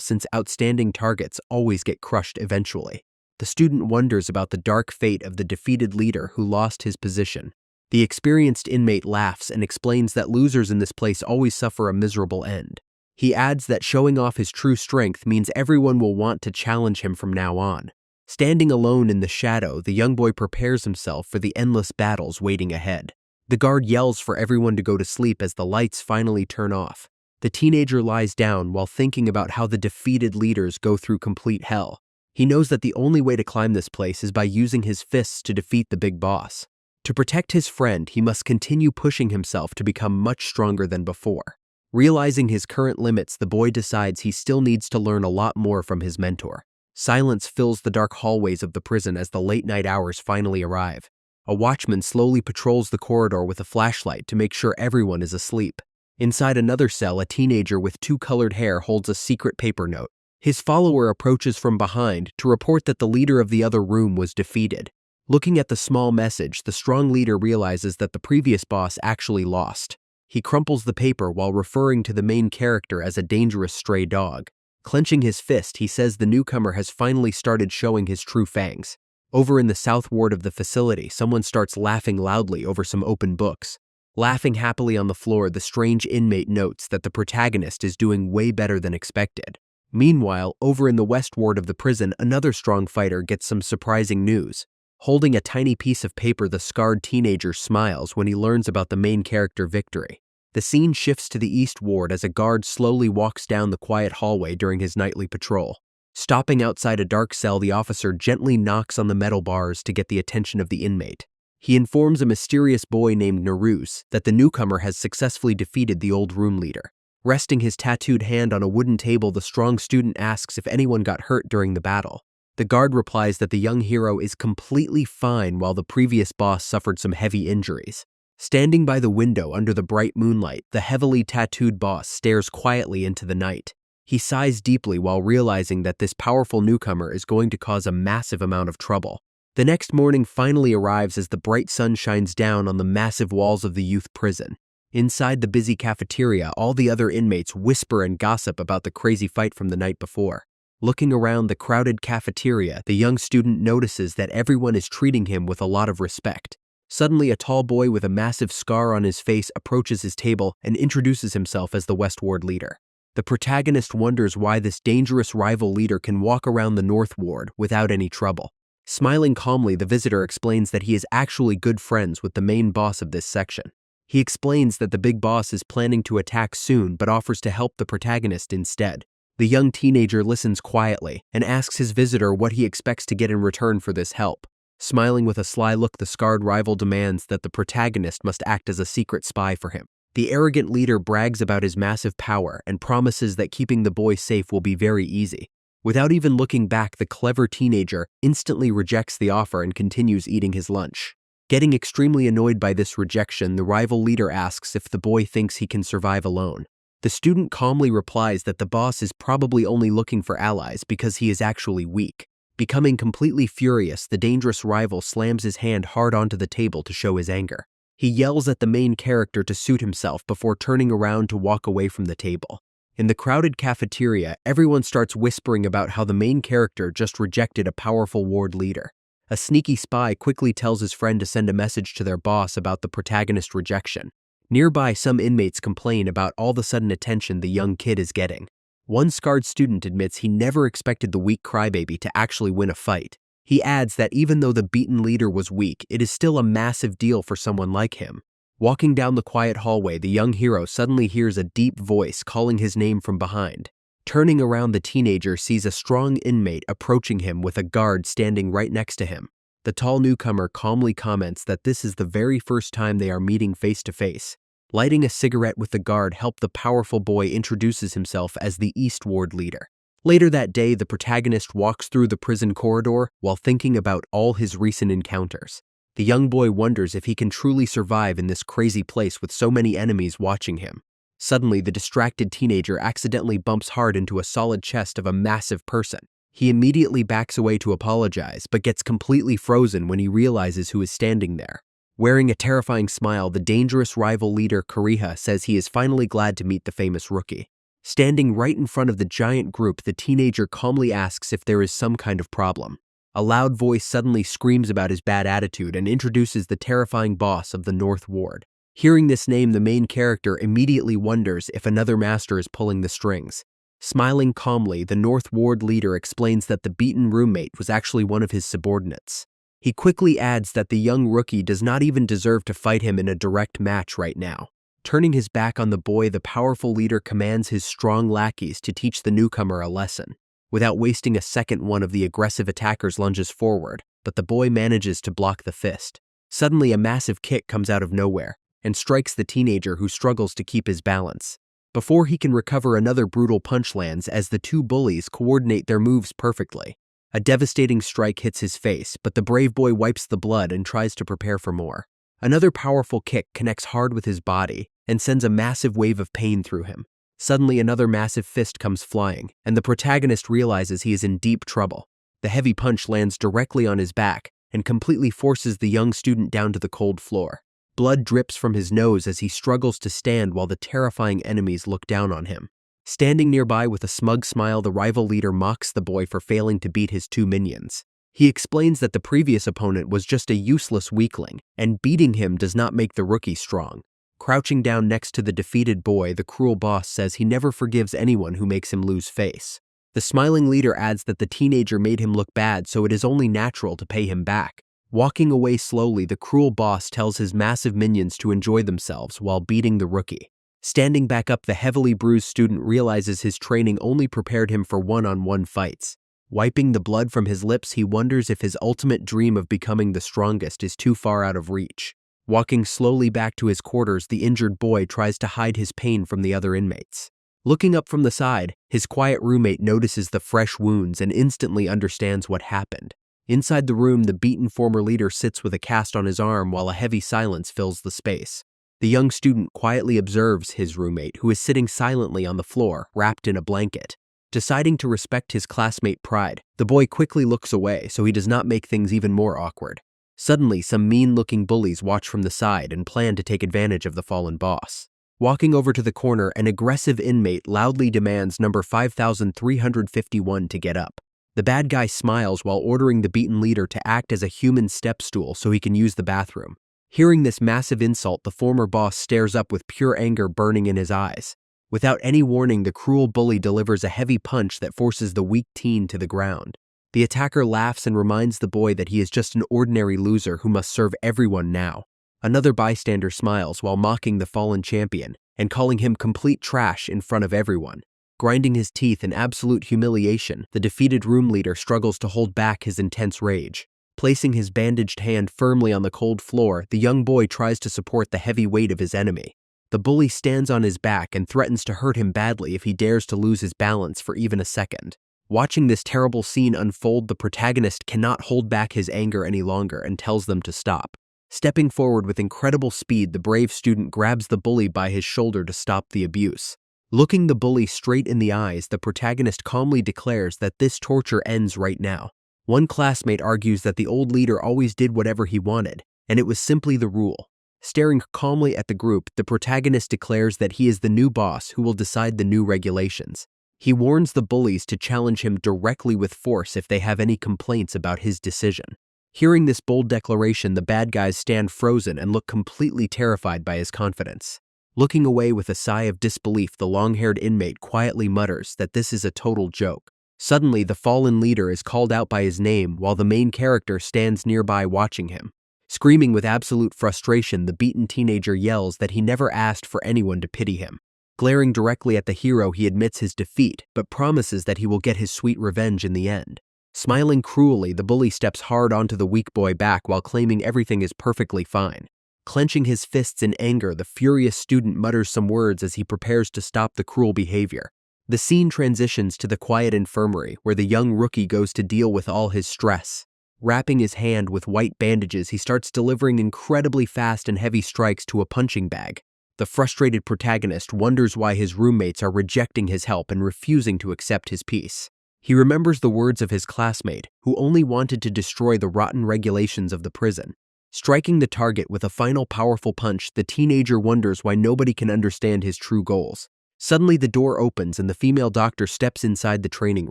since outstanding targets always get crushed eventually. The student wonders about the dark fate of the defeated leader who lost his position. The experienced inmate laughs and explains that losers in this place always suffer a miserable end. He adds that showing off his true strength means everyone will want to challenge him from now on. Standing alone in the shadow, the young boy prepares himself for the endless battles waiting ahead. The guard yells for everyone to go to sleep as the lights finally turn off. The teenager lies down while thinking about how the defeated leaders go through complete hell. He knows that the only way to climb this place is by using his fists to defeat the big boss. To protect his friend, he must continue pushing himself to become much stronger than before. Realizing his current limits, the boy decides he still needs to learn a lot more from his mentor. Silence fills the dark hallways of the prison as the late-night hours finally arrive. A watchman slowly patrols the corridor with a flashlight to make sure everyone is asleep. Inside another cell, a teenager with two colored hair holds a secret paper note. His follower approaches from behind to report that the leader of the other room was defeated. Looking at the small message, the strong leader realizes that the previous boss actually lost. He crumples the paper while referring to the main character as a dangerous stray dog. Clenching his fist, he says the newcomer has finally started showing his true fangs. Over in the south ward of the facility, someone starts laughing loudly over some open books. Laughing happily on the floor, the strange inmate notes that the protagonist is doing way better than expected. Meanwhile, over in the west ward of the prison, another strong fighter gets some surprising news. Holding a tiny piece of paper, the scarred teenager smiles when he learns about the main character victory. The scene shifts to the east ward as a guard slowly walks down the quiet hallway during his nightly patrol. Stopping outside a dark cell, the officer gently knocks on the metal bars to get the attention of the inmate. He informs a mysterious boy named Naruse that the newcomer has successfully defeated the old room leader. Resting his tattooed hand on a wooden table, the strong student asks if anyone got hurt during the battle. The guard replies that the young hero is completely fine while the previous boss suffered some heavy injuries. Standing by the window under the bright moonlight, the heavily tattooed boss stares quietly into the night. He sighs deeply while realizing that this powerful newcomer is going to cause a massive amount of trouble. The next morning finally arrives as the bright sun shines down on the massive walls of the youth prison. Inside the busy cafeteria, all the other inmates whisper and gossip about the crazy fight from the night before. Looking around the crowded cafeteria, the young student notices that everyone is treating him with a lot of respect. Suddenly, a tall boy with a massive scar on his face approaches his table and introduces himself as the West Ward leader. The protagonist wonders why this dangerous rival leader can walk around the North Ward without any trouble. Smiling calmly, the visitor explains that he is actually good friends with the main boss of this section. He explains that the big boss is planning to attack soon but offers to help the protagonist instead. The young teenager listens quietly and asks his visitor what he expects to get in return for this help. Smiling with a sly look, the scarred rival demands that the protagonist must act as a secret spy for him. The arrogant leader brags about his massive power and promises that keeping the boy safe will be very easy. Without even looking back, the clever teenager instantly rejects the offer and continues eating his lunch. Getting extremely annoyed by this rejection, the rival leader asks if the boy thinks he can survive alone. The student calmly replies that the boss is probably only looking for allies because he is actually weak. Becoming completely furious, the dangerous rival slams his hand hard onto the table to show his anger. He yells at the main character to suit himself before turning around to walk away from the table. In the crowded cafeteria, everyone starts whispering about how the main character just rejected a powerful ward leader. A sneaky spy quickly tells his friend to send a message to their boss about the protagonist rejection. Nearby, some inmates complain about all the sudden attention the young kid is getting. One scarred student admits he never expected the weak crybaby to actually win a fight. He adds that even though the beaten leader was weak, it is still a massive deal for someone like him. Walking down the quiet hallway, the young hero suddenly hears a deep voice calling his name from behind. Turning around, the teenager sees a strong inmate approaching him with a guard standing right next to him. The tall newcomer calmly comments that this is the very first time they are meeting face to face. Lighting a cigarette with the guard helps the powerful boy introduces himself as the East Ward leader. Later that day, the protagonist walks through the prison corridor while thinking about all his recent encounters. The young boy wonders if he can truly survive in this crazy place with so many enemies watching him. Suddenly, the distracted teenager accidentally bumps hard into a solid chest of a massive person. He immediately backs away to apologize, but gets completely frozen when he realizes who is standing there. Wearing a terrifying smile, the dangerous rival leader Kariha says he is finally glad to meet the famous rookie. Standing right in front of the giant group, the teenager calmly asks if there is some kind of problem. A loud voice suddenly screams about his bad attitude and introduces the terrifying boss of the North Ward. Hearing this name, the main character immediately wonders if another master is pulling the strings. Smiling calmly, the North Ward leader explains that the beaten roommate was actually one of his subordinates. He quickly adds that the young rookie does not even deserve to fight him in a direct match right now. Turning his back on the boy, the powerful leader commands his strong lackeys to teach the newcomer a lesson. Without wasting a second, one of the aggressive attackers lunges forward, but the boy manages to block the fist. Suddenly, a massive kick comes out of nowhere and strikes the teenager, who struggles to keep his balance. Before he can recover, another brutal punch lands as the two bullies coordinate their moves perfectly. A devastating strike hits his face, but the brave boy wipes the blood and tries to prepare for more. Another powerful kick connects hard with his body and sends a massive wave of pain through him. Suddenly, another massive fist comes flying, and the protagonist realizes he is in deep trouble. The heavy punch lands directly on his back and completely forces the young student down to the cold floor. Blood drips from his nose as he struggles to stand while the terrifying enemies look down on him. Standing nearby with a smug smile, the rival leader mocks the boy for failing to beat his two minions. He explains that the previous opponent was just a useless weakling, and beating him does not make the rookie strong. Crouching down next to the defeated boy, the cruel boss says he never forgives anyone who makes him lose face. The smiling leader adds that the teenager made him look bad, so it is only natural to pay him back. Walking away slowly, the cruel boss tells his massive minions to enjoy themselves while beating the rookie. Standing back up, the heavily bruised student realizes his training only prepared him for one-on-one fights. Wiping the blood from his lips, he wonders if his ultimate dream of becoming the strongest is too far out of reach. Walking slowly back to his quarters, the injured boy tries to hide his pain from the other inmates. Looking up from the side, his quiet roommate notices the fresh wounds and instantly understands what happened. Inside the room, the beaten former leader sits with a cast on his arm while a heavy silence fills the space. The young student quietly observes his roommate, who is sitting silently on the floor, wrapped in a blanket. Deciding to respect his classmate pride, the boy quickly looks away so he does not make things even more awkward. Suddenly, some mean-looking bullies watch from the side and plan to take advantage of the fallen boss. Walking over to the corner, an aggressive inmate loudly demands number 5351 to get up. The bad guy smiles while ordering the beaten leader to act as a human step stool so he can use the bathroom. Hearing this massive insult, the former boss stares up with pure anger burning in his eyes. Without any warning, the cruel bully delivers a heavy punch that forces the weak teen to the ground. The attacker laughs and reminds the boy that he is just an ordinary loser who must serve everyone now. Another bystander smiles while mocking the fallen champion and calling him complete trash in front of everyone. Grinding his teeth in absolute humiliation, the defeated room leader struggles to hold back his intense rage. Placing his bandaged hand firmly on the cold floor, the young boy tries to support the heavy weight of his enemy. The bully stands on his back and threatens to hurt him badly if he dares to lose his balance for even a second. Watching this terrible scene unfold, the protagonist cannot hold back his anger any longer and tells them to stop. Stepping forward with incredible speed, the brave student grabs the bully by his shoulder to stop the abuse. Looking the bully straight in the eyes, the protagonist calmly declares that this torture ends right now. One classmate argues that the old leader always did whatever he wanted, and it was simply the rule. Staring calmly at the group, the protagonist declares that he is the new boss who will decide the new regulations. He warns the bullies to challenge him directly with force if they have any complaints about his decision. Hearing this bold declaration, the bad guys stand frozen and look completely terrified by his confidence. Looking away with a sigh of disbelief, the long-haired inmate quietly mutters that this is a total joke. Suddenly, the fallen leader is called out by his name while the main character stands nearby watching him. Screaming with absolute frustration, the beaten teenager yells that he never asked for anyone to pity him. Glaring directly at the hero, he admits his defeat, but promises that he will get his sweet revenge in the end. Smiling cruelly, the bully steps hard onto the weak boy back while claiming everything is perfectly fine. Clenching his fists in anger, the furious student mutters some words as he prepares to stop the cruel behavior. The scene transitions to the quiet infirmary, where the young rookie goes to deal with all his stress. Wrapping his hand with white bandages, he starts delivering incredibly fast and heavy strikes to a punching bag. The frustrated protagonist wonders why his roommates are rejecting his help and refusing to accept his peace. He remembers the words of his classmate, who only wanted to destroy the rotten regulations of the prison. Striking the target with a final powerful punch, the teenager wonders why nobody can understand his true goals. Suddenly, the door opens and the female doctor steps inside the training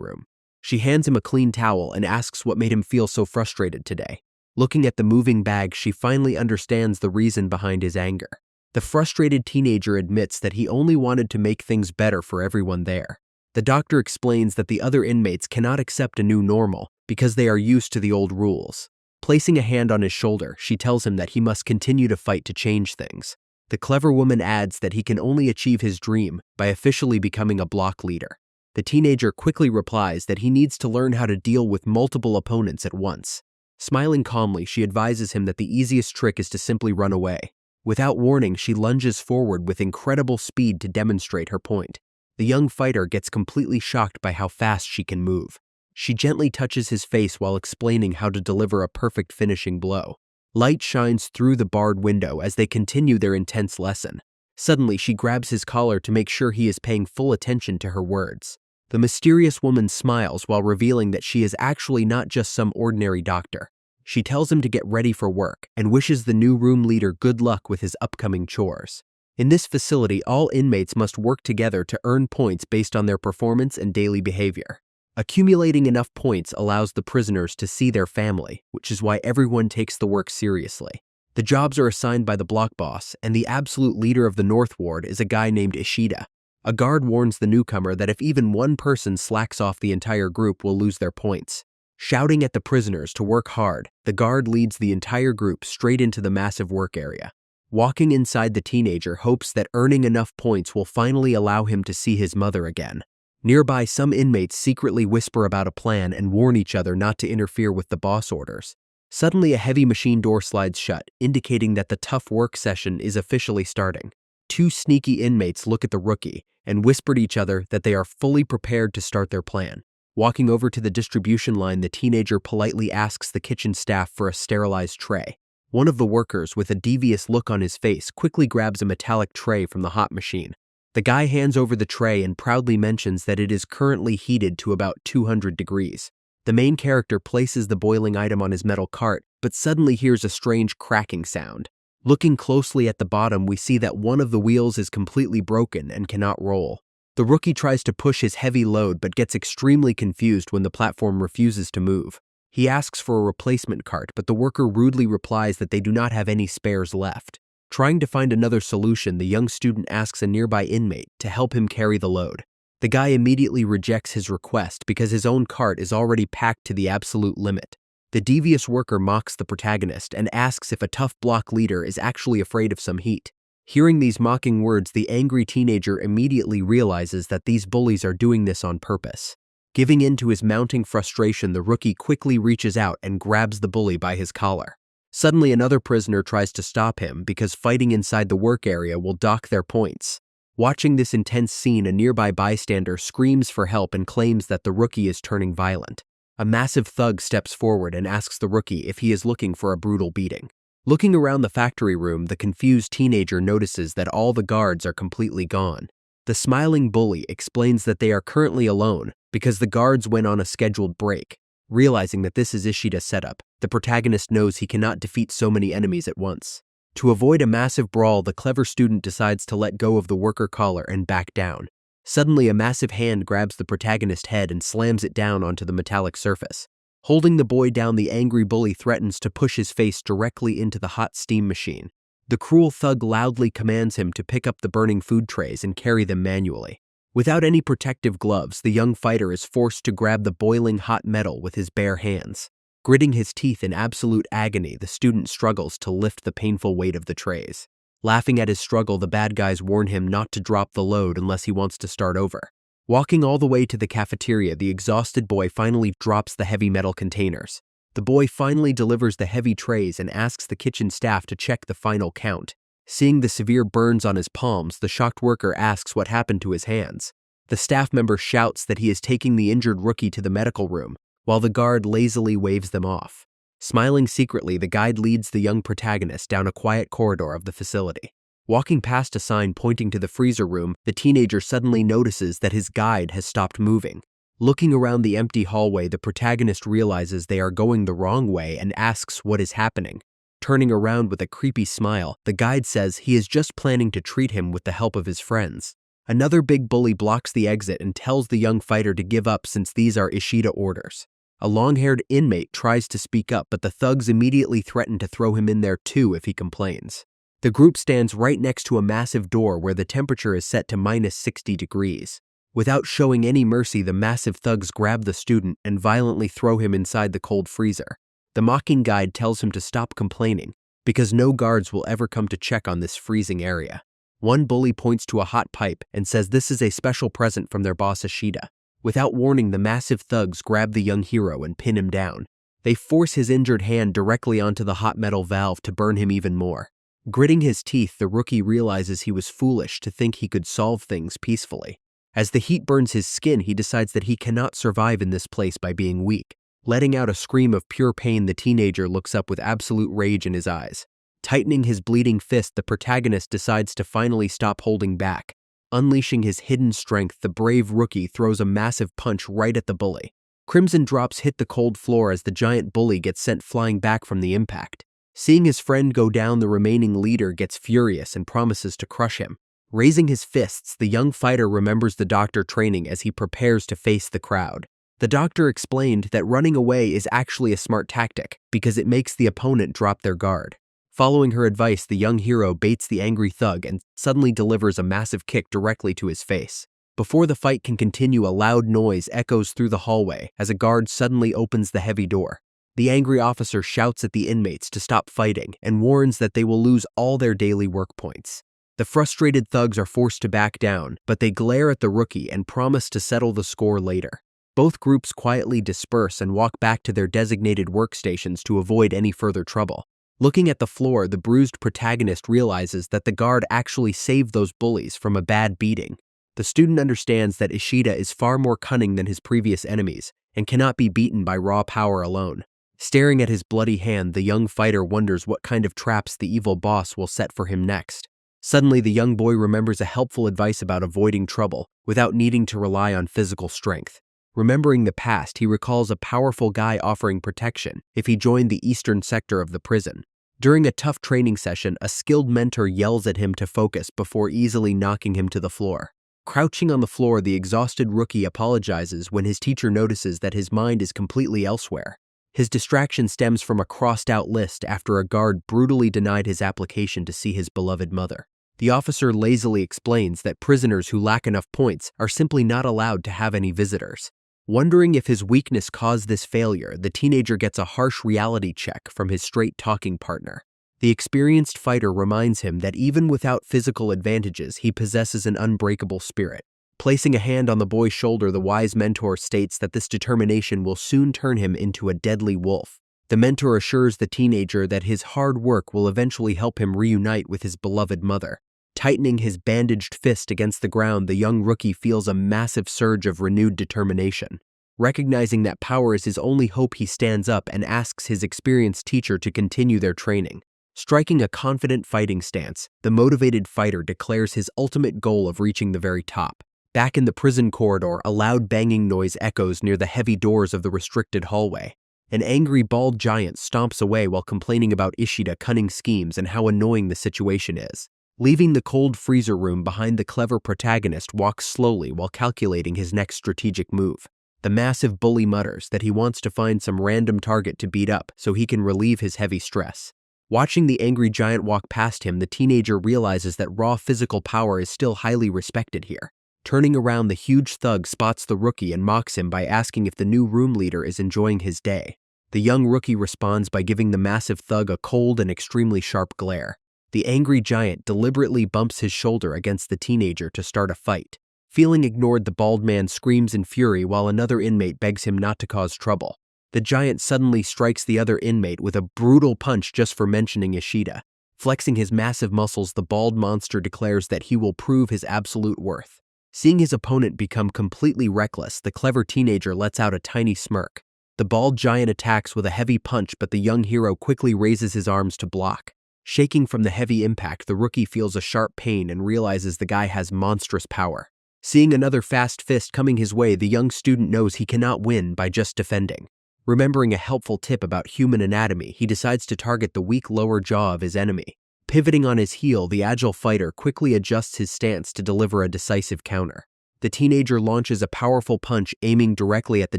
room. She hands him a clean towel and asks what made him feel so frustrated today. Looking at the moving bag, she finally understands the reason behind his anger. The frustrated teenager admits that he only wanted to make things better for everyone there. The doctor explains that the other inmates cannot accept a new normal because they are used to the old rules. Placing a hand on his shoulder, she tells him that he must continue to fight to change things. The clever woman adds that he can only achieve his dream by officially becoming a block leader. The teenager quickly replies that he needs to learn how to deal with multiple opponents at once. Smiling calmly, she advises him that the easiest trick is to simply run away. Without warning, she lunges forward with incredible speed to demonstrate her point. The young fighter gets completely shocked by how fast she can move. She gently touches his face while explaining how to deliver a perfect finishing blow. Light shines through the barred window as they continue their intense lesson. Suddenly, she grabs his collar to make sure he is paying full attention to her words. The mysterious woman smiles while revealing that she is actually not just some ordinary doctor. She tells him to get ready for work and wishes the new room leader good luck with his upcoming chores. In this facility, all inmates must work together to earn points based on their performance and daily behavior. Accumulating enough points allows the prisoners to see their family, which is why everyone takes the work seriously. The jobs are assigned by the block boss, and the absolute leader of the North Ward is a guy named Ishida. A guard warns the newcomer that if even one person slacks off, the entire group will lose their points. Shouting at the prisoners to work hard, the guard leads the entire group straight into the massive work area. Walking inside, the teenager hopes that earning enough points will finally allow him to see his mother again. Nearby, some inmates secretly whisper about a plan and warn each other not to interfere with the boss orders. Suddenly, a heavy machine door slides shut, indicating that the tough work session is officially starting. Two sneaky inmates look at the rookie and whisper to each other that they are fully prepared to start their plan. Walking over to the distribution line, the teenager politely asks the kitchen staff for a sterilized tray. One of the workers, with a devious look on his face, quickly grabs a metallic tray from the hot machine. The guy hands over the tray and proudly mentions that it is currently heated to about 200 degrees. The main character places the boiling item on his metal cart, but suddenly hears a strange cracking sound. Looking closely at the bottom, we see that one of the wheels is completely broken and cannot roll. The rookie tries to push his heavy load but gets extremely confused when the platform refuses to move. He asks for a replacement cart, but the worker rudely replies that they do not have any spares left. Trying to find another solution, the young student asks a nearby inmate to help him carry the load. The guy immediately rejects his request because his own cart is already packed to the absolute limit. The devious worker mocks the protagonist and asks if a tough block leader is actually afraid of some heat. Hearing these mocking words, the angry teenager immediately realizes that these bullies are doing this on purpose. Giving in to his mounting frustration, the rookie quickly reaches out and grabs the bully by his collar. Suddenly, another prisoner tries to stop him because fighting inside the work area will dock their points. Watching this intense scene, a nearby bystander screams for help and claims that the rookie is turning violent. A massive thug steps forward and asks the rookie if he is looking for a brutal beating. Looking around the factory room, the confused teenager notices that all the guards are completely gone. The smiling bully explains that they are currently alone because the guards went on a scheduled break. Realizing that this is Ishida's setup, the protagonist knows he cannot defeat so many enemies at once. To avoid a massive brawl, the clever student decides to let go of the worker collar and back down. Suddenly, a massive hand grabs the protagonist's head and slams it down onto the metallic surface. Holding the boy down, the angry bully threatens to push his face directly into the hot steam machine. The cruel thug loudly commands him to pick up the burning food trays and carry them manually. Without any protective gloves, the young fighter is forced to grab the boiling hot metal with his bare hands. Gritting his teeth in absolute agony, the student struggles to lift the painful weight of the trays. Laughing at his struggle, the bad guys warn him not to drop the load unless he wants to start over. Walking all the way to the cafeteria, the exhausted boy finally drops the heavy metal containers. The boy finally delivers the heavy trays and asks the kitchen staff to check the final count. Seeing the severe burns on his palms, the shocked worker asks what happened to his hands. The staff member shouts that he is taking the injured rookie to the medical room, while the guard lazily waves them off. Smiling secretly, the guide leads the young protagonist down a quiet corridor of the facility. Walking past a sign pointing to the freezer room, the teenager suddenly notices that his guide has stopped moving. Looking around the empty hallway, the protagonist realizes they are going the wrong way and asks what is happening. Turning around with a creepy smile, the guide says he is just planning to treat him with the help of his friends. Another big bully blocks the exit and tells the young fighter to give up since these are Ishida orders. A long-haired inmate tries to speak up, but the thugs immediately threaten to throw him in there too if he complains. The group stands right next to a massive door where the temperature is set to -60 degrees. Without showing any mercy, the massive thugs grab the student and violently throw him inside the cold freezer. The mocking guide tells him to stop complaining, because no guards will ever come to check on this freezing area. One bully points to a hot pipe and says this is a special present from their boss Ishida. Without warning, the massive thugs grab the young hero and pin him down. They force his injured hand directly onto the hot metal valve to burn him even more. Gritting his teeth, the rookie realizes he was foolish to think he could solve things peacefully. As the heat burns his skin, he decides that he cannot survive in this place by being weak. Letting out a scream of pure pain, the teenager looks up with absolute rage in his eyes. Tightening his bleeding fist, the protagonist decides to finally stop holding back. Unleashing his hidden strength, the brave rookie throws a massive punch right at the bully. Crimson drops hit the cold floor as the giant bully gets sent flying back from the impact. Seeing his friend go down, the remaining leader gets furious and promises to crush him. Raising his fists, the young fighter remembers the doctor training as he prepares to face the crowd. The doctor explained that running away is actually a smart tactic because it makes the opponent drop their guard. Following her advice, the young hero baits the angry thug and suddenly delivers a massive kick directly to his face. Before the fight can continue, a loud noise echoes through the hallway as a guard suddenly opens the heavy door. The angry officer shouts at the inmates to stop fighting and warns that they will lose all their daily work points. The frustrated thugs are forced to back down, but they glare at the rookie and promise to settle the score later. Both groups quietly disperse and walk back to their designated workstations to avoid any further trouble. Looking at the floor, the bruised protagonist realizes that the guard actually saved those bullies from a bad beating. The student understands that Ishida is far more cunning than his previous enemies and cannot be beaten by raw power alone. Staring at his bloody hand, the young fighter wonders what kind of traps the evil boss will set for him next. Suddenly, the young boy remembers a helpful advice about avoiding trouble without needing to rely on physical strength. Remembering the past, he recalls a powerful guy offering protection if he joined the eastern sector of the prison. During a tough training session, a skilled mentor yells at him to focus before easily knocking him to the floor. Crouching on the floor, the exhausted rookie apologizes when his teacher notices that his mind is completely elsewhere. His distraction stems from a crossed-out list after a guard brutally denied his application to see his beloved mother. The officer lazily explains that prisoners who lack enough points are simply not allowed to have any visitors. Wondering if his weakness caused this failure, the teenager gets a harsh reality check from his straight-talking partner. The experienced fighter reminds him that even without physical advantages, he possesses an unbreakable spirit. Placing a hand on the boy's shoulder, the wise mentor states that this determination will soon turn him into a deadly wolf. The mentor assures the teenager that his hard work will eventually help him reunite with his beloved mother. Tightening his bandaged fist against the ground, the young rookie feels a massive surge of renewed determination. Recognizing that power is his only hope, he stands up and asks his experienced teacher to continue their training. Striking a confident fighting stance, the motivated fighter declares his ultimate goal of reaching the very top. Back in the prison corridor, a loud banging noise echoes near the heavy doors of the restricted hallway. An angry bald giant stomps away while complaining about Ishida's cunning schemes and how annoying the situation is. Leaving the cold freezer room behind, the clever protagonist walks slowly while calculating his next strategic move. The massive bully mutters that he wants to find some random target to beat up so he can relieve his heavy stress. Watching the angry giant walk past him, the teenager realizes that raw physical power is still highly respected here. Turning around, the huge thug spots the rookie and mocks him by asking if the new room leader is enjoying his day. The young rookie responds by giving the massive thug a cold and extremely sharp glare. The angry giant deliberately bumps his shoulder against the teenager to start a fight. Feeling ignored, the bald man screams in fury while another inmate begs him not to cause trouble. The giant suddenly strikes the other inmate with a brutal punch just for mentioning Ishida. Flexing his massive muscles, the bald monster declares that he will prove his absolute worth. Seeing his opponent become completely reckless, the clever teenager lets out a tiny smirk. The bald giant attacks with a heavy punch, but the young hero quickly raises his arms to block. Shaking from the heavy impact, the rookie feels a sharp pain and realizes the guy has monstrous power. Seeing another fast fist coming his way, the young student knows he cannot win by just defending. Remembering a helpful tip about human anatomy, he decides to target the weak lower jaw of his enemy. Pivoting on his heel, the agile fighter quickly adjusts his stance to deliver a decisive counter. The teenager launches a powerful punch aiming directly at the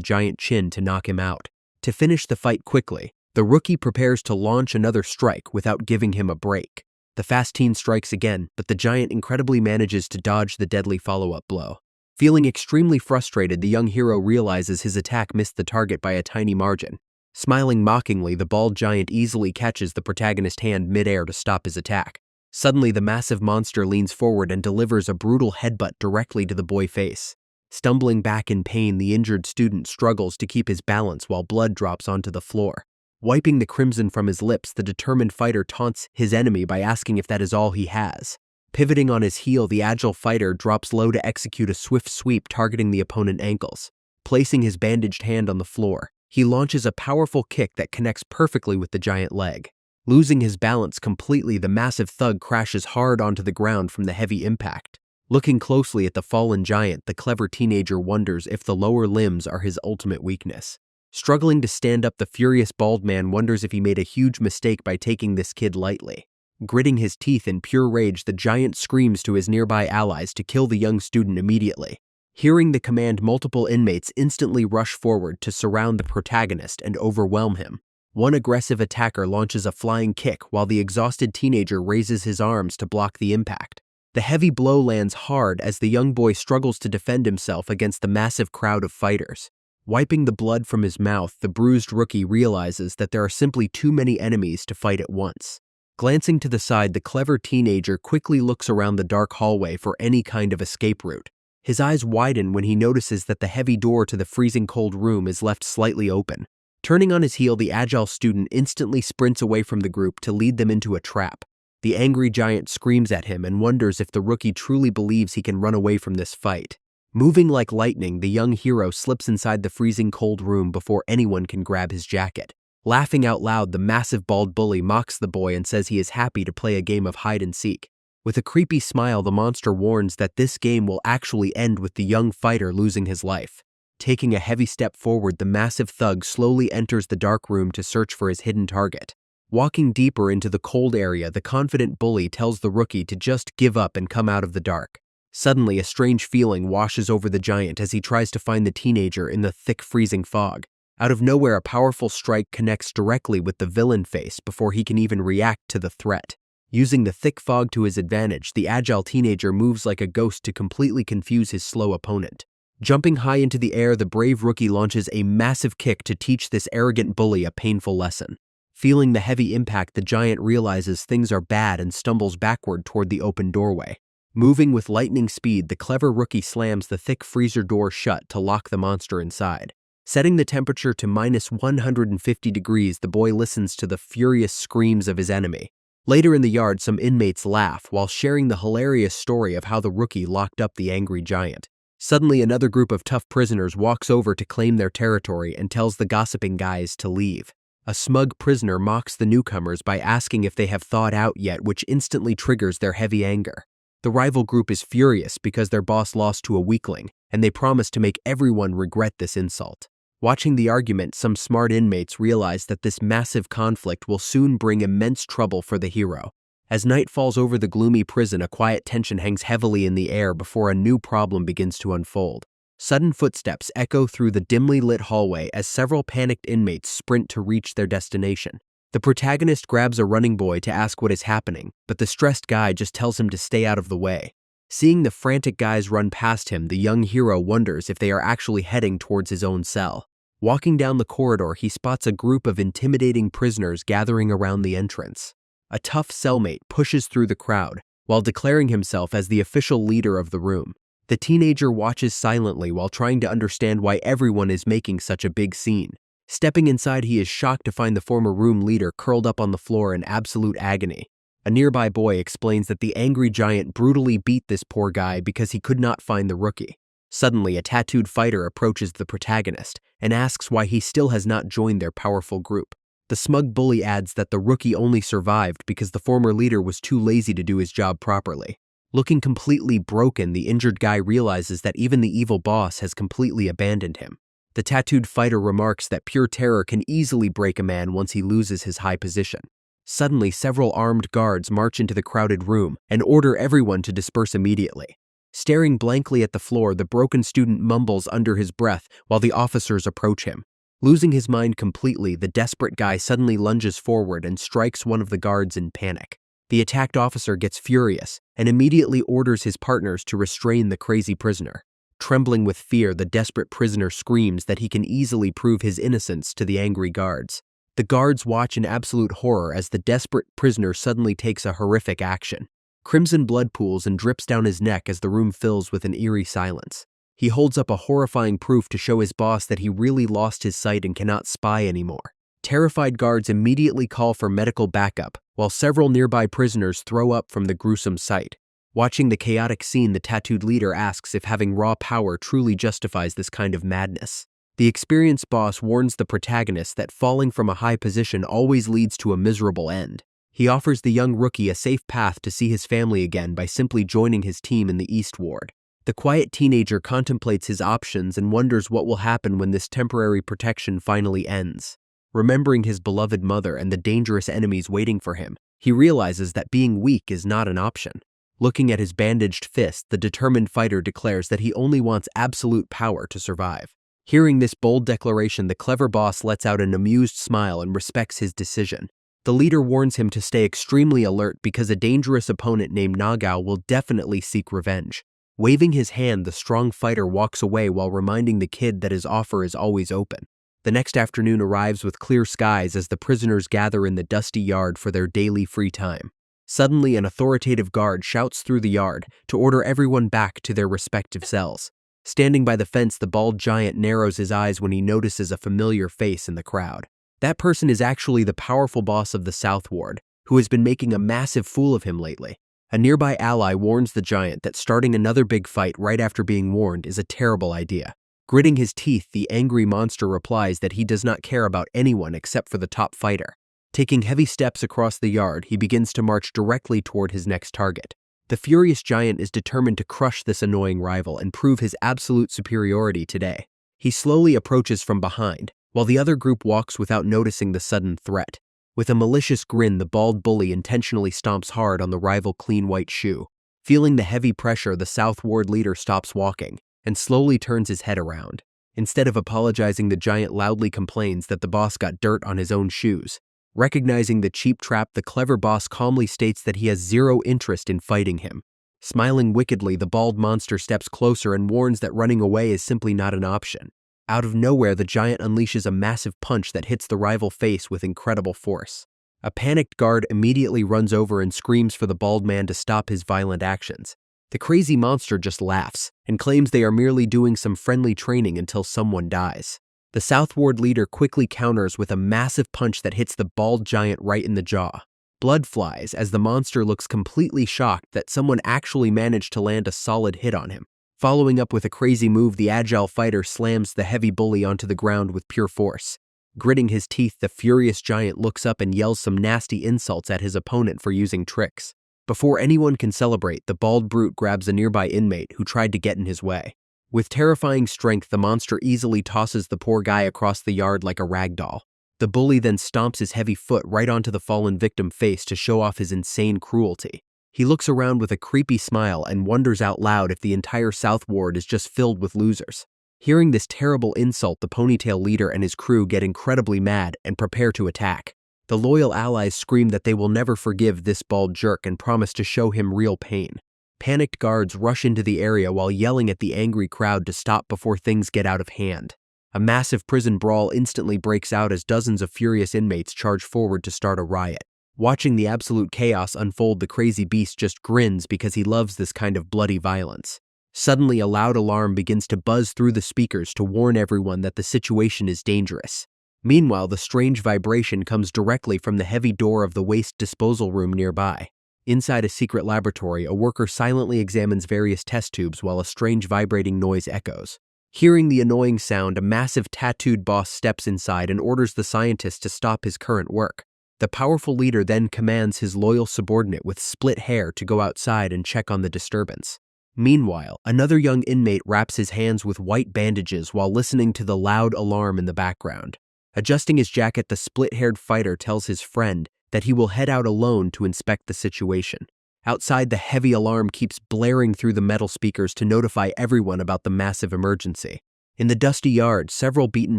giant chin to knock him out. To finish the fight quickly, the rookie prepares to launch another strike without giving him a break. The fast teen strikes again, but the giant incredibly manages to dodge the deadly follow-up blow. Feeling extremely frustrated, the young hero realizes his attack missed the target by a tiny margin. Smiling mockingly, the bald giant easily catches the protagonist's hand mid-air to stop his attack. Suddenly, the massive monster leans forward and delivers a brutal headbutt directly to the boy's face. Stumbling back in pain, the injured student struggles to keep his balance while blood drops onto the floor. Wiping the crimson from his lips, the determined fighter taunts his enemy by asking if that is all he has. Pivoting on his heel, the agile fighter drops low to execute a swift sweep targeting the opponent's ankles. Placing his bandaged hand on the floor, he launches a powerful kick that connects perfectly with the giant leg. Losing his balance completely, the massive thug crashes hard onto the ground from the heavy impact. Looking closely at the fallen giant, the clever teenager wonders if the lower limbs are his ultimate weakness. Struggling to stand up, the furious bald man wonders if he made a huge mistake by taking this kid lightly. Gritting his teeth in pure rage, the giant screams to his nearby allies to kill the young student immediately. Hearing the command, multiple inmates instantly rush forward to surround the protagonist and overwhelm him. One aggressive attacker launches a flying kick while the exhausted teenager raises his arms to block the impact. The heavy blow lands hard as the young boy struggles to defend himself against the massive crowd of fighters. Wiping the blood from his mouth, the bruised rookie realizes that there are simply too many enemies to fight at once. Glancing to the side, the clever teenager quickly looks around the dark hallway for any kind of escape route. His eyes widen when he notices that the heavy door to the freezing cold room is left slightly open. Turning on his heel, the agile student instantly sprints away from the group to lead them into a trap. The angry giant screams at him and wonders if the rookie truly believes he can run away from this fight. Moving like lightning, the young hero slips inside the freezing cold room before anyone can grab his jacket. Laughing out loud, the massive bald bully mocks the boy and says he is happy to play a game of hide-and-seek. With a creepy smile, the monster warns that this game will actually end with the young fighter losing his life. Taking a heavy step forward, the massive thug slowly enters the dark room to search for his hidden target. Walking deeper into the cold area, the confident bully tells the rookie to just give up and come out of the dark. Suddenly, a strange feeling washes over the giant as he tries to find the teenager in the thick, freezing fog. Out of nowhere, a powerful strike connects directly with the villain face before he can even react to the threat. Using the thick fog to his advantage, the agile teenager moves like a ghost to completely confuse his slow opponent. Jumping high into the air, the brave rookie launches a massive kick to teach this arrogant bully a painful lesson. Feeling the heavy impact, the giant realizes things are bad and stumbles backward toward the open doorway. Moving with lightning speed, the clever rookie slams the thick freezer door shut to lock the monster inside. Setting the temperature to -150 degrees, the boy listens to the furious screams of his enemy. Later in the yard, some inmates laugh while sharing the hilarious story of how the rookie locked up the angry giant. Suddenly, another group of tough prisoners walks over to claim their territory and tells the gossiping guys to leave. A smug prisoner mocks the newcomers by asking if they have thawed out yet, which instantly triggers their heavy anger. The rival group is furious because their boss lost to a weakling, and they promise to make everyone regret this insult. Watching the argument, some smart inmates realize that this massive conflict will soon bring immense trouble for the hero. As night falls over the gloomy prison, a quiet tension hangs heavily in the air before a new problem begins to unfold. Sudden footsteps echo through the dimly lit hallway as several panicked inmates sprint to reach their destination. The protagonist grabs a running boy to ask what is happening, but the stressed guy just tells him to stay out of the way. Seeing the frantic guys run past him, the young hero wonders if they are actually heading towards his own cell. Walking down the corridor, he spots a group of intimidating prisoners gathering around the entrance. A tough cellmate pushes through the crowd, while declaring himself as the official leader of the room. The teenager watches silently while trying to understand why everyone is making such a big scene. Stepping inside, he is shocked to find the former room leader curled up on the floor in absolute agony. A nearby boy explains that the angry giant brutally beat this poor guy because he could not find the rookie. Suddenly, a tattooed fighter approaches the protagonist and asks why he still has not joined their powerful group. The smug bully adds that the rookie only survived because the former leader was too lazy to do his job properly. Looking completely broken, the injured guy realizes that even the evil boss has completely abandoned him. The tattooed fighter remarks that pure terror can easily break a man once he loses his high position. Suddenly, several armed guards march into the crowded room and order everyone to disperse immediately. Staring blankly at the floor, the broken student mumbles under his breath while the officers approach him. Losing his mind completely, the desperate guy suddenly lunges forward and strikes one of the guards in panic. The attacked officer gets furious and immediately orders his partners to restrain the crazy prisoner. Trembling with fear, the desperate prisoner screams that he can easily prove his innocence to the angry guards. The guards watch in absolute horror as the desperate prisoner suddenly takes a horrific action. Crimson blood pools and drips down his neck as the room fills with an eerie silence. He holds up a horrifying proof to show his boss that he really lost his sight and cannot spy anymore. Terrified guards immediately call for medical backup, while several nearby prisoners throw up from the gruesome sight. Watching the chaotic scene, the tattooed leader asks if having raw power truly justifies this kind of madness. The experienced boss warns the protagonist that falling from a high position always leads to a miserable end. He offers the young rookie a safe path to see his family again by simply joining his team in the East Ward. The quiet teenager contemplates his options and wonders what will happen when this temporary protection finally ends. Remembering his beloved mother and the dangerous enemies waiting for him, he realizes that being weak is not an option. Looking at his bandaged fist, the determined fighter declares that he only wants absolute power to survive. Hearing this bold declaration, the clever boss lets out an amused smile and respects his decision. The leader warns him to stay extremely alert because a dangerous opponent named Nagao will definitely seek revenge. Waving his hand, the strong fighter walks away while reminding the kid that his offer is always open. The next afternoon arrives with clear skies as the prisoners gather in the dusty yard for their daily free time. Suddenly, an authoritative guard shouts through the yard to order everyone back to their respective cells. Standing by the fence, the bald giant narrows his eyes when he notices a familiar face in the crowd. That person is actually the powerful boss of the South Ward, who has been making a massive fool of him lately. A nearby ally warns the giant that starting another big fight right after being warned is a terrible idea. Gritting his teeth, the angry monster replies that he does not care about anyone except for the top fighter. Taking heavy steps across the yard, he begins to march directly toward his next target. The furious giant is determined to crush this annoying rival and prove his absolute superiority today. He slowly approaches from behind, while the other group walks without noticing the sudden threat. With a malicious grin, the bald bully intentionally stomps hard on the rival clean white shoe. Feeling the heavy pressure, the South Ward leader stops walking and slowly turns his head around. Instead of apologizing, the giant loudly complains that the boss got dirt on his own shoes. Recognizing the cheap trap, the clever boss calmly states that he has zero interest in fighting him. Smiling wickedly, the bald monster steps closer and warns that running away is simply not an option. Out of nowhere, the giant unleashes a massive punch that hits the rival face with incredible force. A panicked guard immediately runs over and screams for the bald man to stop his violent actions. The crazy monster just laughs and claims they are merely doing some friendly training until someone dies. The South Ward leader quickly counters with a massive punch that hits the bald giant right in the jaw. Blood flies as the monster looks completely shocked that someone actually managed to land a solid hit on him. Following up with a crazy move, the agile fighter slams the heavy bully onto the ground with pure force. Gritting his teeth, the furious giant looks up and yells some nasty insults at his opponent for using tricks. Before anyone can celebrate, the bald brute grabs a nearby inmate who tried to get in his way. With terrifying strength, the monster easily tosses the poor guy across the yard like a rag doll. The bully then stomps his heavy foot right onto the fallen victim's face to show off his insane cruelty. He looks around with a creepy smile and wonders out loud if the entire South Ward is just filled with losers. Hearing this terrible insult, the ponytail leader and his crew get incredibly mad and prepare to attack. The loyal allies scream that they will never forgive this bald jerk and promise to show him real pain. Panicked guards rush into the area while yelling at the angry crowd to stop before things get out of hand. A massive prison brawl instantly breaks out as dozens of furious inmates charge forward to start a riot. Watching the absolute chaos unfold, the crazy beast just grins because he loves this kind of bloody violence. Suddenly, a loud alarm begins to buzz through the speakers to warn everyone that the situation is dangerous. Meanwhile, the strange vibration comes directly from the heavy door of the waste disposal room nearby. Inside a secret laboratory, a worker silently examines various test tubes while a strange vibrating noise echoes. Hearing the annoying sound, a massive tattooed boss steps inside and orders the scientist to stop his current work. The powerful leader then commands his loyal subordinate with split hair to go outside and check on the disturbance. Meanwhile, another young inmate wraps his hands with white bandages while listening to the loud alarm in the background. Adjusting his jacket, the split-haired fighter tells his friend that he will head out alone to inspect the situation. Outside, the heavy alarm keeps blaring through the metal speakers to notify everyone about the massive emergency. In the dusty yard, several beaten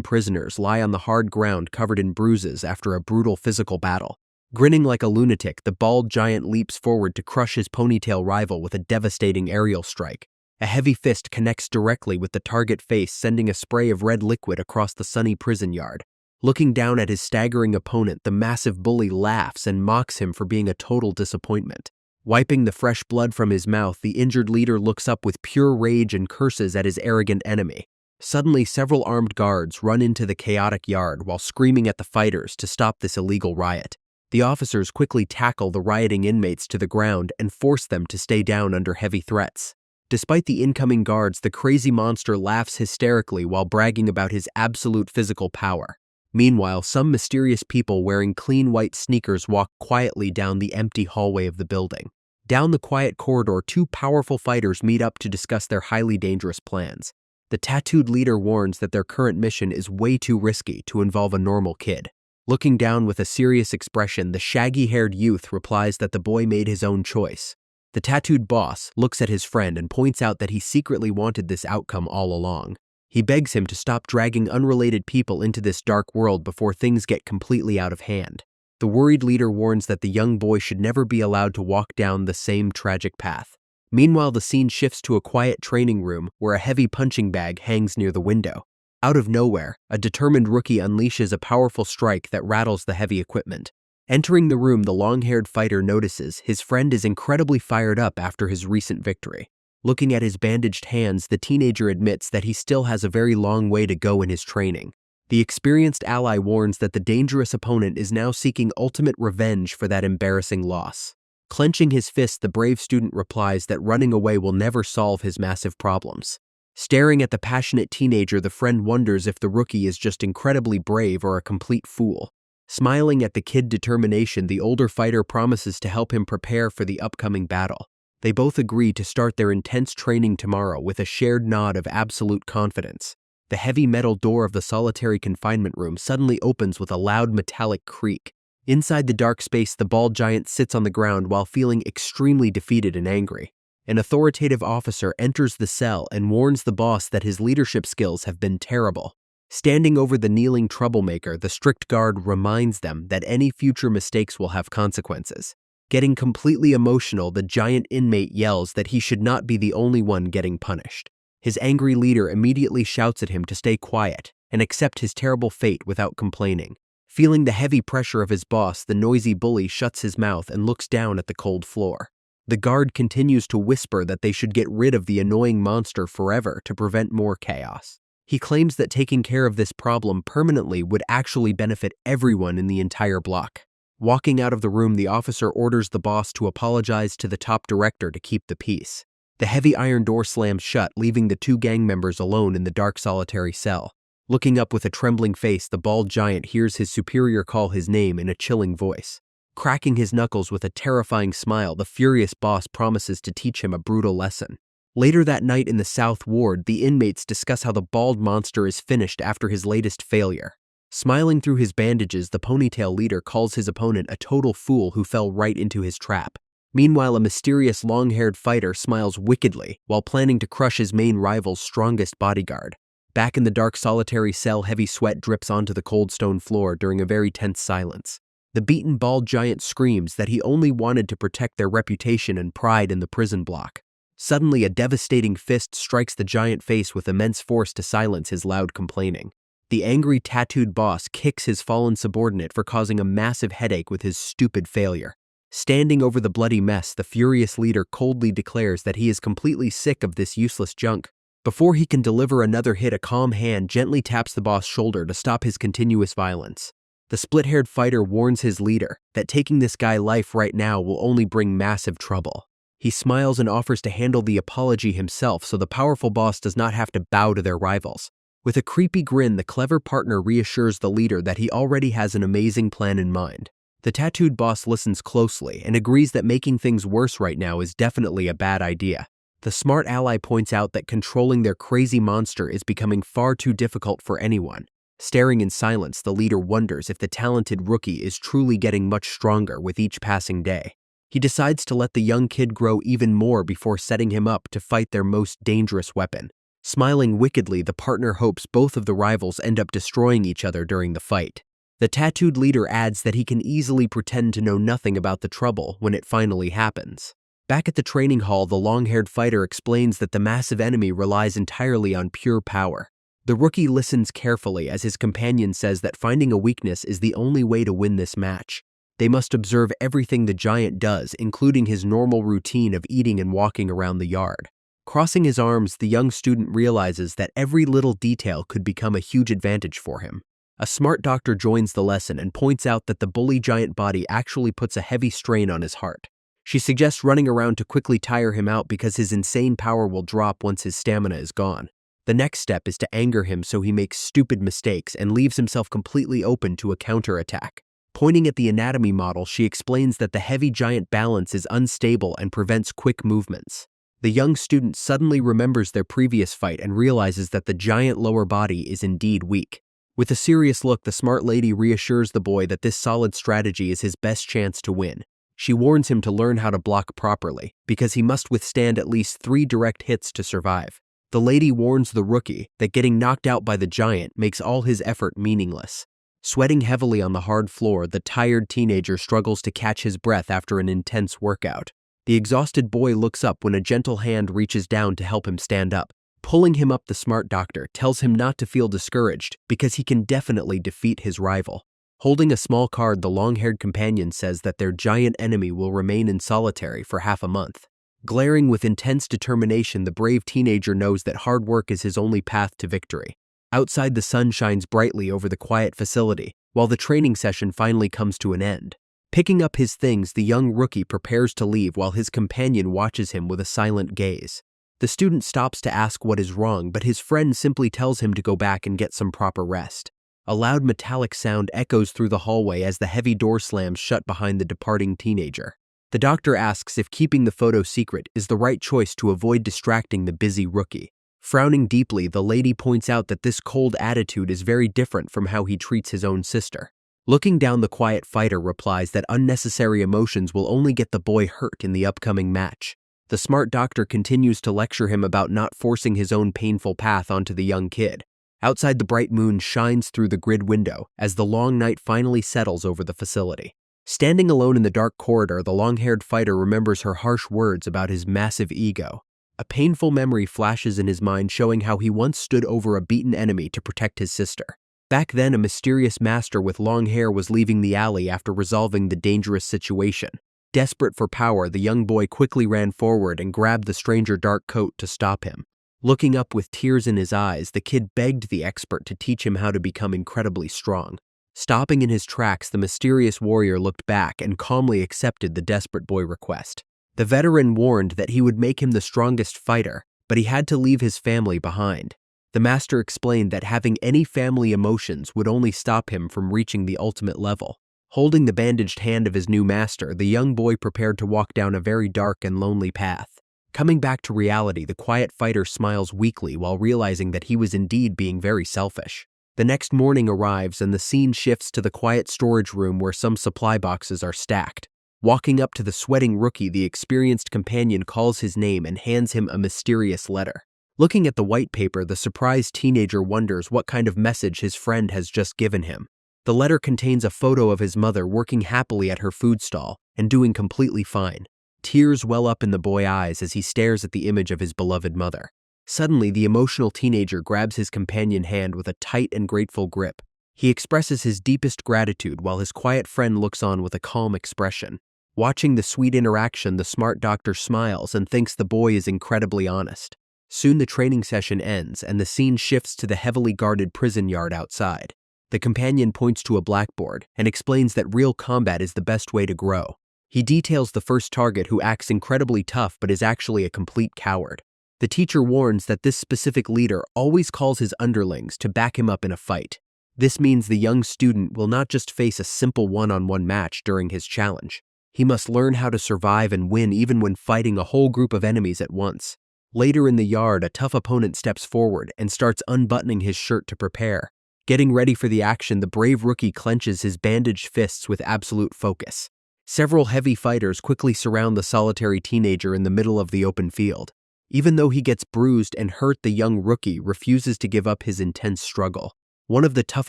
prisoners lie on the hard ground covered in bruises after a brutal physical battle. Grinning like a lunatic, the bald giant leaps forward to crush his ponytail rival with a devastating aerial strike. A heavy fist connects directly with the target face, sending a spray of red liquid across the sunny prison yard. Looking down at his staggering opponent, the massive bully laughs and mocks him for being a total disappointment. Wiping the fresh blood from his mouth, the injured leader looks up with pure rage and curses at his arrogant enemy. Suddenly, several armed guards run into the chaotic yard while screaming at the fighters to stop this illegal riot. The officers quickly tackle the rioting inmates to the ground and force them to stay down under heavy threats. Despite the incoming guards, the crazy monster laughs hysterically while bragging about his absolute physical power. Meanwhile, some mysterious people wearing clean white sneakers walk quietly down the empty hallway of the building. Down the quiet corridor, two powerful fighters meet up to discuss their highly dangerous plans. The tattooed leader warns that their current mission is way too risky to involve a normal kid. Looking down with a serious expression, the shaggy-haired youth replies that the boy made his own choice. The tattooed boss looks at his friend and points out that he secretly wanted this outcome all along. He begs him to stop dragging unrelated people into this dark world before things get completely out of hand. The worried leader warns that the young boy should never be allowed to walk down the same tragic path. Meanwhile, the scene shifts to a quiet training room where a heavy punching bag hangs near the window. Out of nowhere, a determined rookie unleashes a powerful strike that rattles the heavy equipment. Entering the room, the long-haired fighter notices his friend is incredibly fired up after his recent victory. Looking at his bandaged hands, the teenager admits that he still has a very long way to go in his training. The experienced ally warns that the dangerous opponent is now seeking ultimate revenge for that embarrassing loss. Clenching his fist, the brave student replies that running away will never solve his massive problems. Staring at the passionate teenager, the friend wonders if the rookie is just incredibly brave or a complete fool. Smiling at the kid's determination, the older fighter promises to help him prepare for the upcoming battle. They both agree to start their intense training tomorrow with a shared nod of absolute confidence. The heavy metal door of the solitary confinement room suddenly opens with a loud metallic creak. Inside the dark space, the bald giant sits on the ground while feeling extremely defeated and angry. An authoritative officer enters the cell and warns the boss that his leadership skills have been terrible. Standing over the kneeling troublemaker, the strict guard reminds them that any future mistakes will have consequences. Getting completely emotional, the giant inmate yells that he should not be the only one getting punished. His angry leader immediately shouts at him to stay quiet and accept his terrible fate without complaining. Feeling the heavy pressure of his boss, the noisy bully shuts his mouth and looks down at the cold floor. The guard continues to whisper that they should get rid of the annoying monster forever to prevent more chaos. He claims that taking care of this problem permanently would actually benefit everyone in the entire block. Walking out of the room, the officer orders the boss to apologize to the top director to keep the peace. The heavy iron door slams shut, leaving the two gang members alone in the dark solitary cell. Looking up with a trembling face, the bald giant hears his superior call his name in a chilling voice. Cracking his knuckles with a terrifying smile, the furious boss promises to teach him a brutal lesson. Later that night in the South Ward, the inmates discuss how the bald monster is finished after his latest failure. Smiling through his bandages, the ponytail leader calls his opponent a total fool who fell right into his trap. Meanwhile, a mysterious long-haired fighter smiles wickedly while planning to crush his main rival's strongest bodyguard. Back in the dark solitary cell, heavy sweat drips onto the cold stone floor during a very tense silence. The beaten bald giant screams that he only wanted to protect their reputation and pride in the prison block. Suddenly, a devastating fist strikes the giant face with immense force to silence his loud complaining. The angry tattooed boss kicks his fallen subordinate for causing a massive headache with his stupid failure. Standing over the bloody mess, the furious leader coldly declares that he is completely sick of this useless junk. Before he can deliver another hit, a calm hand gently taps the boss' shoulder to stop his continuous violence. The split-haired fighter warns his leader that taking this guy life right now will only bring massive trouble. He smiles and offers to handle the apology himself so the powerful boss does not have to bow to their rivals. With a creepy grin, the clever partner reassures the leader that he already has an amazing plan in mind. The tattooed boss listens closely and agrees that making things worse right now is definitely a bad idea. The smart ally points out that controlling their crazy monster is becoming far too difficult for anyone. Staring in silence, the leader wonders if the talented rookie is truly getting much stronger with each passing day. He decides to let the young kid grow even more before setting him up to fight their most dangerous weapon. Smiling wickedly, the partner hopes both of the rivals end up destroying each other during the fight. The tattooed leader adds that he can easily pretend to know nothing about the trouble when it finally happens. Back at the training hall, the long-haired fighter explains that the massive enemy relies entirely on pure power. The rookie listens carefully as his companion says that finding a weakness is the only way to win this match. They must observe everything the giant does, including his normal routine of eating and walking around the yard. Crossing his arms, the young student realizes that every little detail could become a huge advantage for him. A smart doctor joins the lesson and points out that the bully giant body actually puts a heavy strain on his heart. She suggests running around to quickly tire him out because his insane power will drop once his stamina is gone. The next step is to anger him so he makes stupid mistakes and leaves himself completely open to a counterattack. Pointing at the anatomy model, she explains that the heavy giant balance is unstable and prevents quick movements. The young student suddenly remembers their previous fight and realizes that the giant lower body is indeed weak. With a serious look, the smart lady reassures the boy that this solid strategy is his best chance to win. She warns him to learn how to block properly, because he must withstand at least 3 direct hits to survive. The lady warns the rookie that getting knocked out by the giant makes all his effort meaningless. Sweating heavily on the hard floor, the tired teenager struggles to catch his breath after an intense workout. The exhausted boy looks up when a gentle hand reaches down to help him stand up. Pulling him up, the smart doctor tells him not to feel discouraged because he can definitely defeat his rival. Holding a small card, the long-haired companion says that their giant enemy will remain in solitary for half a month. Glaring with intense determination, the brave teenager knows that hard work is his only path to victory. Outside, the sun shines brightly over the quiet facility, while the training session finally comes to an end. Picking up his things, the young rookie prepares to leave while his companion watches him with a silent gaze. The student stops to ask what is wrong, but his friend simply tells him to go back and get some proper rest. A loud metallic sound echoes through the hallway as the heavy door slams shut behind the departing teenager. The doctor asks if keeping the photo secret is the right choice to avoid distracting the busy rookie. Frowning deeply, the lady points out that this cold attitude is very different from how he treats his own sister. Looking down, the quiet fighter replies that unnecessary emotions will only get the boy hurt in the upcoming match. The smart doctor continues to lecture him about not forcing his own painful path onto the young kid. Outside, the bright moon shines through the grid window as the long night finally settles over the facility. Standing alone in the dark corridor, the long-haired fighter remembers her harsh words about his massive ego. A painful memory flashes in his mind, showing how he once stood over a beaten enemy to protect his sister. Back then, a mysterious master with long hair was leaving the alley after resolving the dangerous situation. Desperate for power, the young boy quickly ran forward and grabbed the stranger dark coat to stop him. Looking up with tears in his eyes, the kid begged the expert to teach him how to become incredibly strong. Stopping in his tracks, the mysterious warrior looked back and calmly accepted the desperate boy request. The veteran warned that he would make him the strongest fighter, but he had to leave his family behind. The master explained that having any family emotions would only stop him from reaching the ultimate level. Holding the bandaged hand of his new master, the young boy prepared to walk down a very dark and lonely path. Coming back to reality, the quiet fighter smiles weakly while realizing that he was indeed being very selfish. The next morning arrives and the scene shifts to the quiet storage room where some supply boxes are stacked. Walking up to the sweating rookie, the experienced companion calls his name and hands him a mysterious letter. Looking at the white paper, the surprised teenager wonders what kind of message his friend has just given him. The letter contains a photo of his mother working happily at her food stall and doing completely fine. Tears well up in the boy's eyes as he stares at the image of his beloved mother. Suddenly, the emotional teenager grabs his companion hand with a tight and grateful grip. He expresses his deepest gratitude while his quiet friend looks on with a calm expression. Watching the sweet interaction, the smart doctor smiles and thinks the boy is incredibly honest. Soon the training session ends and the scene shifts to the heavily guarded prison yard outside. The companion points to a blackboard and explains that real combat is the best way to grow. He details the first target who acts incredibly tough but is actually a complete coward. The teacher warns that this specific leader always calls his underlings to back him up in a fight. This means the young student will not just face a simple one-on-one match during his challenge. He must learn how to survive and win even when fighting a whole group of enemies at once. Later in the yard, a tough opponent steps forward and starts unbuttoning his shirt to prepare. Getting ready for the action, the brave rookie clenches his bandaged fists with absolute focus. Several heavy fighters quickly surround the solitary teenager in the middle of the open field. Even though he gets bruised and hurt, the young rookie refuses to give up his intense struggle. One of the tough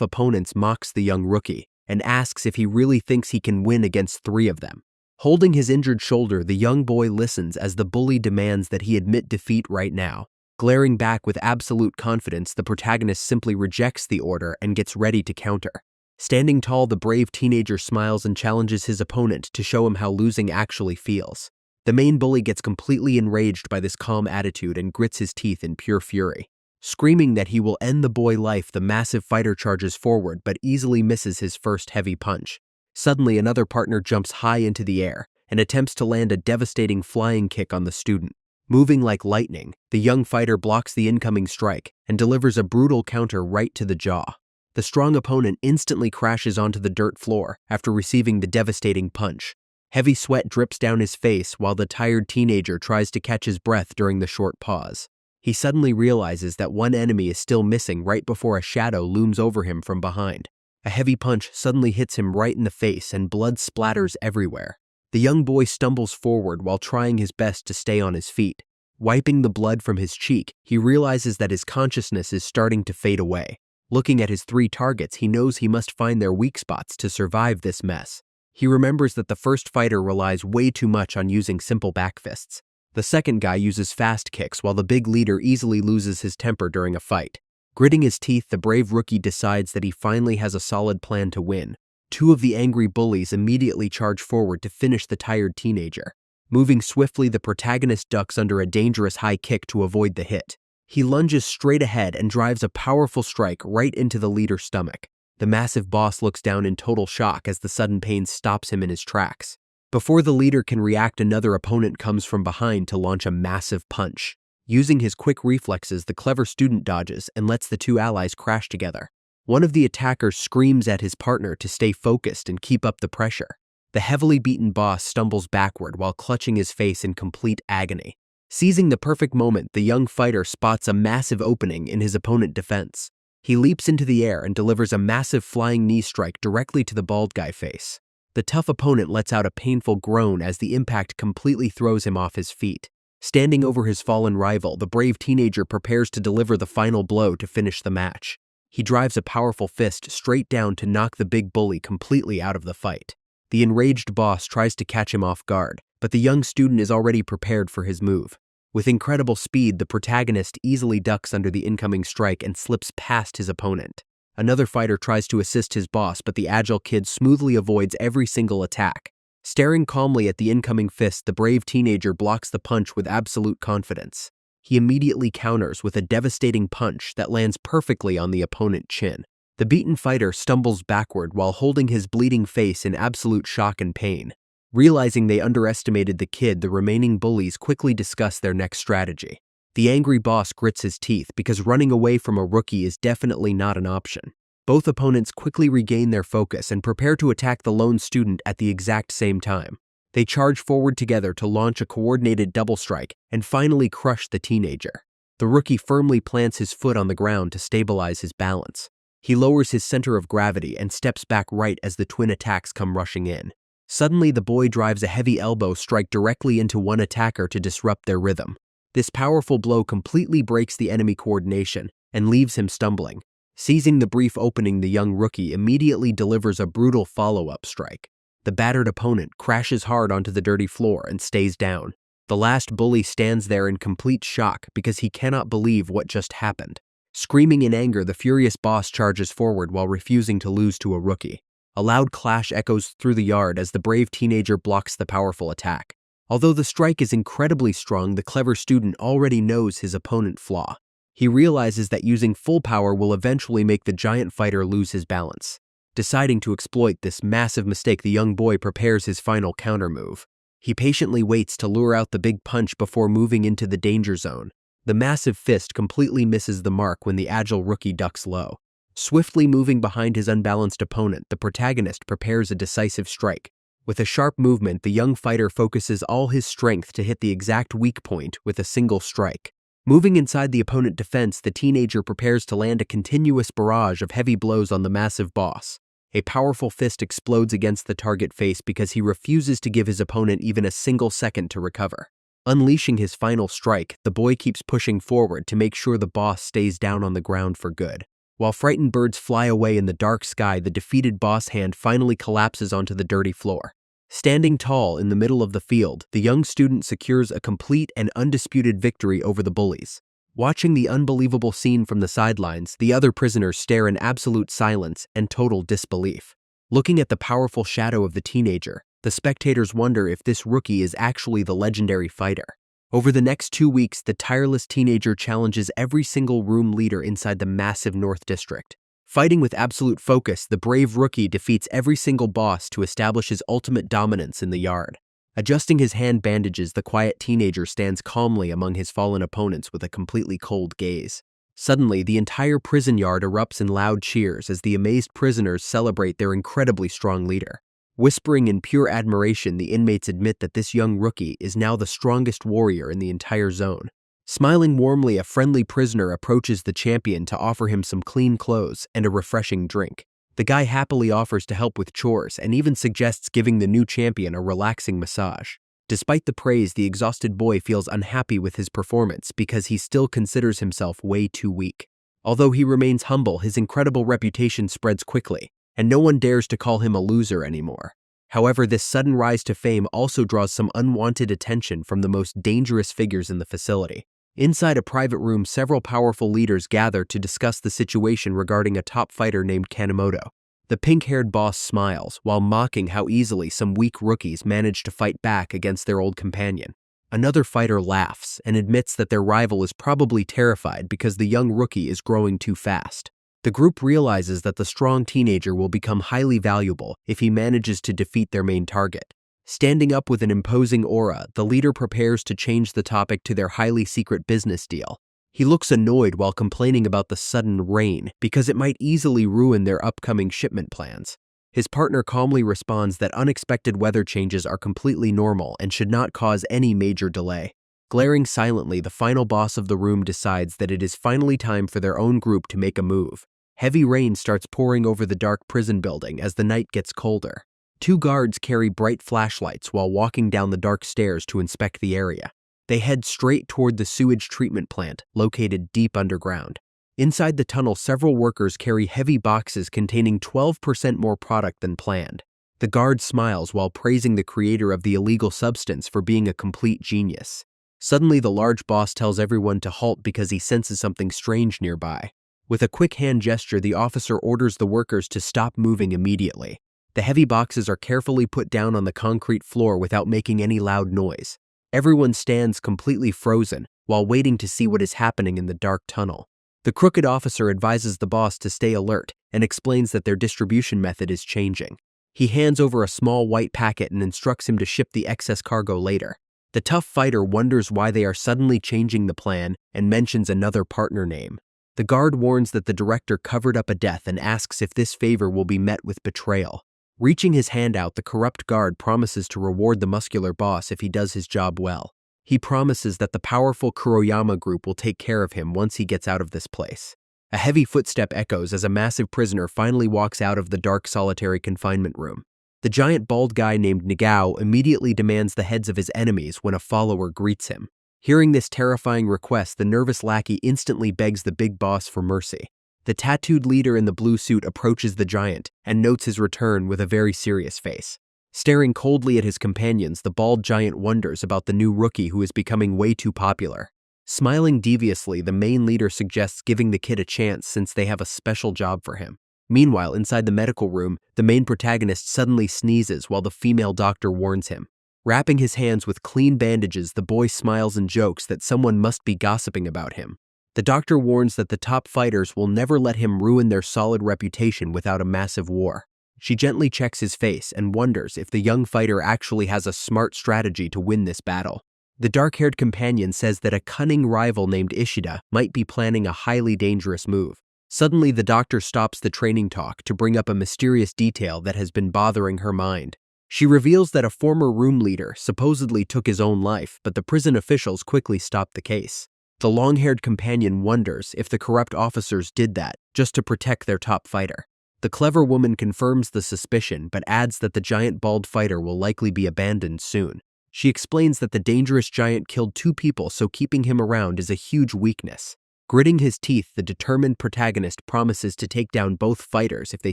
opponents mocks the young rookie and asks if he really thinks he can win against 3 of them. Holding his injured shoulder, the young boy listens as the bully demands that he admit defeat right now. Glaring back with absolute confidence, the protagonist simply rejects the order and gets ready to counter. Standing tall, the brave teenager smiles and challenges his opponent to show him how losing actually feels. The main bully gets completely enraged by this calm attitude and grits his teeth in pure fury. Screaming that he will end the boy's life, the massive fighter charges forward but easily misses his first heavy punch. Suddenly, another partner jumps high into the air and attempts to land a devastating flying kick on the student. Moving like lightning, the young fighter blocks the incoming strike and delivers a brutal counter right to the jaw. The strong opponent instantly crashes onto the dirt floor after receiving the devastating punch. Heavy sweat drips down his face while the tired teenager tries to catch his breath during the short pause. He suddenly realizes that one enemy is still missing right before a shadow looms over him from behind. A heavy punch suddenly hits him right in the face and blood splatters everywhere. The young boy stumbles forward while trying his best to stay on his feet. Wiping the blood from his cheek, he realizes that his consciousness is starting to fade away. Looking at his 3 targets, he knows he must find their weak spots to survive this mess. He remembers that the first fighter relies way too much on using simple back fists. The second guy uses fast kicks while the big leader easily loses his temper during a fight. Gritting his teeth, the brave rookie decides that he finally has a solid plan to win. 2 of the angry bullies immediately charge forward to finish the tired teenager. Moving swiftly, the protagonist ducks under a dangerous high kick to avoid the hit. He lunges straight ahead and drives a powerful strike right into the leader's stomach. The massive boss looks down in total shock as the sudden pain stops him in his tracks. Before the leader can react, another opponent comes from behind to launch a massive punch. Using his quick reflexes, the clever student dodges and lets the 2 allies crash together. One of the attackers screams at his partner to stay focused and keep up the pressure. The heavily beaten boss stumbles backward while clutching his face in complete agony. Seizing the perfect moment, the young fighter spots a massive opening in his opponent's defense. He leaps into the air and delivers a massive flying knee strike directly to the bald guy's face. The tough opponent lets out a painful groan as the impact completely throws him off his feet. Standing over his fallen rival, the brave teenager prepares to deliver the final blow to finish the match. He drives a powerful fist straight down to knock the big bully completely out of the fight. The enraged boss tries to catch him off guard, but the young student is already prepared for his move. With incredible speed, the protagonist easily ducks under the incoming strike and slips past his opponent. Another fighter tries to assist his boss, but the agile kid smoothly avoids every single attack. Staring calmly at the incoming fist, the brave teenager blocks the punch with absolute confidence. He immediately counters with a devastating punch that lands perfectly on the opponent's chin. The beaten fighter stumbles backward while holding his bleeding face in absolute shock and pain. Realizing they underestimated the kid, the remaining bullies quickly discuss their next strategy. The angry boss grits his teeth because running away from a rookie is definitely not an option. Both opponents quickly regain their focus and prepare to attack the lone student at the exact same time. They charge forward together to launch a coordinated double strike and finally crush the teenager. The rookie firmly plants his foot on the ground to stabilize his balance. He lowers his center of gravity and steps back right as the twin attacks come rushing in. Suddenly, the boy drives a heavy elbow strike directly into one attacker to disrupt their rhythm. This powerful blow completely breaks the enemy coordination and leaves him stumbling. Seizing the brief opening, the young rookie immediately delivers a brutal follow-up strike. The battered opponent crashes hard onto the dirty floor and stays down. The last bully stands there in complete shock because he cannot believe what just happened. Screaming in anger, the furious boss charges forward while refusing to lose to a rookie. A loud clash echoes through the yard as the brave teenager blocks the powerful attack. Although the strike is incredibly strong, the clever student already knows his opponent's flaw. He realizes that using full power will eventually make the giant fighter lose his balance. Deciding to exploit this massive mistake, the young boy prepares his final counter move. He patiently waits to lure out the big punch before moving into the danger zone. The massive fist completely misses the mark when the agile rookie ducks low. Swiftly moving behind his unbalanced opponent, the protagonist prepares a decisive strike. With a sharp movement, the young fighter focuses all his strength to hit the exact weak point with a single strike. Moving inside the opponent's defense, the teenager prepares to land a continuous barrage of heavy blows on the massive boss. A powerful fist explodes against the target face because he refuses to give his opponent even a single second to recover. Unleashing his final strike, the boy keeps pushing forward to make sure the boss stays down on the ground for good. While frightened birds fly away in the dark sky, the defeated boss hand finally collapses onto the dirty floor. Standing tall in the middle of the field, the young student secures a complete and undisputed victory over the bullies. Watching the unbelievable scene from the sidelines, the other prisoners stare in absolute silence and total disbelief. Looking at the powerful shadow of the teenager, the spectators wonder if this rookie is actually the legendary fighter. Over the next 2 weeks, the tireless teenager challenges every single room leader inside the massive North District. Fighting with absolute focus, the brave rookie defeats every single boss to establish his ultimate dominance in the yard. Adjusting his hand bandages, the quiet teenager stands calmly among his fallen opponents with a completely cold gaze. Suddenly, the entire prison yard erupts in loud cheers as the amazed prisoners celebrate their incredibly strong leader. Whispering in pure admiration, the inmates admit that this young rookie is now the strongest warrior in the entire zone. Smiling warmly, a friendly prisoner approaches the champion to offer him some clean clothes and a refreshing drink. The guy happily offers to help with chores and even suggests giving the new champion a relaxing massage. Despite the praise, the exhausted boy feels unhappy with his performance because he still considers himself way too weak. Although he remains humble, his incredible reputation spreads quickly, and no one dares to call him a loser anymore. However, this sudden rise to fame also draws some unwanted attention from the most dangerous figures in the facility. Inside a private room, several powerful leaders gather to discuss the situation regarding a top fighter named Kanemoto. The pink-haired boss smiles while mocking how easily some weak rookies manage to fight back against their old companion. Another fighter laughs and admits that their rival is probably terrified because the young rookie is growing too fast. The group realizes that the strong teenager will become highly valuable if he manages to defeat their main target. Standing up with an imposing aura, the leader prepares to change the topic to their highly secret business deal. He looks annoyed while complaining about the sudden rain because it might easily ruin their upcoming shipment plans. His partner calmly responds that unexpected weather changes are completely normal and should not cause any major delay. Glaring silently, the final boss of the room decides that it is finally time for their own group to make a move. Heavy rain starts pouring over the dark prison building as the night gets colder. 2 guards carry bright flashlights while walking down the dark stairs to inspect the area. They head straight toward the sewage treatment plant, located deep underground. Inside the tunnel, several workers carry heavy boxes containing 12% more product than planned. The guard smiles while praising the creator of the illegal substance for being a complete genius. Suddenly, the large boss tells everyone to halt because he senses something strange nearby. With a quick hand gesture, the officer orders the workers to stop moving immediately. The heavy boxes are carefully put down on the concrete floor without making any loud noise. Everyone stands completely frozen while waiting to see what is happening in the dark tunnel. The crooked officer advises the boss to stay alert and explains that their distribution method is changing. He hands over a small white packet and instructs him to ship the excess cargo later. The tough fighter wonders why they are suddenly changing the plan and mentions another partner name. The guard warns that the director covered up a death and asks if this favor will be met with betrayal. Reaching his hand out, the corrupt guard promises to reward the muscular boss if he does his job well. He promises that the powerful Kuroyama group will take care of him once he gets out of this place. A heavy footstep echoes as a massive prisoner finally walks out of the dark solitary confinement room. The giant bald guy named Nagao immediately demands the heads of his enemies when a follower greets him. Hearing this terrifying request, the nervous lackey instantly begs the big boss for mercy. The tattooed leader in the blue suit approaches the giant and notes his return with a very serious face. Staring coldly at his companions, the bald giant wonders about the new rookie who is becoming way too popular. Smiling deviously, the main leader suggests giving the kid a chance since they have a special job for him. Meanwhile, inside the medical room, the main protagonist suddenly sneezes while the female doctor warns him. Wrapping his hands with clean bandages, the boy smiles and jokes that someone must be gossiping about him. The doctor warns that the top fighters will never let him ruin their solid reputation without a massive war. She gently checks his face and wonders if the young fighter actually has a smart strategy to win this battle. The dark-haired companion says that a cunning rival named Ishida might be planning a highly dangerous move. Suddenly, the doctor stops the training talk to bring up a mysterious detail that has been bothering her mind. She reveals that a former room leader supposedly took his own life, but the prison officials quickly stopped the case. The long-haired companion wonders if the corrupt officers did that just to protect their top fighter. The clever woman confirms the suspicion, but adds that the giant bald fighter will likely be abandoned soon. She explains that the dangerous giant killed 2 people, so keeping him around is a huge weakness. Gritting his teeth, the determined protagonist promises to take down both fighters if they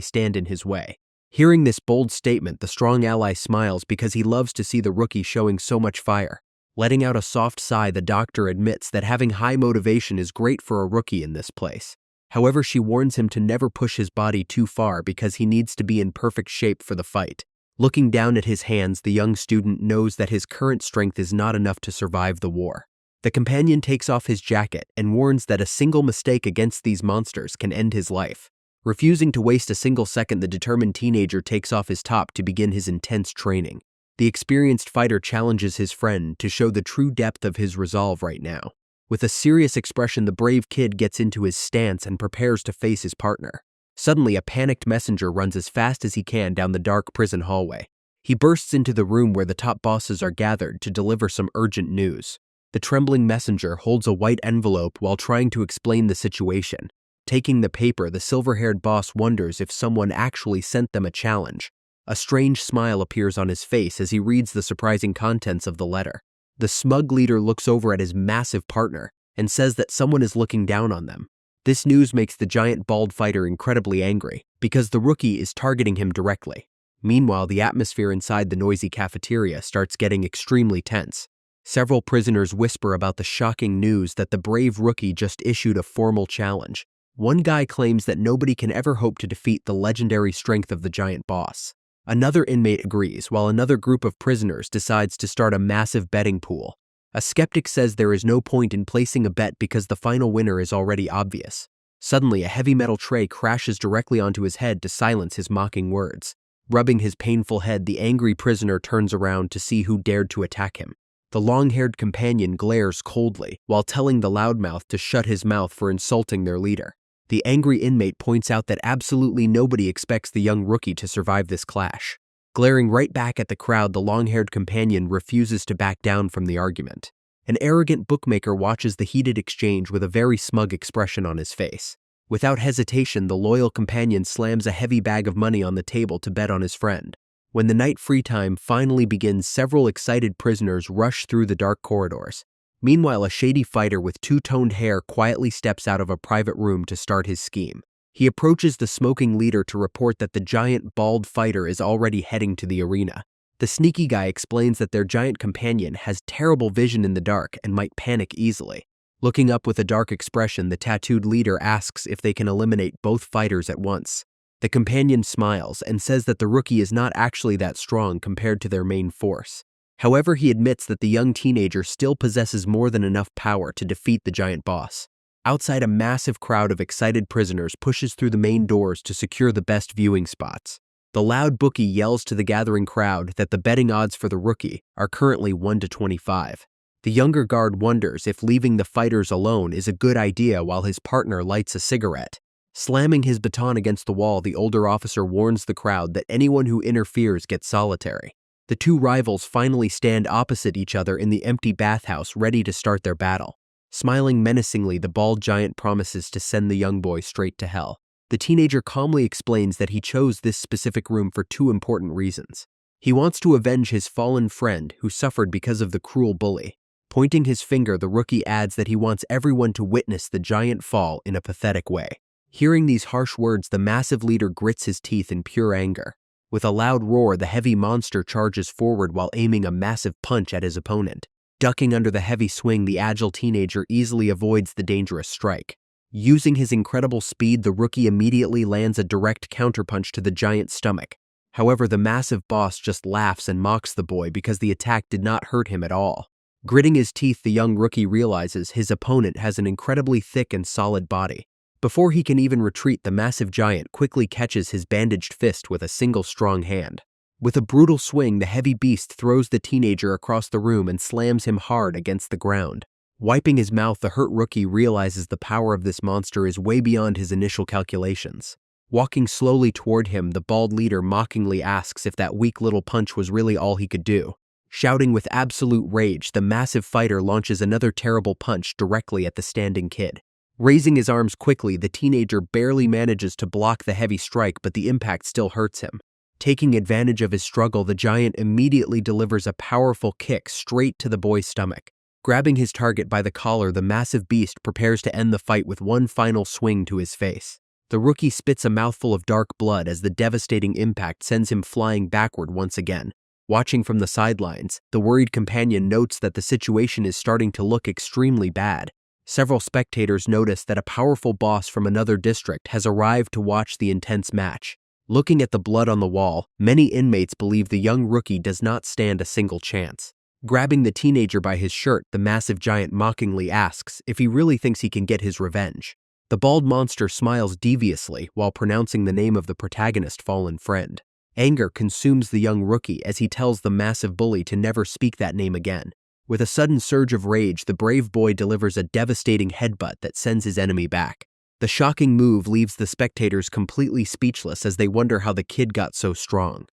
stand in his way. Hearing this bold statement, the strong ally smiles because he loves to see the rookie showing so much fire. Letting out a soft sigh, the doctor admits that having high motivation is great for a rookie in this place. However, she warns him to never push his body too far because he needs to be in perfect shape for the fight. Looking down at his hands, the young student knows that his current strength is not enough to survive the war. The companion takes off his jacket and warns that a single mistake against these monsters can end his life. Refusing to waste a single second, the determined teenager takes off his top to begin his intense training. The experienced fighter challenges his friend to show the true depth of his resolve right now. With a serious expression, the brave kid gets into his stance and prepares to face his partner. Suddenly, a panicked messenger runs as fast as he can down the dark prison hallway. He bursts into the room where the top bosses are gathered to deliver some urgent news. The trembling messenger holds a white envelope while trying to explain the situation. Taking the paper, the silver-haired boss wonders if someone actually sent them a challenge. A strange smile appears on his face as he reads the surprising contents of the letter. The smug leader looks over at his massive partner and says that someone is looking down on them. This news makes the giant bald fighter incredibly angry because the rookie is targeting him directly. Meanwhile, the atmosphere inside the noisy cafeteria starts getting extremely tense. Several prisoners whisper about the shocking news that the brave rookie just issued a formal challenge. One guy claims that nobody can ever hope to defeat the legendary strength of the giant boss. Another inmate agrees, while another group of prisoners decides to start a massive betting pool. A skeptic says there is no point in placing a bet because the final winner is already obvious. Suddenly, a heavy metal tray crashes directly onto his head to silence his mocking words. Rubbing his painful head, the angry prisoner turns around to see who dared to attack him. The long-haired companion glares coldly while telling the loudmouth to shut his mouth for insulting their leader. The angry inmate points out that absolutely nobody expects the young rookie to survive this clash. Glaring right back at the crowd, the long-haired companion refuses to back down from the argument. An arrogant bookmaker watches the heated exchange with a very smug expression on his face. Without hesitation, the loyal companion slams a heavy bag of money on the table to bet on his friend. When the night free time finally begins, several excited prisoners rush through the dark corridors. Meanwhile, a shady fighter with two-toned hair quietly steps out of a private room to start his scheme. He approaches the smoking leader to report that the giant bald fighter is already heading to the arena. The sneaky guy explains that their giant companion has terrible vision in the dark and might panic easily. Looking up with a dark expression, the tattooed leader asks if they can eliminate both fighters at once. The companion smiles and says that the rookie is not actually that strong compared to their main force. However, he admits that the young teenager still possesses more than enough power to defeat the giant boss. Outside, a massive crowd of excited prisoners pushes through the main doors to secure the best viewing spots. The loud bookie yells to the gathering crowd that the betting odds for the rookie are currently 1-25. The younger guard wonders if leaving the fighters alone is a good idea while his partner lights a cigarette. Slamming his baton against the wall, the older officer warns the crowd that anyone who interferes gets solitary. The two rivals finally stand opposite each other in the empty bathhouse, ready to start their battle. Smiling menacingly, the bald giant promises to send the young boy straight to hell. The teenager calmly explains that he chose this specific room for two important reasons. He wants to avenge his fallen friend who suffered because of the cruel bully. Pointing his finger, the rookie adds that he wants everyone to witness the giant fall in a pathetic way. Hearing these harsh words, the massive leader grits his teeth in pure anger. With a loud roar, the heavy monster charges forward while aiming a massive punch at his opponent. Ducking under the heavy swing, the agile teenager easily avoids the dangerous strike. Using his incredible speed, the rookie immediately lands a direct counterpunch to the giant's stomach. However, the massive boss just laughs and mocks the boy because the attack did not hurt him at all. Gritting his teeth, the young rookie realizes his opponent has an incredibly thick and solid body. Before he can even retreat, the massive giant quickly catches his bandaged fist with a single strong hand. With a brutal swing, the heavy beast throws the teenager across the room and slams him hard against the ground. Wiping his mouth, the hurt rookie realizes the power of this monster is way beyond his initial calculations. Walking slowly toward him, the bald leader mockingly asks if that weak little punch was really all he could do. Shouting with absolute rage, the massive fighter launches another terrible punch directly at the standing kid. Raising his arms quickly, the teenager barely manages to block the heavy strike, but the impact still hurts him. Taking advantage of his struggle, the giant immediately delivers a powerful kick straight to the boy's stomach. Grabbing his target by the collar, the massive beast prepares to end the fight with one final swing to his face. The rookie spits a mouthful of dark blood as the devastating impact sends him flying backward once again. Watching from the sidelines, the worried companion notes that the situation is starting to look extremely bad. Several spectators notice that a powerful boss from another district has arrived to watch the intense match. Looking at the blood on the wall, many inmates believe the young rookie does not stand a single chance. Grabbing the teenager by his shirt, the massive giant mockingly asks if he really thinks he can get his revenge. The bald monster smiles deviously while pronouncing the name of the protagonist's fallen friend. Anger consumes the young rookie as he tells the massive bully to never speak that name again. With a sudden surge of rage, the brave boy delivers a devastating headbutt that sends his enemy back. The shocking move leaves the spectators completely speechless as they wonder how the kid got so strong.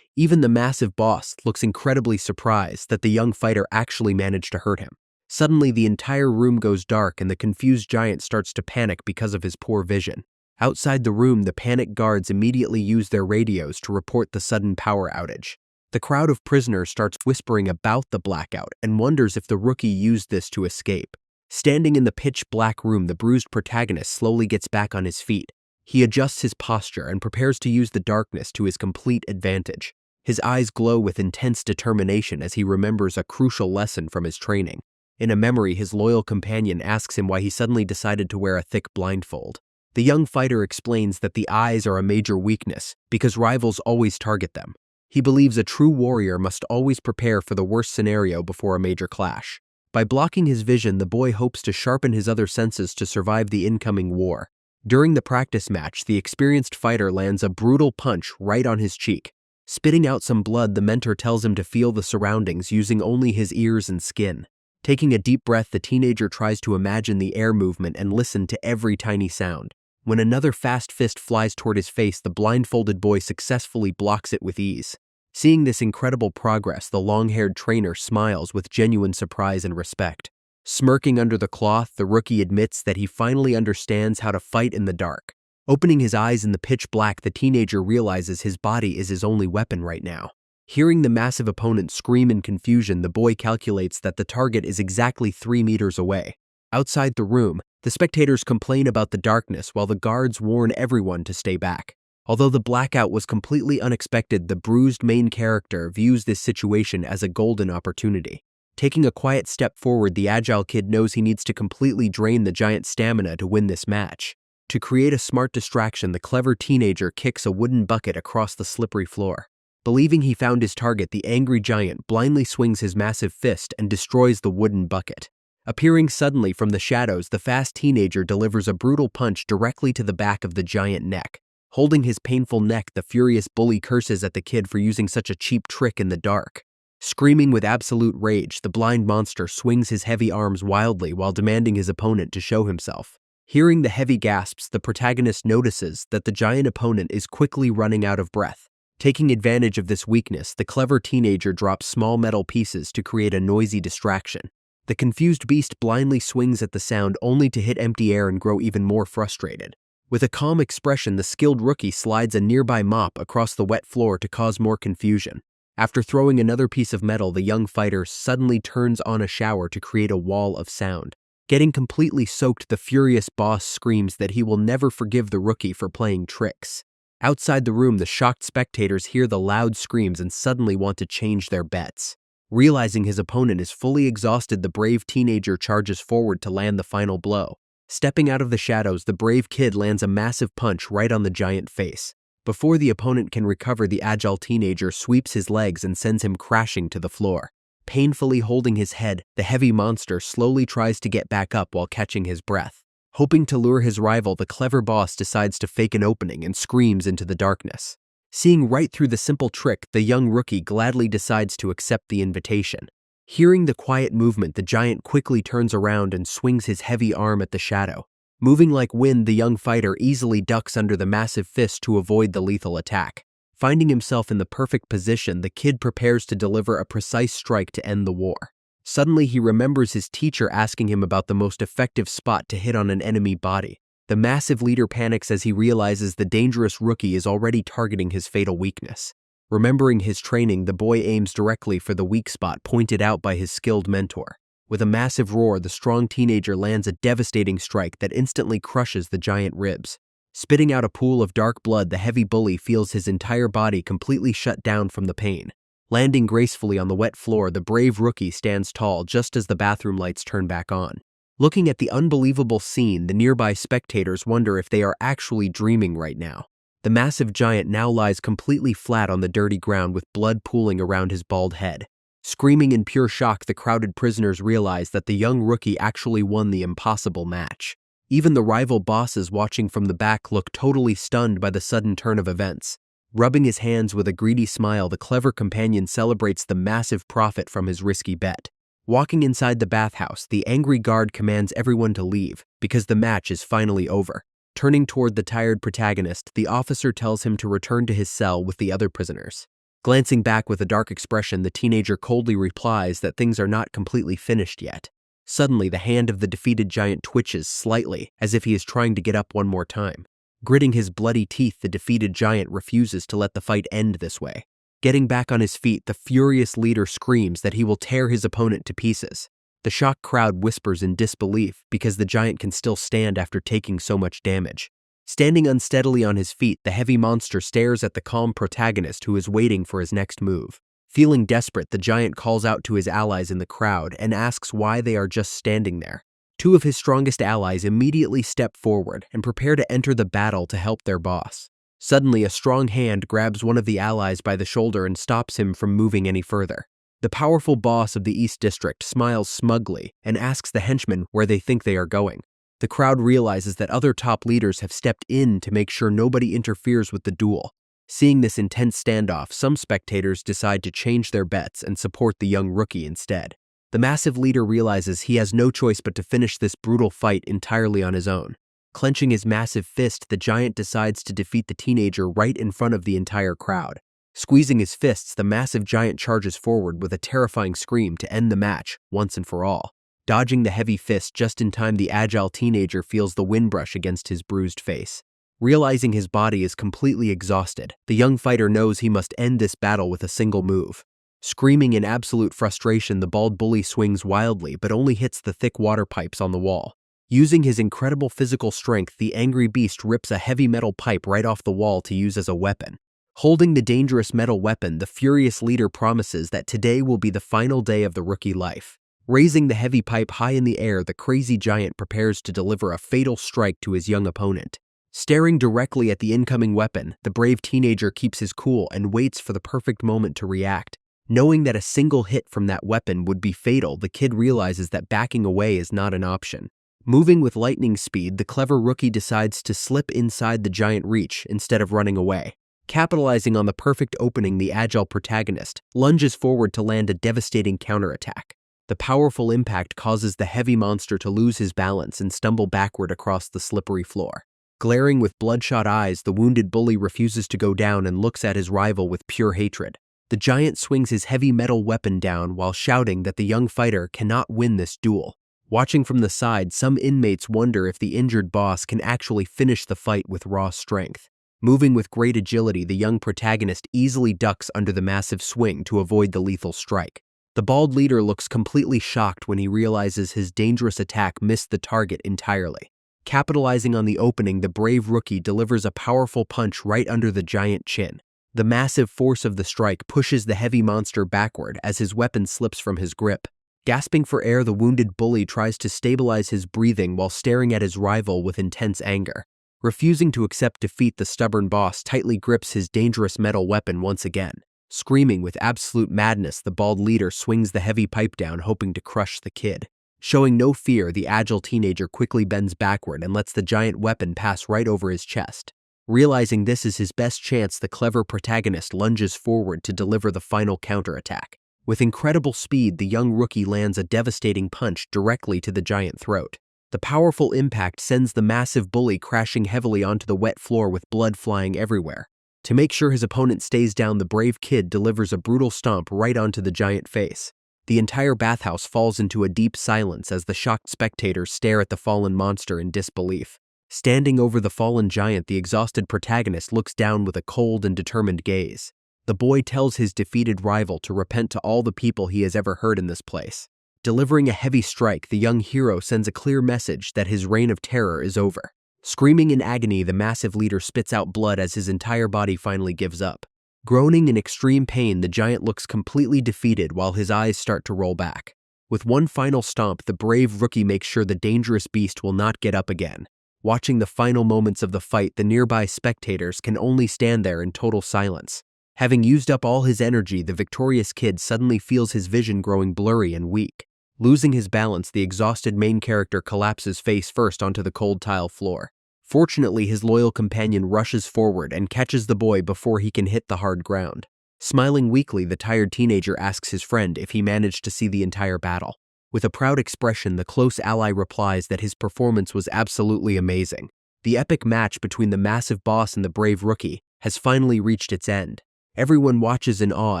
Even the massive boss looks incredibly surprised that the young fighter actually managed to hurt him. Suddenly, the entire room goes dark and the confused giant starts to panic because of his poor vision. Outside the room, the panicked guards immediately use their radios to report the sudden power outage. The crowd of prisoners starts whispering about the blackout and wonders if the rookie used this to escape. Standing in the pitch-black room, the bruised protagonist slowly gets back on his feet. He adjusts his posture and prepares to use the darkness to his complete advantage. His eyes glow with intense determination as he remembers a crucial lesson from his training. In a memory, his loyal companion asks him why he suddenly decided to wear a thick blindfold. The young fighter explains that the eyes are a major weakness because rivals always target them. He believes a true warrior must always prepare for the worst scenario before a major clash. By blocking his vision, the boy hopes to sharpen his other senses to survive the incoming war. During the practice match, the experienced fighter lands a brutal punch right on his cheek. Spitting out some blood, the mentor tells him to feel the surroundings using only his ears and skin. Taking a deep breath, the teenager tries to imagine the air movement and listen to every tiny sound. When another fast fist flies toward his face, the blindfolded boy successfully blocks it with ease. Seeing this incredible progress, the long-haired trainer smiles with genuine surprise and respect. Smirking under the cloth, the rookie admits that he finally understands how to fight in the dark. Opening his eyes in the pitch black, the teenager realizes his body is his only weapon right now. Hearing the massive opponent scream in confusion, the boy calculates that the target is exactly 3 meters away. Outside the room, the spectators complain about the darkness while the guards warn everyone to stay back. Although the blackout was completely unexpected, the bruised main character views this situation as a golden opportunity. Taking a quiet step forward, the agile kid knows he needs to completely drain the giant's stamina to win this match. To create a smart distraction, the clever teenager kicks a wooden bucket across the slippery floor. Believing he found his target, the angry giant blindly swings his massive fist and destroys the wooden bucket. Appearing suddenly from the shadows, the fast teenager delivers a brutal punch directly to the back of the giant neck. Holding his painful neck, the furious bully curses at the kid for using such a cheap trick in the dark. Screaming with absolute rage, the blind monster swings his heavy arms wildly while demanding his opponent to show himself. Hearing the heavy gasps, the protagonist notices that the giant opponent is quickly running out of breath. Taking advantage of this weakness, the clever teenager drops small metal pieces to create a noisy distraction. The confused beast blindly swings at the sound only to hit empty air and grow even more frustrated. With a calm expression, the skilled rookie slides a nearby mop across the wet floor to cause more confusion. After throwing another piece of metal, the young fighter suddenly turns on a shower to create a wall of sound. Getting completely soaked, the furious boss screams that he will never forgive the rookie for playing tricks. Outside the room, the shocked spectators hear the loud screams and suddenly want to change their bets. Realizing his opponent is fully exhausted, the brave teenager charges forward to land the final blow. Stepping out of the shadows, the brave kid lands a massive punch right on the giant face. Before the opponent can recover, the agile teenager sweeps his legs and sends him crashing to the floor. Painfully holding his head, the heavy monster slowly tries to get back up while catching his breath. Hoping to lure his rival, the clever boss decides to fake an opening and screams into the darkness. Seeing right through the simple trick, the young rookie gladly decides to accept the invitation. Hearing the quiet movement, the giant quickly turns around and swings his heavy arm at the shadow. Moving like wind, the young fighter easily ducks under the massive fist to avoid the lethal attack. Finding himself in the perfect position, the kid prepares to deliver a precise strike to end the war. Suddenly, he remembers his teacher asking him about the most effective spot to hit on an enemy body. The massive leader panics as he realizes the dangerous rookie is already targeting his fatal weakness. Remembering his training, the boy aims directly for the weak spot pointed out by his skilled mentor. With a massive roar, the strong teenager lands a devastating strike that instantly crushes the giant ribs. Spitting out a pool of dark blood, the heavy bully feels his entire body completely shut down from the pain. Landing gracefully on the wet floor, the brave rookie stands tall just as the bathroom lights turn back on. Looking at the unbelievable scene, the nearby spectators wonder if they are actually dreaming right now. The massive giant now lies completely flat on the dirty ground with blood pooling around his bald head. Screaming in pure shock, the crowded prisoners realize that the young rookie actually won the impossible match. Even the rival bosses watching from the back look totally stunned by the sudden turn of events. Rubbing his hands with a greedy smile, the clever companion celebrates the massive profit from his risky bet. Walking inside the bathhouse, the angry guard commands everyone to leave because the match is finally over. Turning toward the tired protagonist, the officer tells him to return to his cell with the other prisoners. Glancing back with a dark expression, the teenager coldly replies that things are not completely finished yet. Suddenly, the hand of the defeated giant twitches slightly, as if he is trying to get up one more time. Gritting his bloody teeth, the defeated giant refuses to let the fight end this way. Getting back on his feet, the furious leader screams that he will tear his opponent to pieces. The shocked crowd whispers in disbelief because the giant can still stand after taking so much damage. Standing unsteadily on his feet, the heavy monster stares at the calm protagonist who is waiting for his next move. Feeling desperate, the giant calls out to his allies in the crowd and asks why they are just standing there. Two of his strongest allies immediately step forward and prepare to enter the battle to help their boss. Suddenly, a strong hand grabs one of the allies by the shoulder and stops him from moving any further. The powerful boss of the East District smiles smugly and asks the henchmen where they think they are going. The crowd realizes that other top leaders have stepped in to make sure nobody interferes with the duel. Seeing this intense standoff, some spectators decide to change their bets and support the young rookie instead. The massive leader realizes he has no choice but to finish this brutal fight entirely on his own. Clenching his massive fist, the giant decides to defeat the teenager right in front of the entire crowd. Squeezing his fists, the massive giant charges forward with a terrifying scream to end the match once and for all. Dodging the heavy fist just in time, the agile teenager feels the wind brush against his bruised face. Realizing his body is completely exhausted, the young fighter knows he must end this battle with a single move. Screaming in absolute frustration, the bald bully swings wildly but only hits the thick water pipes on the wall. Using his incredible physical strength, the angry beast rips a heavy metal pipe right off the wall to use as a weapon. Holding the dangerous metal weapon, the furious leader promises that today will be the final day of the rookie life. Raising the heavy pipe high in the air, the crazy giant prepares to deliver a fatal strike to his young opponent. Staring directly at the incoming weapon, the brave teenager keeps his cool and waits for the perfect moment to react. Knowing that a single hit from that weapon would be fatal, the kid realizes that backing away is not an option. Moving with lightning speed, the clever rookie decides to slip inside the giant reach instead of running away. Capitalizing on the perfect opening, the agile protagonist lunges forward to land a devastating counterattack. The powerful impact causes the heavy monster to lose his balance and stumble backward across the slippery floor. Glaring with bloodshot eyes, the wounded bully refuses to go down and looks at his rival with pure hatred. The giant swings his heavy metal weapon down while shouting that the young fighter cannot win this duel. Watching from the side, some inmates wonder if the injured boss can actually finish the fight with raw strength. Moving with great agility, the young protagonist easily ducks under the massive swing to avoid the lethal strike. The bald leader looks completely shocked when he realizes his dangerous attack missed the target entirely. Capitalizing on the opening, the brave rookie delivers a powerful punch right under the giant chin. The massive force of the strike pushes the heavy monster backward as his weapon slips from his grip. Gasping for air, the wounded bully tries to stabilize his breathing while staring at his rival with intense anger. Refusing to accept defeat, the stubborn boss tightly grips his dangerous metal weapon once again. Screaming with absolute madness, the bald leader swings the heavy pipe down, hoping to crush the kid. Showing no fear, the agile teenager quickly bends backward and lets the giant weapon pass right over his chest. Realizing this is his best chance, the clever protagonist lunges forward to deliver the final counterattack. With incredible speed, the young rookie lands a devastating punch directly to the giant throat. The powerful impact sends the massive bully crashing heavily onto the wet floor with blood flying everywhere. To make sure his opponent stays down, the brave kid delivers a brutal stomp right onto the giant face. The entire bathhouse falls into a deep silence as the shocked spectators stare at the fallen monster in disbelief. Standing over the fallen giant, the exhausted protagonist looks down with a cold and determined gaze. The boy tells his defeated rival to repent to all the people he has ever hurt in this place. Delivering a heavy strike, the young hero sends a clear message that his reign of terror is over. Screaming in agony, the massive leader spits out blood as his entire body finally gives up. Groaning in extreme pain, the giant looks completely defeated while his eyes start to roll back. With one final stomp, the brave rookie makes sure the dangerous beast will not get up again. Watching the final moments of the fight, the nearby spectators can only stand there in total silence. Having used up all his energy, the victorious kid suddenly feels his vision growing blurry and weak. Losing his balance, the exhausted main character collapses face first onto the cold tile floor. Fortunately, his loyal companion rushes forward and catches the boy before he can hit the hard ground. Smiling weakly, the tired teenager asks his friend if he managed to see the entire battle. With a proud expression, the close ally replies that his performance was absolutely amazing. The epic match between the massive boss and the brave rookie has finally reached its end. Everyone watches in awe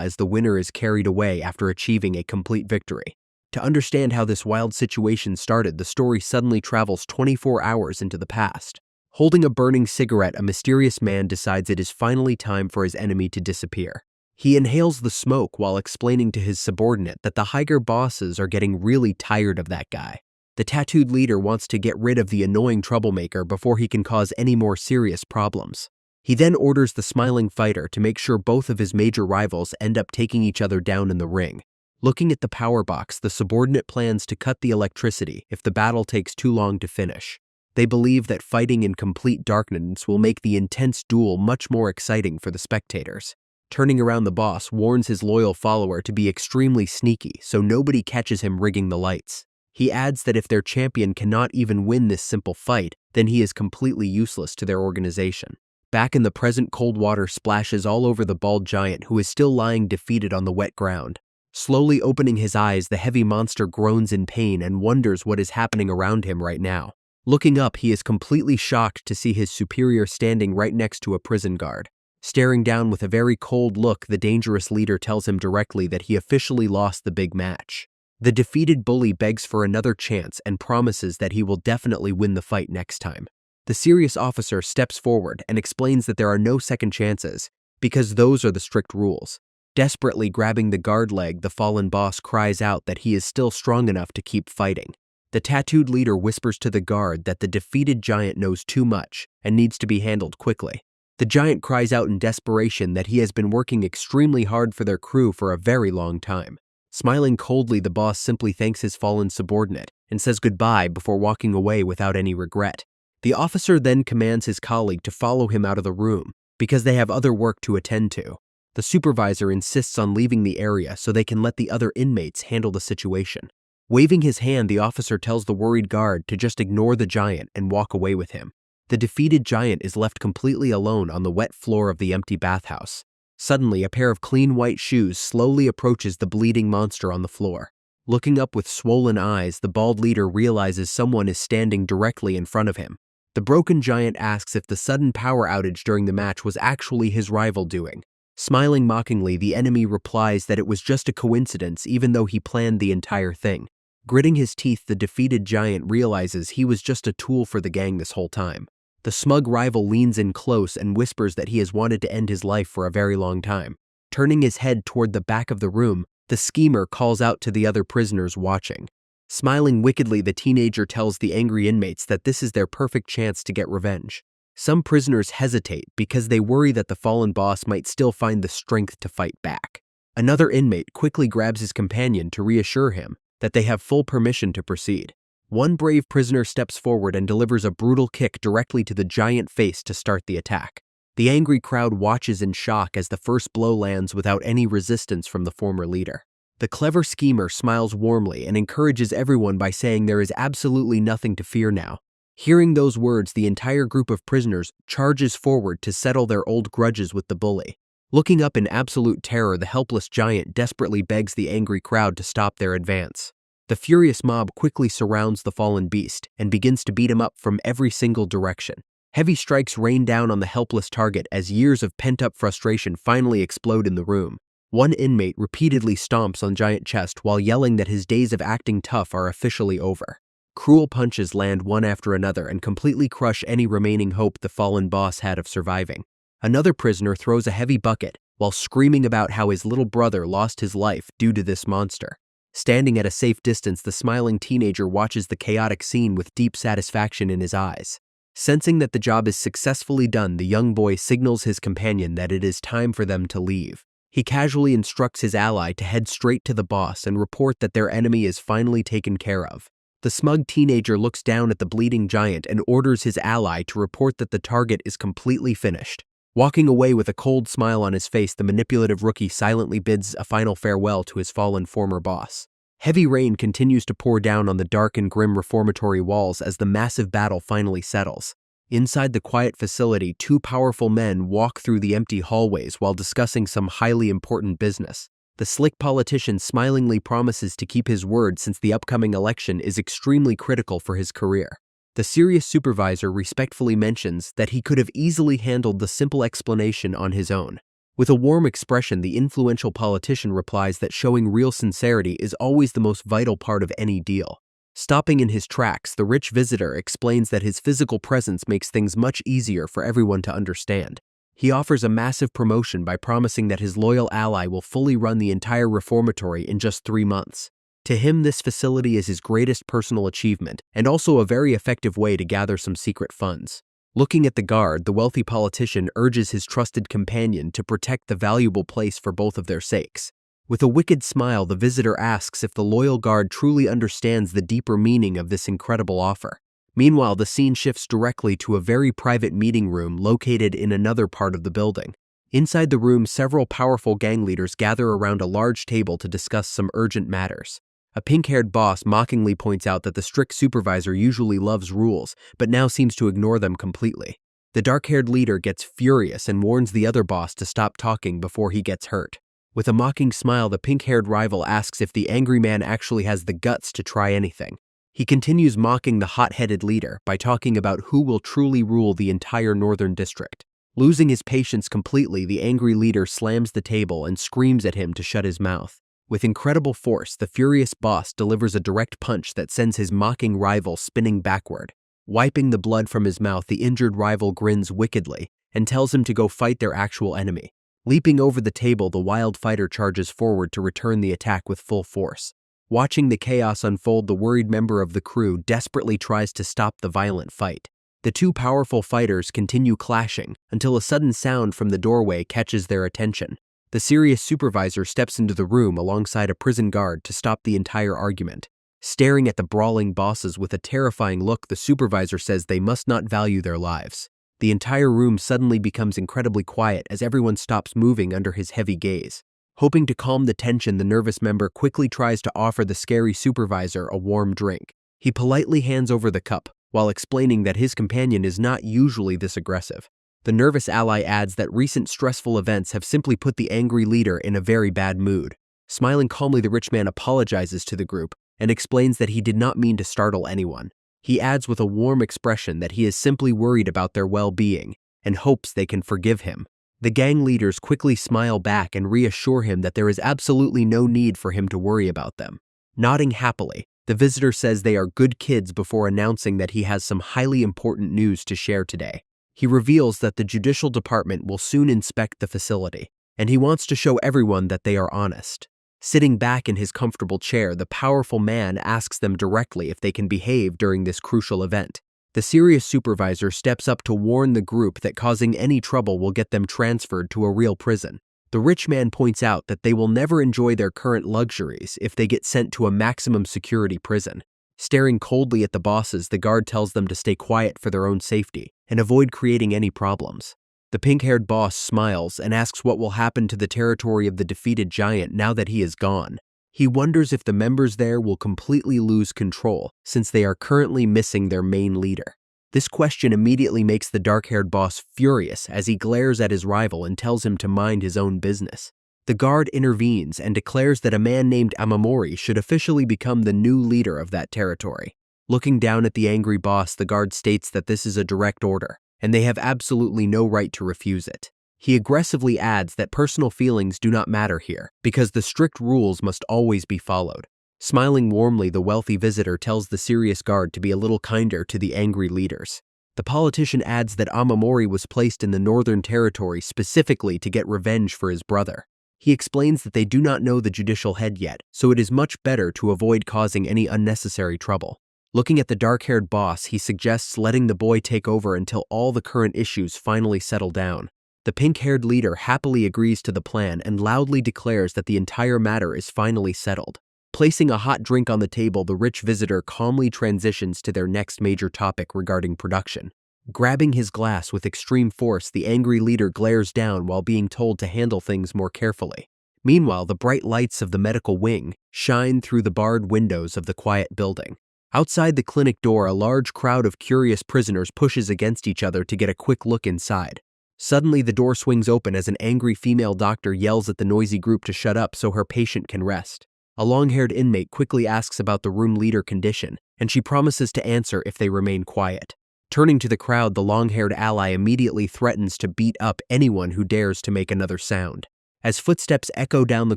as the winner is carried away after achieving a complete victory. To understand how this wild situation started, the story suddenly travels 24 hours into the past. Holding a burning cigarette, a mysterious man decides it is finally time for his enemy to disappear. He inhales the smoke while explaining to his subordinate that the higher bosses are getting really tired of that guy. The tattooed leader wants to get rid of the annoying troublemaker before he can cause any more serious problems. He then orders the smiling fighter to make sure both of his major rivals end up taking each other down in the ring. Looking at the power box, the subordinate plans to cut the electricity if the battle takes too long to finish. They believe that fighting in complete darkness will make the intense duel much more exciting for the spectators. Turning around, the boss warns his loyal follower to be extremely sneaky so nobody catches him rigging the lights. He adds that if their champion cannot even win this simple fight, then he is completely useless to their organization. Back in the present, cold water splashes all over the bald giant who is still lying defeated on the wet ground. Slowly opening his eyes, the heavy monster groans in pain and wonders what is happening around him right now. Looking up, he is completely shocked to see his superior standing right next to a prison guard. Staring down with a very cold look, the dangerous leader tells him directly that he officially lost the big match. The defeated bully begs for another chance and promises that he will definitely win the fight next time. The serious officer steps forward and explains that there are no second chances, because those are the strict rules. Desperately grabbing the guard leg, the fallen boss cries out that he is still strong enough to keep fighting. The tattooed leader whispers to the guard that the defeated giant knows too much and needs to be handled quickly. The giant cries out in desperation that he has been working extremely hard for their crew for a very long time. Smiling coldly, the boss simply thanks his fallen subordinate and says goodbye before walking away without any regret. The officer then commands his colleague to follow him out of the room because they have other work to attend to. The supervisor insists on leaving the area so they can let the other inmates handle the situation. Waving his hand, the officer tells the worried guard to just ignore the giant and walk away with him. The defeated giant is left completely alone on the wet floor of the empty bathhouse. Suddenly, a pair of clean white shoes slowly approaches the bleeding monster on the floor. Looking up with swollen eyes, the bald leader realizes someone is standing directly in front of him. The broken giant asks if the sudden power outage during the match was actually his rival doing. Smiling mockingly, the enemy replies that it was just a coincidence even though he planned the entire thing. Gritting his teeth, the defeated giant realizes he was just a tool for the gang this whole time. The smug rival leans in close and whispers that he has wanted to end his life for a very long time. Turning his head toward the back of the room, the schemer calls out to the other prisoners watching. Smiling wickedly, the teenager tells the angry inmates that this is their perfect chance to get revenge. Some prisoners hesitate because they worry that the fallen boss might still find the strength to fight back. Another inmate quickly grabs his companion to reassure him that they have full permission to proceed. One brave prisoner steps forward and delivers a brutal kick directly to the giant face to start the attack. The angry crowd watches in shock as the first blow lands without any resistance from the former leader. The clever schemer smiles warmly and encourages everyone by saying there is absolutely nothing to fear now. Hearing those words, the entire group of prisoners charges forward to settle their old grudges with the bully. Looking up in absolute terror, the helpless giant desperately begs the angry crowd to stop their advance. The furious mob quickly surrounds the fallen beast and begins to beat him up from every single direction. Heavy strikes rain down on the helpless target as years of pent-up frustration finally explode in the room. One inmate repeatedly stomps on giant chest while yelling that his days of acting tough are officially over. Cruel punches land one after another and completely crush any remaining hope the fallen boss had of surviving. Another prisoner throws a heavy bucket while screaming about how his little brother lost his life due to this monster. Standing at a safe distance, the smiling teenager watches the chaotic scene with deep satisfaction in his eyes. Sensing that the job is successfully done, the young boy signals his companion that it is time for them to leave. He casually instructs his ally to head straight to the boss and report that their enemy is finally taken care of. The smug teenager looks down at the bleeding giant and orders his ally to report that the target is completely finished. Walking away with a cold smile on his face, the manipulative rookie silently bids a final farewell to his fallen former boss. Heavy rain continues to pour down on the dark and grim reformatory walls as the massive battle finally settles. Inside the quiet facility, two powerful men walk through the empty hallways while discussing some highly important business. The slick politician smilingly promises to keep his word since the upcoming election is extremely critical for his career. The serious supervisor respectfully mentions that he could have easily handled the simple explanation on his own. With a warm expression, the influential politician replies that showing real sincerity is always the most vital part of any deal. Stopping in his tracks, the rich visitor explains that his physical presence makes things much easier for everyone to understand. He offers a massive promotion by promising that his loyal ally will fully run the entire reformatory in just 3 months. To him, this facility is his greatest personal achievement and also a very effective way to gather some secret funds. Looking at the guard, the wealthy politician urges his trusted companion to protect the valuable place for both of their sakes. With a wicked smile, the visitor asks if the loyal guard truly understands the deeper meaning of this incredible offer. Meanwhile, the scene shifts directly to a very private meeting room located in another part of the building. Inside the room, several powerful gang leaders gather around a large table to discuss some urgent matters. A pink-haired boss mockingly points out that the strict supervisor usually loves rules, but now seems to ignore them completely. The dark-haired leader gets furious and warns the other boss to stop talking before he gets hurt. With a mocking smile, the pink-haired rival asks if the angry man actually has the guts to try anything. He continues mocking the hot-headed leader by talking about who will truly rule the entire northern district. Losing his patience completely, the angry leader slams the table and screams at him to shut his mouth. With incredible force, the furious boss delivers a direct punch that sends his mocking rival spinning backward. Wiping the blood from his mouth, the injured rival grins wickedly and tells him to go fight their actual enemy. Leaping over the table, the wild fighter charges forward to return the attack with full force. Watching the chaos unfold, the worried member of the crew desperately tries to stop the violent fight. The two powerful fighters continue clashing until a sudden sound from the doorway catches their attention. The serious supervisor steps into the room alongside a prison guard to stop the entire argument. Staring at the brawling bosses with a terrifying look, the supervisor says they must not value their lives. The entire room suddenly becomes incredibly quiet as everyone stops moving under his heavy gaze. Hoping to calm the tension, the nervous member quickly tries to offer the scary supervisor a warm drink. He politely hands over the cup, while explaining that his companion is not usually this aggressive. The nervous ally adds that recent stressful events have simply put the angry leader in a very bad mood. Smiling calmly, the rich man apologizes to the group and explains that he did not mean to startle anyone. He adds with a warm expression that he is simply worried about their well-being and hopes they can forgive him. The gang leaders quickly smile back and reassure him that there is absolutely no need for him to worry about them. Nodding happily, the visitor says they are good kids before announcing that he has some highly important news to share today. He reveals that the judicial department will soon inspect the facility, and he wants to show everyone that they are honest. Sitting back in his comfortable chair, the powerful man asks them directly if they can behave during this crucial event. The serious supervisor steps up to warn the group that causing any trouble will get them transferred to a real prison. The rich man points out that they will never enjoy their current luxuries if they get sent to a maximum security prison. Staring coldly at the bosses, the guard tells them to stay quiet for their own safety and avoid creating any problems. The pink-haired boss smiles and asks what will happen to the territory of the defeated giant now that he is gone. He wonders if the members there will completely lose control since they are currently missing their main leader. This question immediately makes the dark-haired boss furious as he glares at his rival and tells him to mind his own business. The guard intervenes and declares that a man named Amamori should officially become the new leader of that territory. Looking down at the angry boss, the guard states that this is a direct order, and they have absolutely no right to refuse it. He aggressively adds that personal feelings do not matter here, because the strict rules must always be followed. Smiling warmly, the wealthy visitor tells the serious guard to be a little kinder to the angry leaders. The politician adds that Amamori was placed in the Northern Territory specifically to get revenge for his brother. He explains that they do not know the judicial head yet, so it is much better to avoid causing any unnecessary trouble. Looking at the dark-haired boss, he suggests letting the boy take over until all the current issues finally settle down. The pink-haired leader happily agrees to the plan and loudly declares that the entire matter is finally settled. Placing a hot drink on the table, the rich visitor calmly transitions to their next major topic regarding production. Grabbing his glass with extreme force, the angry leader glares down while being told to handle things more carefully. Meanwhile, the bright lights of the medical wing shine through the barred windows of the quiet building. Outside the clinic door, a large crowd of curious prisoners pushes against each other to get a quick look inside. Suddenly, the door swings open as an angry female doctor yells at the noisy group to shut up so her patient can rest. A long-haired inmate quickly asks about the room leader condition, and she promises to answer if they remain quiet. Turning to the crowd, the long-haired ally immediately threatens to beat up anyone who dares to make another sound. As footsteps echo down the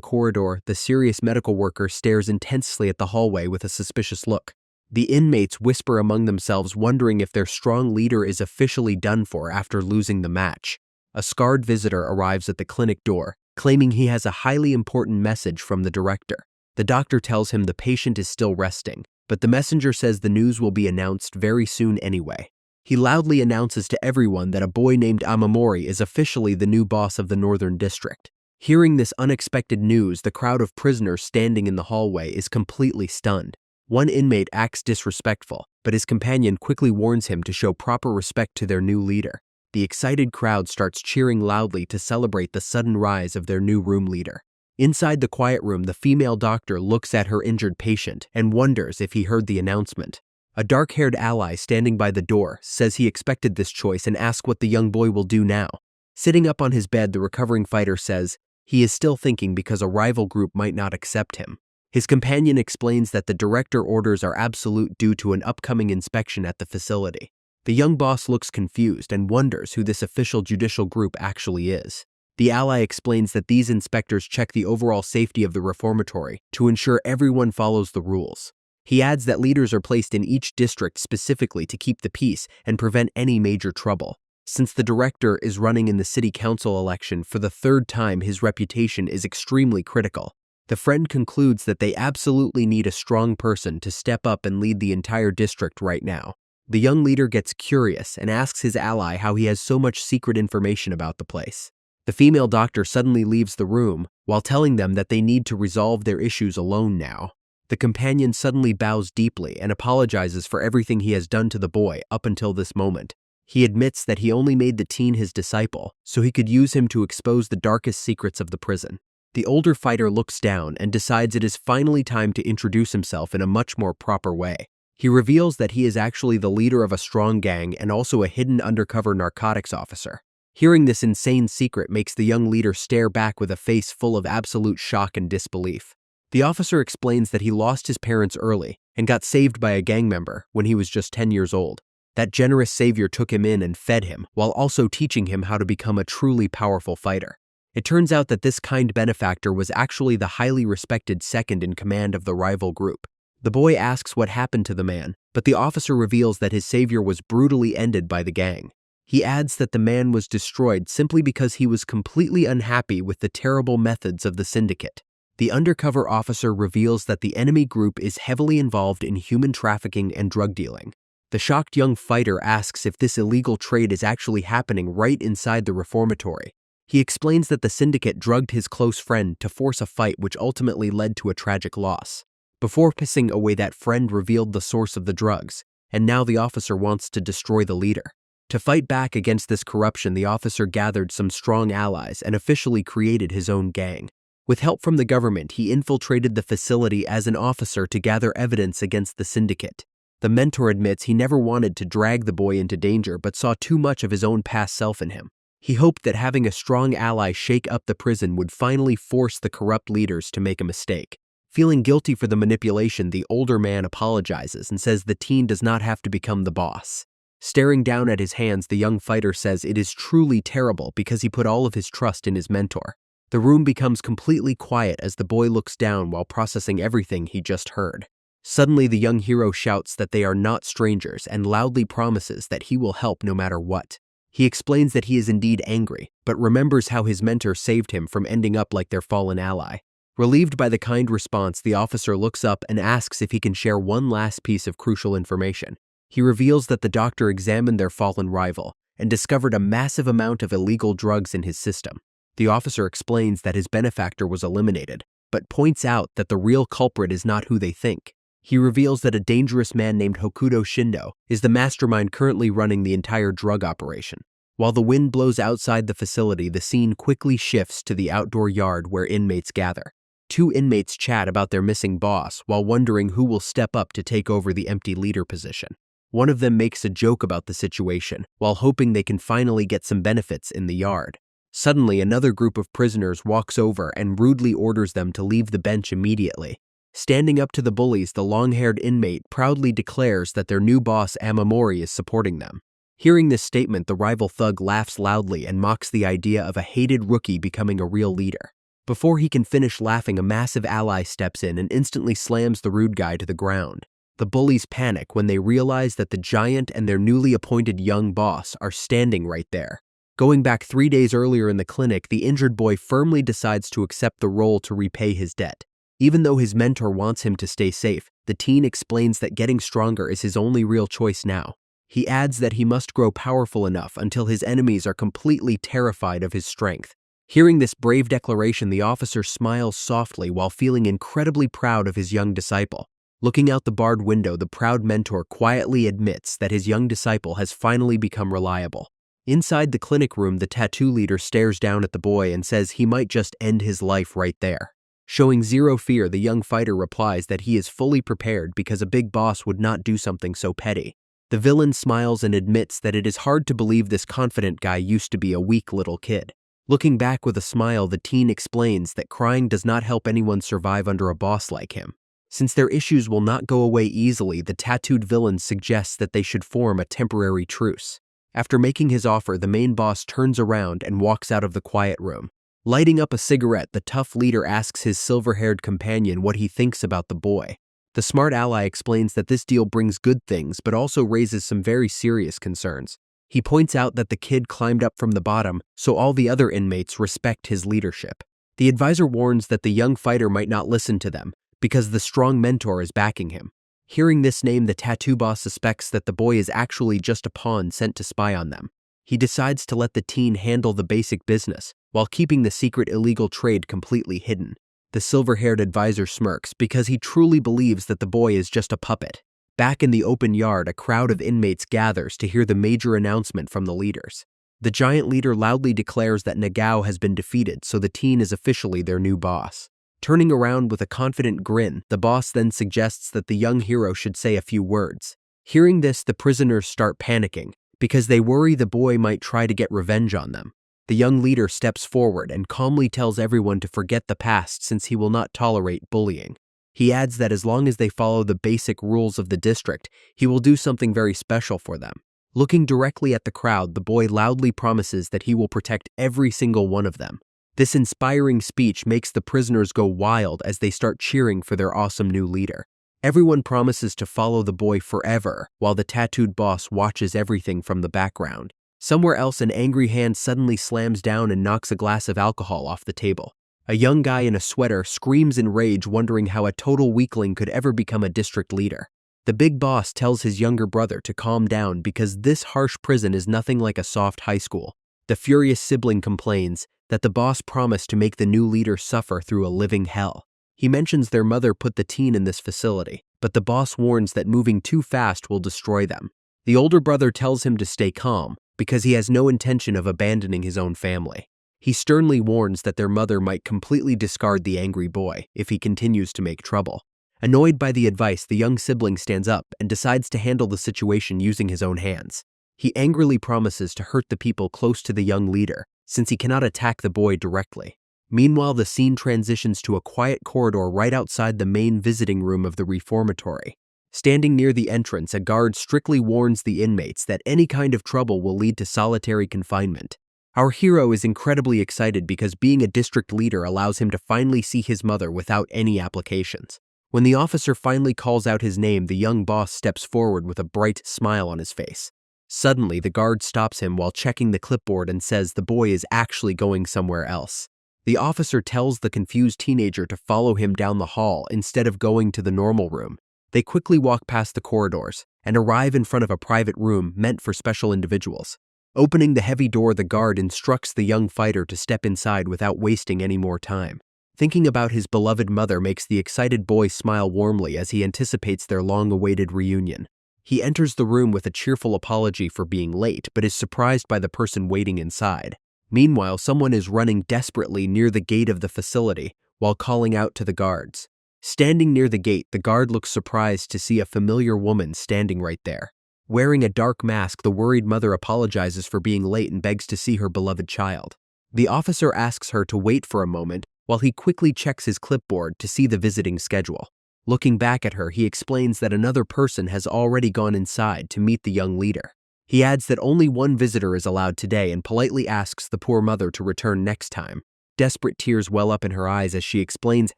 corridor, the serious medical worker stares intensely at the hallway with a suspicious look. The inmates whisper among themselves, wondering if their strong leader is officially done for after losing the match. A scarred visitor arrives at the clinic door, claiming he has a highly important message from the director. The doctor tells him the patient is still resting, but the messenger says the news will be announced very soon anyway. He loudly announces to everyone that a boy named Amamori is officially the new boss of the Northern District. Hearing this unexpected news, the crowd of prisoners standing in the hallway is completely stunned. One inmate acts disrespectful, but his companion quickly warns him to show proper respect to their new leader. The excited crowd starts cheering loudly to celebrate the sudden rise of their new room leader. Inside the quiet room, the female doctor looks at her injured patient and wonders if he heard the announcement. A dark-haired ally standing by the door says he expected this choice and asks what the young boy will do now. Sitting up on his bed, the recovering fighter says he is still thinking because a rival group might not accept him. His companion explains that the director orders are absolute due to an upcoming inspection at the facility. The young boss looks confused and wonders who this official judicial group actually is. The ally explains that these inspectors check the overall safety of the reformatory to ensure everyone follows the rules. He adds that leaders are placed in each district specifically to keep the peace and prevent any major trouble. Since the director is running in the city council election for the third time, his reputation is extremely critical. The friend concludes that they absolutely need a strong person to step up and lead the entire district right now. The young leader gets curious and asks his ally how he has so much secret information about the place. The female doctor suddenly leaves the room while telling them that they need to resolve their issues alone now. The companion suddenly bows deeply and apologizes for everything he has done to the boy up until this moment. He admits that he only made the teen his disciple so he could use him to expose the darkest secrets of the prison. The older fighter looks down and decides it is finally time to introduce himself in a much more proper way. He reveals that he is actually the leader of a strong gang and also a hidden undercover narcotics officer. Hearing this insane secret makes the young leader stare back with a face full of absolute shock and disbelief. The officer explains that he lost his parents early and got saved by a gang member when he was just 10 years old. That generous savior took him in and fed him while also teaching him how to become a truly powerful fighter. It turns out that this kind benefactor was actually the highly respected second in command of the rival group. The boy asks what happened to the man, but the officer reveals that his savior was brutally ended by the gang. He adds that the man was destroyed simply because he was completely unhappy with the terrible methods of the syndicate. The The undercover officer reveals that the enemy group is heavily involved in human trafficking and drug dealing. The shocked young fighter asks if this illegal trade is actually happening right inside the reformatory. He explains that the syndicate drugged his close friend to force a fight which ultimately led to a tragic loss. Before pissing away that friend revealed the source of the drugs, and now the officer wants to destroy the leader. To fight back against this corruption, the officer gathered some strong allies and officially created his own gang. With help from the government, he infiltrated the facility as an officer to gather evidence against the syndicate. The mentor admits he never wanted to drag the boy into danger but saw too much of his own past self in him. He hoped that having a strong ally shake up the prison would finally force the corrupt leaders to make a mistake. Feeling guilty for the manipulation, the older man apologizes and says the teen does not have to become the boss. Staring down at his hands, the young fighter says it is truly terrible because he put all of his trust in his mentor. The room becomes completely quiet as the boy looks down while processing everything he just heard. Suddenly, the young hero shouts that they are not strangers and loudly promises that he will help no matter what. He explains that he is indeed angry, but remembers how his mentor saved him from ending up like their fallen ally. Relieved by the kind response, the officer looks up and asks if he can share one last piece of crucial information. He reveals that the doctor examined their fallen rival and discovered a massive amount of illegal drugs in his system. The officer explains that his benefactor was eliminated, but points out that the real culprit is not who they think. He reveals that a dangerous man named Hokuto Shindo is the mastermind currently running the entire drug operation. While the wind blows outside the facility, the scene quickly shifts to the outdoor yard where inmates gather. Two inmates chat about their missing boss while wondering who will step up to take over the empty leader position. One of them makes a joke about the situation while hoping they can finally get some benefits in the yard. Suddenly, another group of prisoners walks over and rudely orders them to leave the bench immediately. Standing up to the bullies, the long-haired inmate proudly declares that their new boss Amamori is supporting them. Hearing this statement, the rival thug laughs loudly and mocks the idea of a hated rookie becoming a real leader. Before he can finish laughing, a massive ally steps in and instantly slams the rude guy to the ground. The bullies panic when they realize that the giant and their newly appointed young boss are standing right there. Going back 3 days earlier in the clinic, the injured boy firmly decides to accept the role to repay his debt. Even though his mentor wants him to stay safe, the teen explains that getting stronger is his only real choice now. He adds that he must grow powerful enough until his enemies are completely terrified of his strength. Hearing this brave declaration, the officer smiles softly while feeling incredibly proud of his young disciple. Looking out the barred window, the proud mentor quietly admits that his young disciple has finally become reliable. Inside the clinic room, the tattoo leader stares down at the boy and says he might just end his life right there. Showing zero fear, the young fighter replies that he is fully prepared because a big boss would not do something so petty. The villain smiles and admits that it is hard to believe this confident guy used to be a weak little kid. Looking back with a smile, the teen explains that crying does not help anyone survive under a boss like him. Since their issues will not go away easily, the tattooed villain suggests that they should form a temporary truce. After making his offer, the main boss turns around and walks out of the quiet room. Lighting up a cigarette, the tough leader asks his silver-haired companion what he thinks about the boy. The smart ally explains that this deal brings good things but also raises some very serious concerns. He points out that the kid climbed up from the bottom, so all the other inmates respect his leadership. The advisor warns that the young fighter might not listen to them because the strong mentor is backing him. Hearing this name, the tattoo boss suspects that the boy is actually just a pawn sent to spy on them. He decides to let the teen handle the basic business, while keeping the secret illegal trade completely hidden. The silver-haired advisor smirks because he truly believes that the boy is just a puppet. Back in the open yard, a crowd of inmates gathers to hear the major announcement from the leaders. The giant leader loudly declares that Nagao has been defeated, so the teen is officially their new boss. Turning around with a confident grin, the boss then suggests that the young hero should say a few words. Hearing this, the prisoners start panicking because they worry the boy might try to get revenge on them. The young leader steps forward and calmly tells everyone to forget the past since he will not tolerate bullying. He adds that as long as they follow the basic rules of the district, he will do something very special for them. Looking directly at the crowd, the boy loudly promises that he will protect every single one of them. This inspiring speech makes the prisoners go wild as they start cheering for their awesome new leader. Everyone promises to follow the boy forever, while the tattooed boss watches everything from the background. Somewhere else, an angry hand suddenly slams down and knocks a glass of alcohol off the table. A young guy in a sweater screams in rage, wondering how a total weakling could ever become a district leader. The big boss tells his younger brother to calm down because this harsh prison is nothing like a soft high school. The furious sibling complains that the boss promised to make the new leader suffer through a living hell. He mentions their mother put the teen in this facility, but the boss warns that moving too fast will destroy them. The older brother tells him to stay calm because he has no intention of abandoning his own family. He sternly warns that their mother might completely discard the angry boy if he continues to make trouble. Annoyed by the advice, the young sibling stands up and decides to handle the situation using his own hands. He angrily promises to hurt the people close to the young leader, since he cannot attack the boy directly. Meanwhile, the scene transitions to a quiet corridor right outside the main visiting room of the reformatory. Standing near the entrance, a guard strictly warns the inmates that any kind of trouble will lead to solitary confinement. Our hero is incredibly excited because being a district leader allows him to finally see his mother without any applications. When the officer finally calls out his name, the young boss steps forward with a bright smile on his face. Suddenly, the guard stops him while checking the clipboard and says the boy is actually going somewhere else. The officer tells the confused teenager to follow him down the hall instead of going to the normal room. They quickly walk past the corridors and arrive in front of a private room meant for special individuals. Opening the heavy door, the guard instructs the young fighter to step inside without wasting any more time. Thinking about his beloved mother makes the excited boy smile warmly as he anticipates their long-awaited reunion. He enters the room with a cheerful apology for being late, but is surprised by the person waiting inside. Meanwhile, someone is running desperately near the gate of the facility while calling out to the guards. Standing near the gate, the guard looks surprised to see a familiar woman standing right there. Wearing a dark mask, the worried mother apologizes for being late and begs to see her beloved child. The officer asks her to wait for a moment while he quickly checks his clipboard to see the visiting schedule. Looking back at her, he explains that another person has already gone inside to meet the young leader. He adds that only one visitor is allowed today and politely asks the poor mother to return next time. Desperate tears well up in her eyes as she explains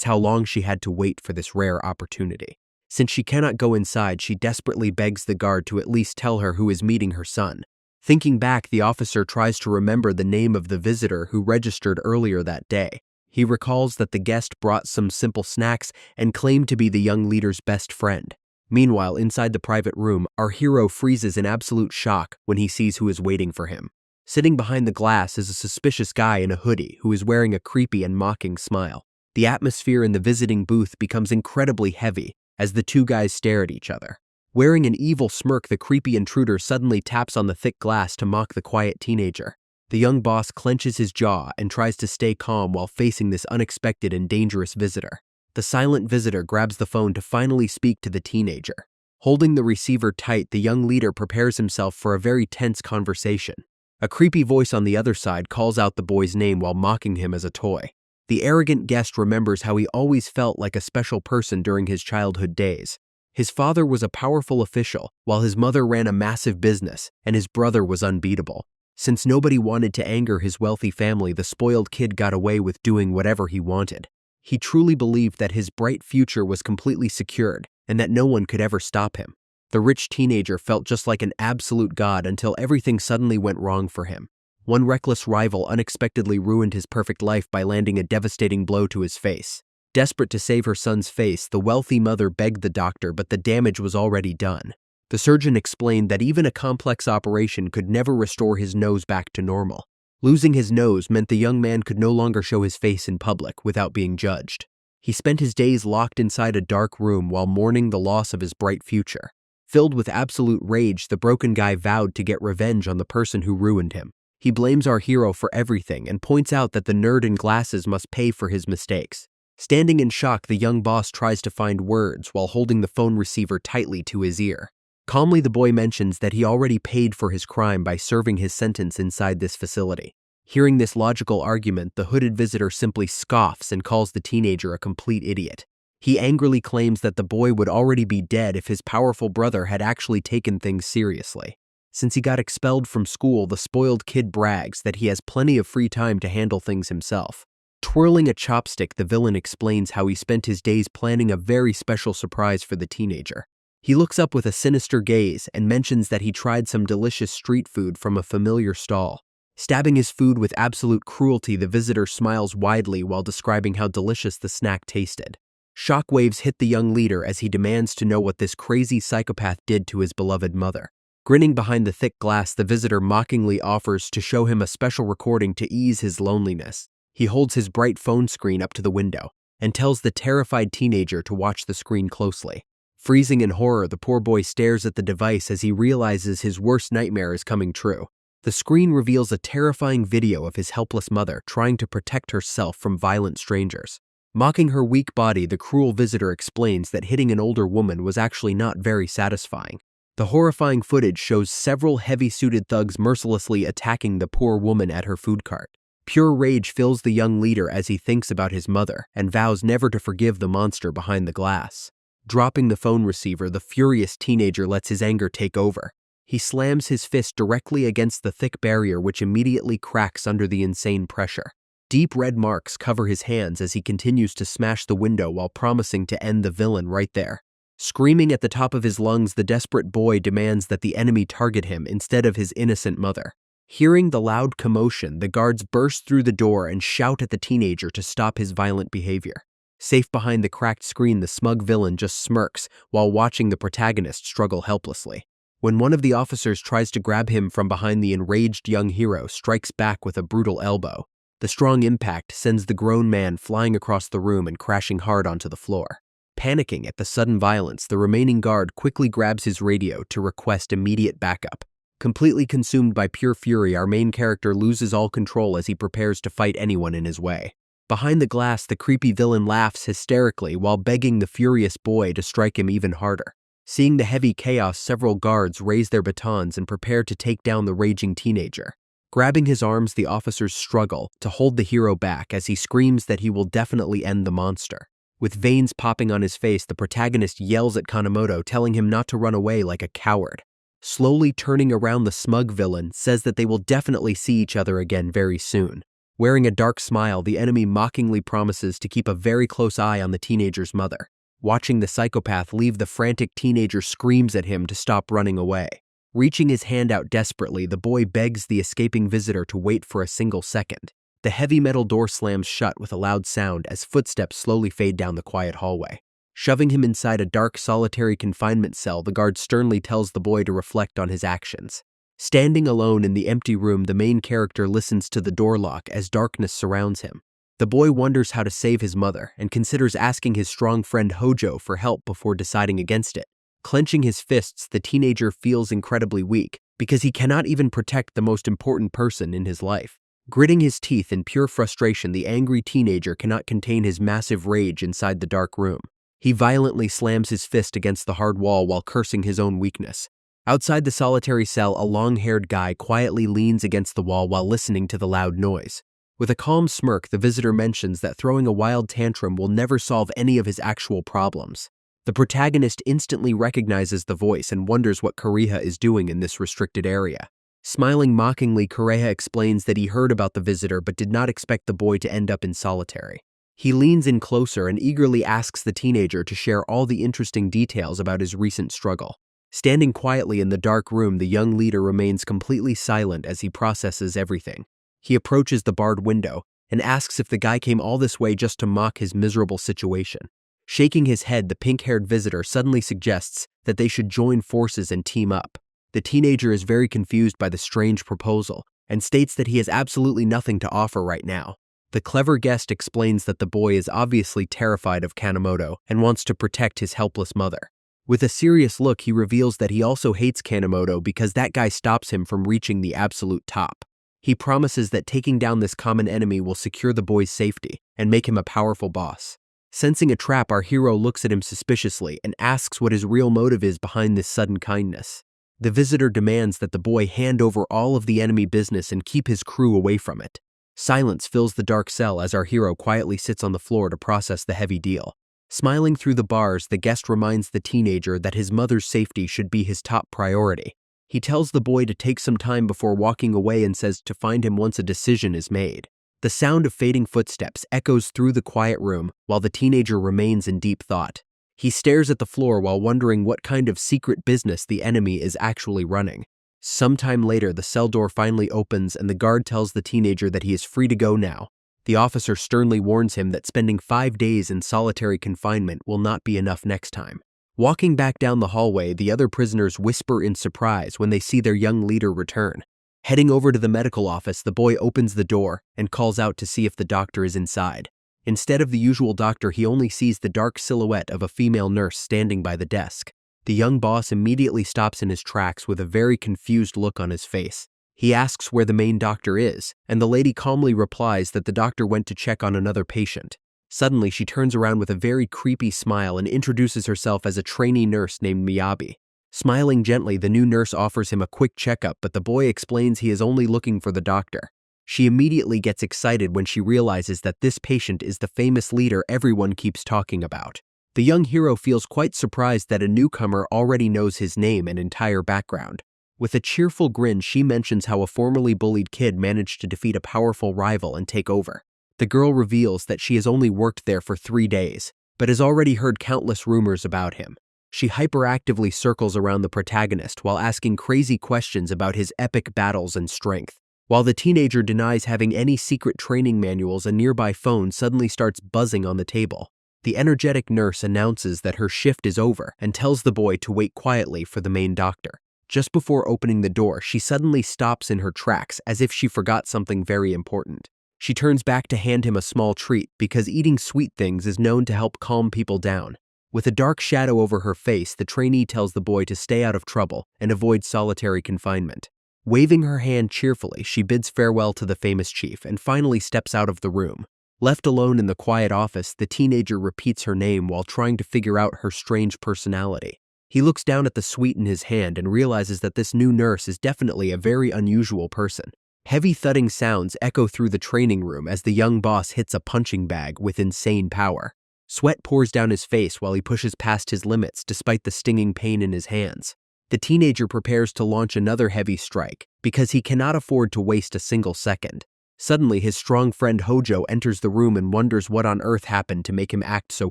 how long she had to wait for this rare opportunity. Since she cannot go inside, she desperately begs the guard to at least tell her who is meeting her son. Thinking back, the officer tries to remember the name of the visitor who registered earlier that day. He recalls that the guest brought some simple snacks and claimed to be the young leader's best friend. Meanwhile, inside the private room, our hero freezes in absolute shock when he sees who is waiting for him. Sitting behind the glass is a suspicious guy in a hoodie who is wearing a creepy and mocking smile. The atmosphere in the visiting booth becomes incredibly heavy as the two guys stare at each other. Wearing an evil smirk, the creepy intruder suddenly taps on the thick glass to mock the quiet teenager. The young boss clenches his jaw and tries to stay calm while facing this unexpected and dangerous visitor. The silent visitor grabs the phone to finally speak to the teenager. Holding the receiver tight, the young leader prepares himself for a very tense conversation. A creepy voice on the other side calls out the boy's name while mocking him as a toy. The arrogant guest remembers how he always felt like a special person during his childhood days. His father was a powerful official, while his mother ran a massive business, and his brother was unbeatable. Since nobody wanted to anger his wealthy family, the spoiled kid got away with doing whatever he wanted. He truly believed that his bright future was completely secured and that no one could ever stop him. The rich teenager felt just like an absolute god until everything suddenly went wrong for him. One reckless rival unexpectedly ruined his perfect life by landing a devastating blow to his face. Desperate to save her son's face, the wealthy mother begged the doctor, but the damage was already done. The surgeon explained that even a complex operation could never restore his nose back to normal. Losing his nose meant the young man could no longer show his face in public without being judged. He spent his days locked inside a dark room while mourning the loss of his bright future. Filled with absolute rage, the broken guy vowed to get revenge on the person who ruined him. He blames our hero for everything and points out that the nerd in glasses must pay for his mistakes. Standing in shock, the young boss tries to find words while holding the phone receiver tightly to his ear. Calmly, the boy mentions that he already paid for his crime by serving his sentence inside this facility. Hearing this logical argument, the hooded visitor simply scoffs and calls the teenager a complete idiot. He angrily claims that the boy would already be dead if his powerful brother had actually taken things seriously. Since he got expelled from school, the spoiled kid brags that he has plenty of free time to handle things himself. Twirling a chopstick, the villain explains how he spent his days planning a very special surprise for the teenager. He looks up with a sinister gaze and mentions that he tried some delicious street food from a familiar stall. Stabbing his food with absolute cruelty, the visitor smiles widely while describing how delicious the snack tasted. Shockwaves hit the young leader as he demands to know what this crazy psychopath did to his beloved mother. Grinning behind the thick glass, the visitor mockingly offers to show him a special recording to ease his loneliness. He holds his bright phone screen up to the window and tells the terrified teenager to watch the screen closely. Freezing in horror, the poor boy stares at the device as he realizes his worst nightmare is coming true. The screen reveals a terrifying video of his helpless mother trying to protect herself from violent strangers. Mocking her weak body, the cruel visitor explains that hitting an older woman was actually not very satisfying. The horrifying footage shows several heavy-suited thugs mercilessly attacking the poor woman at her food cart. Pure rage fills the young leader as he thinks about his mother and vows never to forgive the monster behind the glass. Dropping the phone receiver, the furious teenager lets his anger take over. He slams his fist directly against the thick barrier, which immediately cracks under the insane pressure. Deep red marks cover his hands as he continues to smash the window while promising to end the villain right there. Screaming at the top of his lungs, the desperate boy demands that the enemy target him instead of his innocent mother. Hearing the loud commotion, the guards burst through the door and shout at the teenager to stop his violent behavior. Safe behind the cracked screen, the smug villain just smirks while watching the protagonist struggle helplessly. When one of the officers tries to grab him from behind, the enraged young hero strikes back with a brutal elbow. The strong impact sends the grown man flying across the room and crashing hard onto the floor. Panicking at the sudden violence, the remaining guard quickly grabs his radio to request immediate backup. Completely consumed by pure fury, our main character loses all control as he prepares to fight anyone in his way. Behind the glass, the creepy villain laughs hysterically while begging the furious boy to strike him even harder. Seeing the heavy chaos, several guards raise their batons and prepare to take down the raging teenager. Grabbing his arms, the officers struggle to hold the hero back as he screams that he will definitely end the monster. With veins popping on his face, the protagonist yells at Kanemoto, telling him not to run away like a coward. Slowly turning around, the smug villain says that they will definitely see each other again very soon. Wearing a dark smile, the enemy mockingly promises to keep a very close eye on the teenager's mother. Watching the psychopath leave, the frantic teenager screams at him to stop running away. Reaching his hand out desperately, the boy begs the escaping visitor to wait for a single second. The heavy metal door slams shut with a loud sound as footsteps slowly fade down the quiet hallway. Shoving him inside a dark, solitary confinement cell, the guard sternly tells the boy to reflect on his actions. Standing alone in the empty room, the main character listens to the door lock as darkness surrounds him. The boy wonders how to save his mother and considers asking his strong friend Hojo for help before deciding against it. Clenching his fists, the teenager feels incredibly weak because he cannot even protect the most important person in his life. Gritting his teeth in pure frustration, the angry teenager cannot contain his massive rage inside the dark room. He violently slams his fist against the hard wall while cursing his own weakness. Outside the solitary cell, a long-haired guy quietly leans against the wall while listening to the loud noise. With a calm smirk, the visitor mentions that throwing a wild tantrum will never solve any of his actual problems. The protagonist instantly recognizes the voice and wonders what Koreha is doing in this restricted area. Smiling mockingly, Koreha explains that he heard about the visitor but did not expect the boy to end up in solitary. He leans in closer and eagerly asks the teenager to share all the interesting details about his recent struggle. Standing quietly in the dark room, the young leader remains completely silent as he processes everything. He approaches the barred window and asks if the guy came all this way just to mock his miserable situation. Shaking his head, the pink-haired visitor suddenly suggests that they should join forces and team up. The teenager is very confused by the strange proposal and states that he has absolutely nothing to offer right now. The clever guest explains that the boy is obviously terrified of Kanemoto and wants to protect his helpless mother. With a serious look, he reveals that he also hates Kanemoto because that guy stops him from reaching the absolute top. He promises that taking down this common enemy will secure the boy's safety and make him a powerful boss. Sensing a trap, our hero looks at him suspiciously and asks what his real motive is behind this sudden kindness. The visitor demands that the boy hand over all of the enemy business and keep his crew away from it. Silence fills the dark cell as our hero quietly sits on the floor to process the heavy deal. Smiling through the bars, the guest reminds the teenager that his mother's safety should be his top priority. He tells the boy to take some time before walking away and says to find him once a decision is made. The sound of fading footsteps echoes through the quiet room while the teenager remains in deep thought. He stares at the floor while wondering what kind of secret business the enemy is actually running. Sometime later, the cell door finally opens and the guard tells the teenager that he is free to go now. The officer sternly warns him that spending 5 days in solitary confinement will not be enough next time. Walking back down the hallway, the other prisoners whisper in surprise when they see their young leader return. Heading over to the medical office, the boy opens the door and calls out to see if the doctor is inside. Instead of the usual doctor, he only sees the dark silhouette of a female nurse standing by the desk. The young boss immediately stops in his tracks with a very confused look on his face. He asks where the main doctor is, and the lady calmly replies that the doctor went to check on another patient. Suddenly, she turns around with a very creepy smile and introduces herself as a trainee nurse named Miyabi. Smiling gently, the new nurse offers him a quick checkup, but the boy explains he is only looking for the doctor. She immediately gets excited when she realizes that this patient is the famous leader everyone keeps talking about. The young hero feels quite surprised that a newcomer already knows his name and entire background. With a cheerful grin, she mentions how a formerly bullied kid managed to defeat a powerful rival and take over. The girl reveals that she has only worked there for 3 days, but has already heard countless rumors about him. She hyperactively circles around the protagonist while asking crazy questions about his epic battles and strength. While the teenager denies having any secret training manuals, a nearby phone suddenly starts buzzing on the table. The energetic nurse announces that her shift is over and tells the boy to wait quietly for the main doctor. Just before opening the door, she suddenly stops in her tracks as if she forgot something very important. She turns back to hand him a small treat because eating sweet things is known to help calm people down. With a dark shadow over her face, the trainee tells the boy to stay out of trouble and avoid solitary confinement. Waving her hand cheerfully, she bids farewell to the famous chief and finally steps out of the room. Left alone in the quiet office, the teenager repeats her name while trying to figure out her strange personality. He looks down at the sweet in his hand and realizes that this new nurse is definitely a very unusual person. Heavy thudding sounds echo through the training room as the young boss hits a punching bag with insane power. Sweat pours down his face while he pushes past his limits despite the stinging pain in his hands. The teenager prepares to launch another heavy strike because he cannot afford to waste a single second. Suddenly, his strong friend Hojo enters the room and wonders what on earth happened to make him act so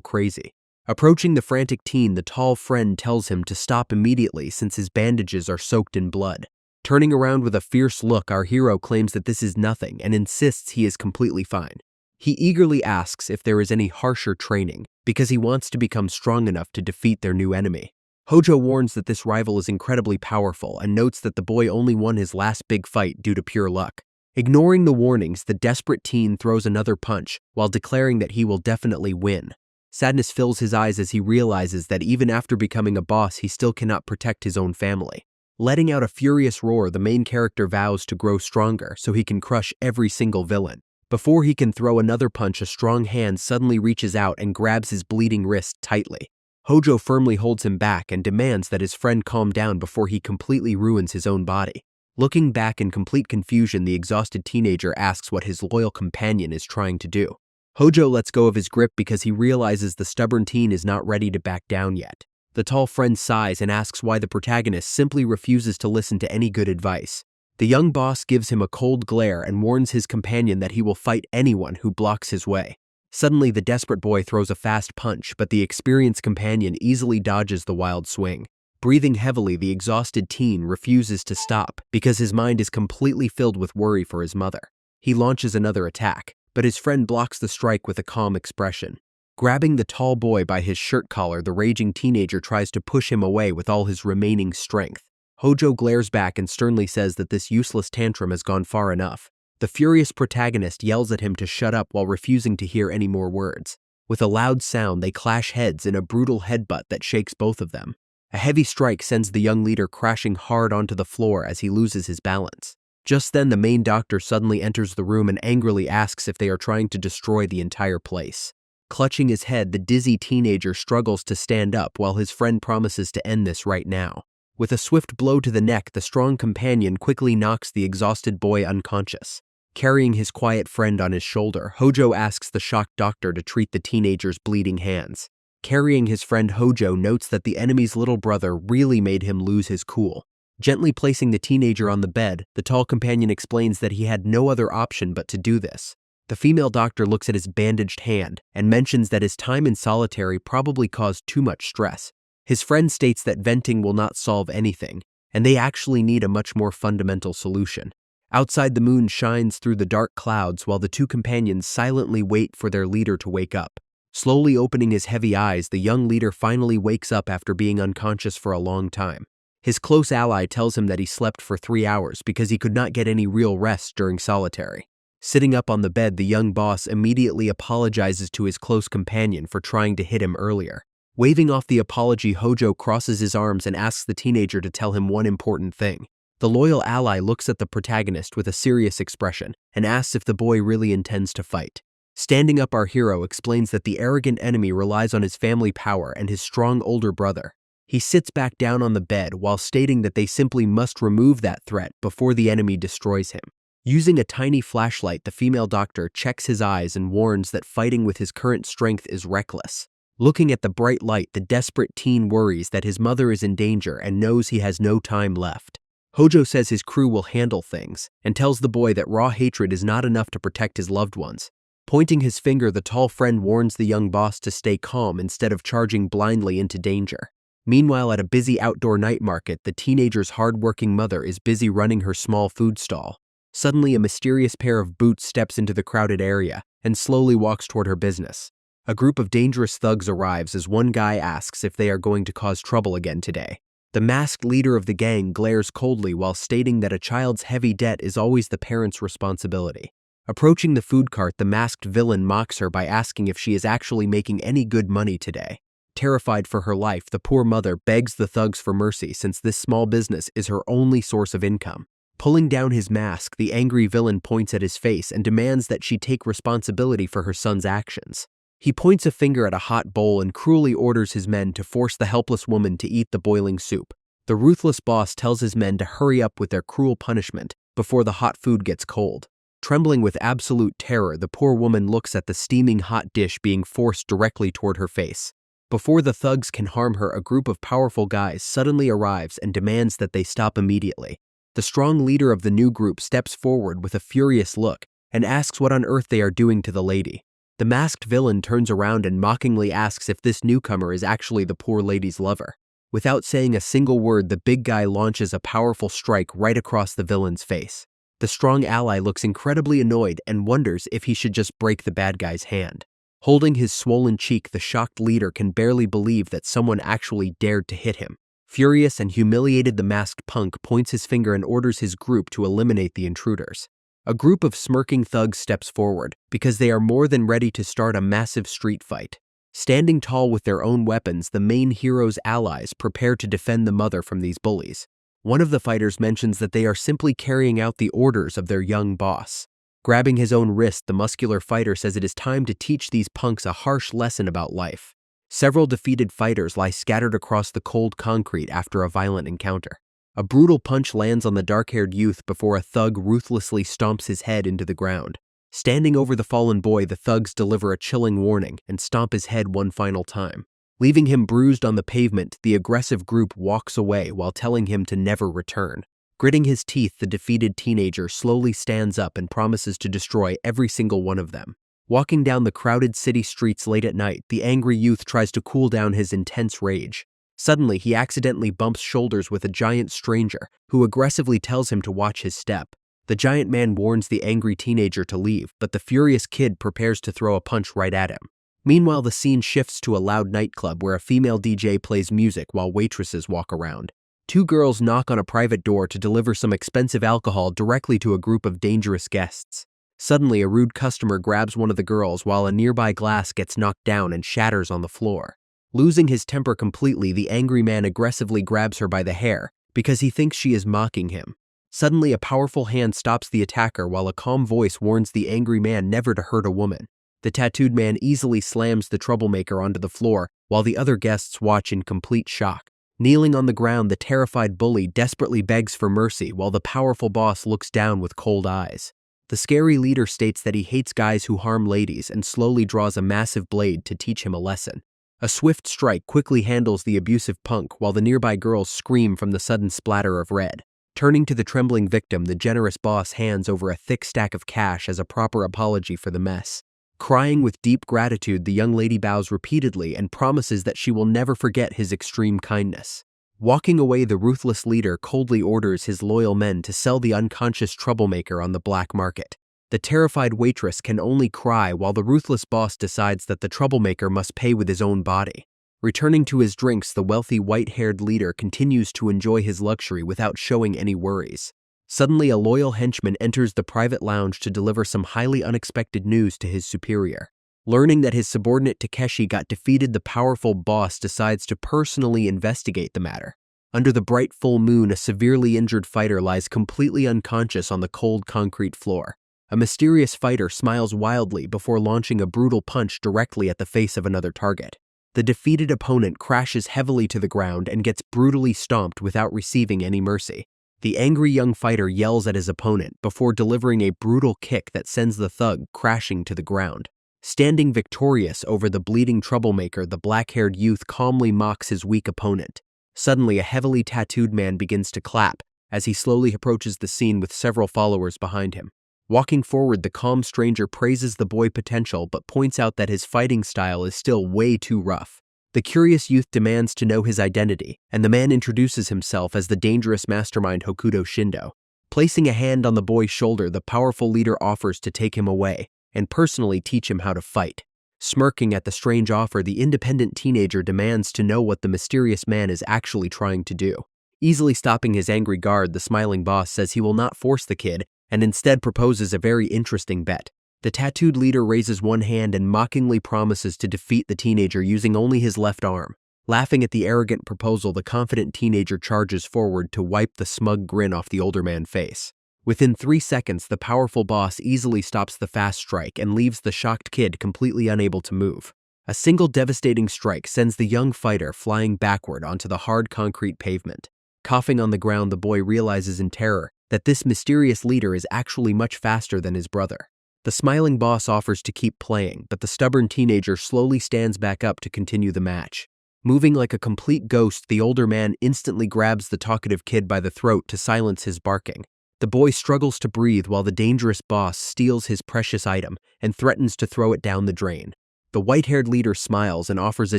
crazy. Approaching the frantic teen, the tall friend tells him to stop immediately since his bandages are soaked in blood. Turning around with a fierce look, our hero claims that this is nothing and insists he is completely fine. He eagerly asks if there is any harsher training because he wants to become strong enough to defeat their new enemy. Hojo warns that this rival is incredibly powerful and notes that the boy only won his last big fight due to pure luck. Ignoring the warnings, the desperate teen throws another punch while declaring that he will definitely win. Sadness fills his eyes as he realizes that even after becoming a boss, he still cannot protect his own family. Letting out a furious roar, the main character vows to grow stronger so he can crush every single villain. Before he can throw another punch, a strong hand suddenly reaches out and grabs his bleeding wrist tightly. Hojo firmly holds him back and demands that his friend calm down before he completely ruins his own body. Looking back in complete confusion, the exhausted teenager asks what his loyal companion is trying to do. Hojo lets go of his grip because he realizes the stubborn teen is not ready to back down yet. The tall friend sighs and asks why the protagonist simply refuses to listen to any good advice. The young boss gives him a cold glare and warns his companion that he will fight anyone who blocks his way. Suddenly, the desperate boy throws a fast punch, but the experienced companion easily dodges the wild swing. Breathing heavily, the exhausted teen refuses to stop because his mind is completely filled with worry for his mother. He launches another attack, but his friend blocks the strike with a calm expression. Grabbing the tall boy by his shirt collar, the raging teenager tries to push him away with all his remaining strength. Hojo glares back and sternly says that this useless tantrum has gone far enough. The furious protagonist yells at him to shut up while refusing to hear any more words. With a loud sound, they clash heads in a brutal headbutt that shakes both of them. A heavy strike sends the young leader crashing hard onto the floor as he loses his balance. Just then, the main doctor suddenly enters the room and angrily asks if they are trying to destroy the entire place. Clutching his head, the dizzy teenager struggles to stand up while his friend promises to end this right now. With a swift blow to the neck, the strong companion quickly knocks the exhausted boy unconscious. Carrying his quiet friend on his shoulder, Hojo asks the shocked doctor to treat the teenager's bleeding hands. Carrying his friend, Hojo notes that the enemy's little brother really made him lose his cool. Gently placing the teenager on the bed, the tall companion explains that he had no other option but to do this. The female doctor looks at his bandaged hand and mentions that his time in solitary probably caused too much stress. His friend states that venting will not solve anything, and they actually need a much more fundamental solution. Outside, the moon shines through the dark clouds while the two companions silently wait for their leader to wake up. Slowly opening his heavy eyes, the young leader finally wakes up after being unconscious for a long time. His close ally tells him that he slept for 3 hours because he could not get any real rest during solitary. Sitting up on the bed, the young boss immediately apologizes to his close companion for trying to hit him earlier. Waving off the apology, Hojo crosses his arms and asks the teenager to tell him one important thing. The loyal ally looks at the protagonist with a serious expression and asks if the boy really intends to fight. Standing up, our hero explains that the arrogant enemy relies on his family power and his strong older brother. He sits back down on the bed while stating that they simply must remove that threat before the enemy destroys him. Using a tiny flashlight, the female doctor checks his eyes and warns that fighting with his current strength is reckless. Looking at the bright light, the desperate teen worries that his mother is in danger and knows he has no time left. Hojo says his crew will handle things and tells the boy that raw hatred is not enough to protect his loved ones. Pointing his finger, the tall friend warns the young boss to stay calm instead of charging blindly into danger. Meanwhile, at a busy outdoor night market, the teenager's hard-working mother is busy running her small food stall. Suddenly, a mysterious pair of boots steps into the crowded area and slowly walks toward her business. A group of dangerous thugs arrives as one guy asks if they are going to cause trouble again today. The masked leader of the gang glares coldly while stating that a child's heavy debt is always the parent's responsibility. Approaching the food cart, the masked villain mocks her by asking if she is actually making any good money today. Terrified for her life, the poor mother begs the thugs for mercy since this small business is her only source of income. Pulling down his mask, the angry villain points at his face and demands that she take responsibility for her son's actions. He points a finger at a hot bowl and cruelly orders his men to force the helpless woman to eat the boiling soup. The ruthless boss tells his men to hurry up with their cruel punishment before the hot food gets cold. Trembling with absolute terror, the poor woman looks at the steaming hot dish being forced directly toward her face. Before the thugs can harm her, a group of powerful guys suddenly arrives and demands that they stop immediately. The strong leader of the new group steps forward with a furious look and asks what on earth they are doing to the lady. The masked villain turns around and mockingly asks if this newcomer is actually the poor lady's lover. Without saying a single word, the big guy launches a powerful strike right across the villain's face. The strong ally looks incredibly annoyed and wonders if he should just break the bad guy's hand. Holding his swollen cheek, the shocked leader can barely believe that someone actually dared to hit him. Furious and humiliated, the masked punk points his finger and orders his group to eliminate the intruders. A group of smirking thugs steps forward because they are more than ready to start a massive street fight. Standing tall with their own weapons, the main hero's allies prepare to defend the mother from these bullies. One of the fighters mentions that they are simply carrying out the orders of their young boss. Grabbing his own wrist, the muscular fighter says it is time to teach these punks a harsh lesson about life. Several defeated fighters lie scattered across the cold concrete after a violent encounter. A brutal punch lands on the dark-haired youth before a thug ruthlessly stomps his head into the ground. Standing over the fallen boy, the thugs deliver a chilling warning and stomp his head one final time. Leaving him bruised on the pavement, the aggressive group walks away while telling him to never return. Gritting his teeth, the defeated teenager slowly stands up and promises to destroy every single one of them. Walking down the crowded city streets late at night, the angry youth tries to cool down his intense rage. Suddenly, he accidentally bumps shoulders with a giant stranger who aggressively tells him to watch his step. The giant man warns the angry teenager to leave, but the furious kid prepares to throw a punch right at him. Meanwhile, the scene shifts to a loud nightclub where a female DJ plays music while waitresses walk around. Two girls knock on a private door to deliver some expensive alcohol directly to a group of dangerous guests. Suddenly, a rude customer grabs one of the girls while a nearby glass gets knocked down and shatters on the floor. Losing his temper completely, the angry man aggressively grabs her by the hair because he thinks she is mocking him. Suddenly, a powerful hand stops the attacker while a calm voice warns the angry man never to hurt a woman. The tattooed man easily slams the troublemaker onto the floor while the other guests watch in complete shock. Kneeling on the ground, the terrified bully desperately begs for mercy while the powerful boss looks down with cold eyes. The scary leader states that he hates guys who harm ladies and slowly draws a massive blade to teach him a lesson. A swift strike quickly handles the abusive punk while the nearby girls scream from the sudden splatter of red. Turning to the trembling victim, the generous boss hands over a thick stack of cash as a proper apology for the mess. Crying with deep gratitude, the young lady bows repeatedly and promises that she will never forget his extreme kindness. Walking away, the ruthless leader coldly orders his loyal men to sell the unconscious troublemaker on the black market. The terrified waitress can only cry while the ruthless boss decides that the troublemaker must pay with his own body. Returning to his drinks, the wealthy white-haired leader continues to enjoy his luxury without showing any worries. Suddenly, a loyal henchman enters the private lounge to deliver some highly unexpected news to his superior. Learning that his subordinate Takeshi got defeated, the powerful boss decides to personally investigate the matter. Under the bright full moon, a severely injured fighter lies completely unconscious on the cold concrete floor. A mysterious fighter smiles wildly before launching a brutal punch directly at the face of another target. The defeated opponent crashes heavily to the ground and gets brutally stomped without receiving any mercy. The angry young fighter yells at his opponent before delivering a brutal kick that sends the thug crashing to the ground. Standing victorious over the bleeding troublemaker, the black-haired youth calmly mocks his weak opponent. Suddenly, a heavily tattooed man begins to clap as he slowly approaches the scene with several followers behind him. Walking forward, the calm stranger praises the boy's potential but points out that his fighting style is still way too rough. The curious youth demands to know his identity, and the man introduces himself as the dangerous mastermind Hokuto Shindo. Placing a hand on the boy's shoulder, the powerful leader offers to take him away and personally teach him how to fight. Smirking at the strange offer, the independent teenager demands to know what the mysterious man is actually trying to do. Easily stopping his angry guard, the smiling boss says he will not force the kid and instead proposes a very interesting bet. The tattooed leader raises one hand and mockingly promises to defeat the teenager using only his left arm. Laughing at the arrogant proposal, the confident teenager charges forward to wipe the smug grin off the older man's face. Within 3 seconds, the powerful boss easily stops the fast strike and leaves the shocked kid completely unable to move. A single devastating strike sends the young fighter flying backward onto the hard concrete pavement. Coughing on the ground, the boy realizes in terror that this mysterious leader is actually much faster than his brother. The smiling boss offers to keep playing, but the stubborn teenager slowly stands back up to continue the match. Moving like a complete ghost, the older man instantly grabs the talkative kid by the throat to silence his barking. The boy struggles to breathe while the dangerous boss steals his precious item and threatens to throw it down the drain. The white-haired leader smiles and offers a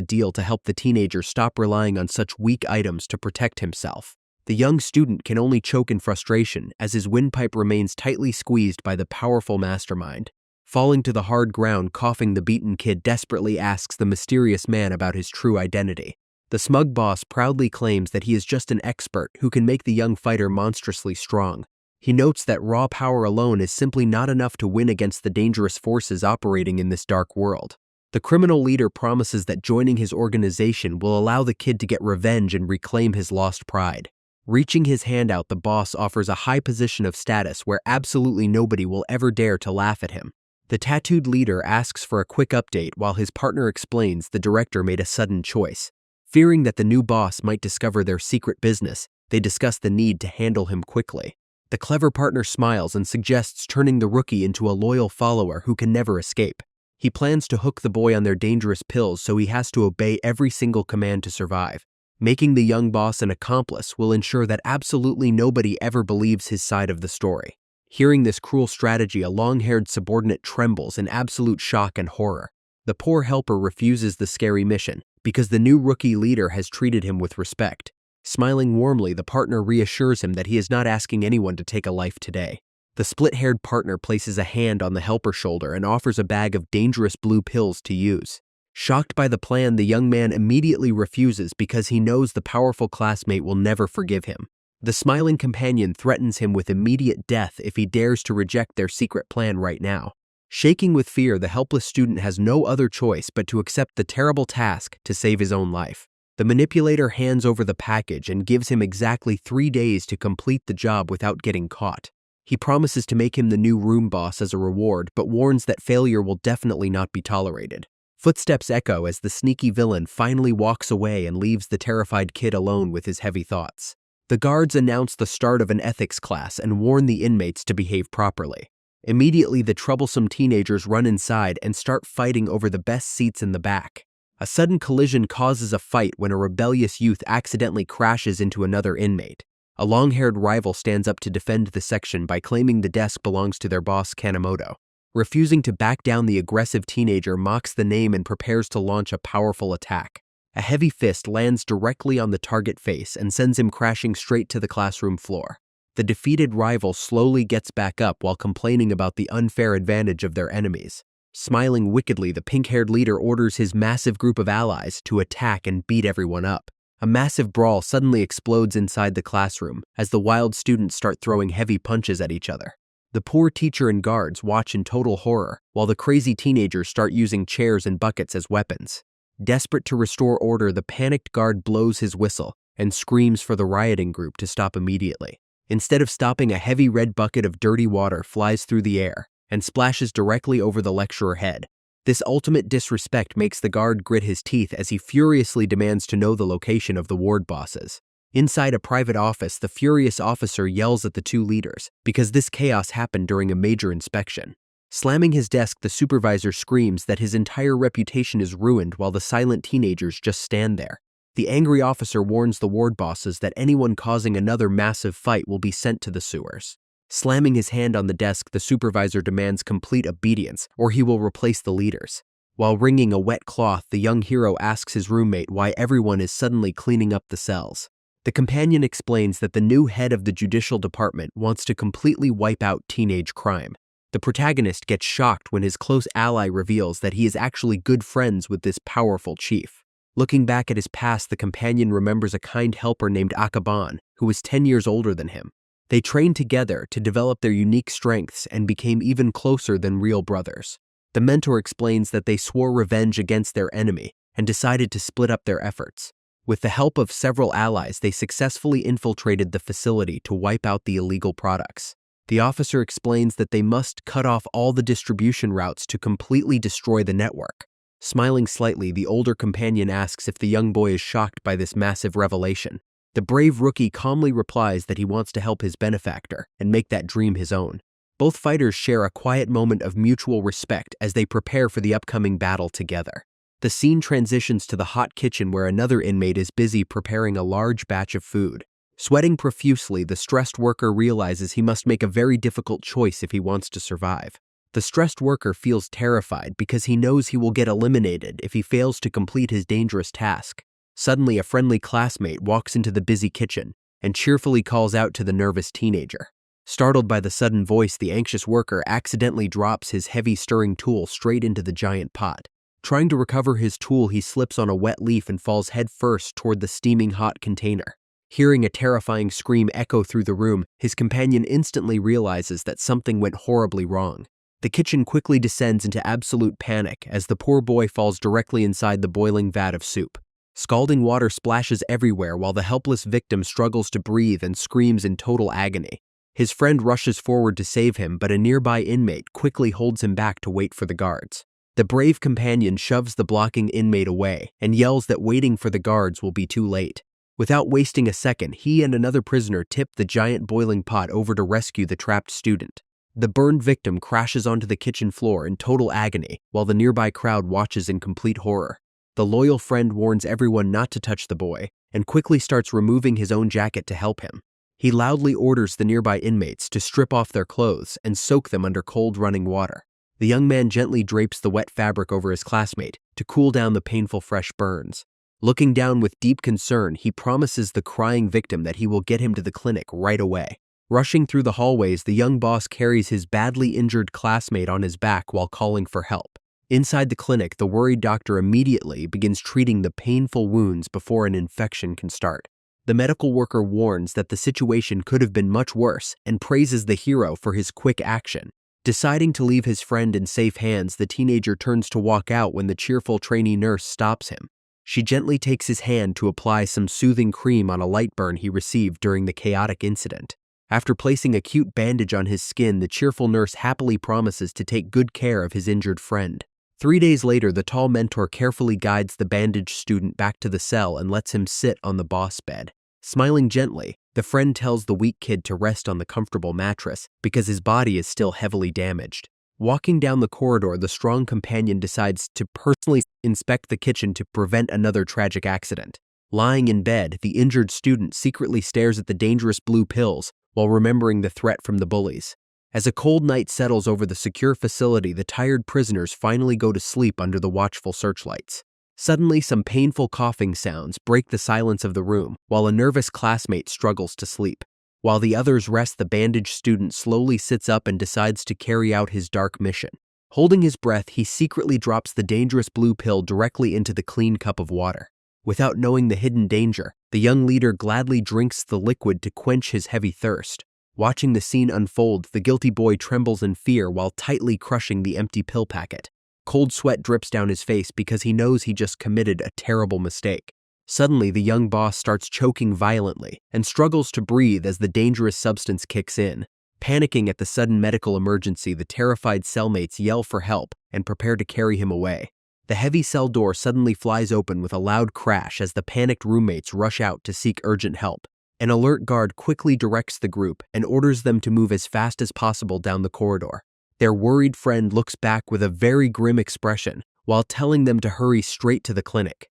deal to help the teenager stop relying on such weak items to protect himself. The young student can only choke in frustration as his windpipe remains tightly squeezed by the powerful mastermind. Falling to the hard ground, coughing, the beaten kid desperately asks the mysterious man about his true identity. The smug boss proudly claims that he is just an expert who can make the young fighter monstrously strong. He notes that raw power alone is simply not enough to win against the dangerous forces operating in this dark world. The criminal leader promises that joining his organization will allow the kid to get revenge and reclaim his lost pride. Reaching his hand out, the boss offers a high position of status where absolutely nobody will ever dare to laugh at him. The tattooed leader asks for a quick update while his partner explains the director made a sudden choice. Fearing that the new boss might discover their secret business, they discuss the need to handle him quickly. The clever partner smiles and suggests turning the rookie into a loyal follower who can never escape. He plans to hook the boy on their dangerous pills so he has to obey every single command to survive. Making the young boss an accomplice will ensure that absolutely nobody ever believes his side of the story. Hearing this cruel strategy, a long-haired subordinate trembles in absolute shock and horror. The poor helper refuses the scary mission because the new rookie leader has treated him with respect. Smiling warmly, the partner reassures him that he is not asking anyone to take a life today. The split-haired partner places a hand on the helper's shoulder and offers a bag of dangerous blue pills to use. Shocked by the plan, the young man immediately refuses because he knows the powerful classmate will never forgive him. The smiling companion threatens him with immediate death if he dares to reject their secret plan right now. Shaking with fear, the helpless student has no other choice but to accept the terrible task to save his own life. The manipulator hands over the package and gives him exactly 3 days to complete the job without getting caught. He promises to make him the new room boss as a reward, but warns that failure will definitely not be tolerated. Footsteps echo as the sneaky villain finally walks away and leaves the terrified kid alone with his heavy thoughts. The guards announce the start of an ethics class and warn the inmates to behave properly. Immediately, the troublesome teenagers run inside and start fighting over the best seats in the back. A sudden collision causes a fight when a rebellious youth accidentally crashes into another inmate. A long-haired rival stands up to defend the section by claiming the desk belongs to their boss, Kanemoto. Refusing to back down, the aggressive teenager mocks the name and prepares to launch a powerful attack. A heavy fist lands directly on the target face and sends him crashing straight to the classroom floor. The defeated rival slowly gets back up while complaining about the unfair advantage of their enemies. Smiling wickedly, the pink-haired leader orders his massive group of allies to attack and beat everyone up. A massive brawl suddenly explodes inside the classroom as the wild students start throwing heavy punches at each other. The poor teacher and guards watch in total horror, while the crazy teenagers start using chairs and buckets as weapons. Desperate to restore order, the panicked guard blows his whistle and screams for the rioting group to stop immediately. Instead of stopping, a heavy red bucket of dirty water flies through the air and splashes directly over the lecturer's head. This ultimate disrespect makes the guard grit his teeth as he furiously demands to know the location of the ward bosses. Inside a private office, the furious officer yells at the two leaders because this chaos happened during a major inspection. Slamming his desk, the supervisor screams that his entire reputation is ruined while the silent teenagers just stand there. The angry officer warns the ward bosses that anyone causing another massive fight will be sent to the sewers. Slamming his hand on the desk, the supervisor demands complete obedience or he will replace the leaders. While wringing a wet cloth, the young hero asks his roommate why everyone is suddenly cleaning up the cells. The companion explains that the new head of the judicial department wants to completely wipe out teenage crime. The protagonist gets shocked when his close ally reveals that he is actually good friends with this powerful chief. Looking back at his past, the companion remembers a kind helper named Akaban, who was 10 years older than him. They trained together to develop their unique strengths and became even closer than real brothers. The mentor explains that they swore revenge against their enemy and decided to split up their efforts. With the help of several allies, they successfully infiltrated the facility to wipe out the illegal products. The officer explains that they must cut off all the distribution routes to completely destroy the network. Smiling slightly, the older companion asks if the young boy is shocked by this massive revelation. The brave rookie calmly replies that he wants to help his benefactor and make that dream his own. Both fighters share a quiet moment of mutual respect as they prepare for the upcoming battle together. The scene transitions to the hot kitchen where another inmate is busy preparing a large batch of food. Sweating profusely, the stressed worker realizes he must make a very difficult choice if he wants to survive. The stressed worker feels terrified because he knows he will get eliminated if he fails to complete his dangerous task. Suddenly, a friendly classmate walks into the busy kitchen and cheerfully calls out to the nervous teenager. Startled by the sudden voice, the anxious worker accidentally drops his heavy stirring tool straight into the giant pot. Trying to recover his tool, he slips on a wet leaf and falls headfirst toward the steaming hot container. Hearing a terrifying scream echo through the room, his companion instantly realizes that something went horribly wrong. The kitchen quickly descends into absolute panic as the poor boy falls directly inside the boiling vat of soup. Scalding water splashes everywhere while the helpless victim struggles to breathe and screams in total agony. His friend rushes forward to save him, but a nearby inmate quickly holds him back to wait for the guards. The brave companion shoves the blocking inmate away and yells that waiting for the guards will be too late. Without wasting a second, he and another prisoner tip the giant boiling pot over to rescue the trapped student. The burned victim crashes onto the kitchen floor in total agony while the nearby crowd watches in complete horror. The loyal friend warns everyone not to touch the boy and quickly starts removing his own jacket to help him. He loudly orders the nearby inmates to strip off their clothes and soak them under cold running water. The young man gently drapes the wet fabric over his classmate to cool down the painful fresh burns. Looking down with deep concern, he promises the crying victim that he will get him to the clinic right away. Rushing through the hallways, the young boss carries his badly injured classmate on his back while calling for help. Inside the clinic, the worried doctor immediately begins treating the painful wounds before an infection can start. The medical worker warns that the situation could have been much worse and praises the hero for his quick action. Deciding to leave his friend in safe hands, the teenager turns to walk out when the cheerful trainee nurse stops him. She gently takes his hand to apply some soothing cream on a light burn he received during the chaotic incident. After placing a cute bandage on his skin, the cheerful nurse happily promises to take good care of his injured friend. 3 days later, the tall mentor carefully guides the bandaged student back to the cell and lets him sit on the boss bed. Smiling gently, the friend tells the weak kid to rest on the comfortable mattress because his body is still heavily damaged. Walking down the corridor, the strong companion decides to personally inspect the kitchen to prevent another tragic accident. Lying in bed, the injured student secretly stares at the dangerous blue pills while remembering the threat from the bullies. As a cold night settles over the secure facility, the tired prisoners finally go to sleep under the watchful searchlights. Suddenly, some painful coughing sounds break the silence of the room while a nervous classmate struggles to sleep. While the others rest, the bandaged student slowly sits up and decides to carry out his dark mission. Holding his breath, he secretly drops the dangerous blue pill directly into the clean cup of water. Without knowing the hidden danger, the young leader gladly drinks the liquid to quench his heavy thirst. Watching the scene unfold, the guilty boy trembles in fear while tightly crushing the empty pill packet. Cold sweat drips down his face because he knows he just committed a terrible mistake. Suddenly, the young boss starts choking violently and struggles to breathe as the dangerous substance kicks in. Panicking at the sudden medical emergency, the terrified cellmates yell for help and prepare to carry him away. The heavy cell door suddenly flies open with a loud crash as the panicked roommates rush out to seek urgent help. An alert guard quickly directs the group and orders them to move as fast as possible down the corridor. Their worried friend looks back with a very grim expression while telling them to hurry straight to the clinic.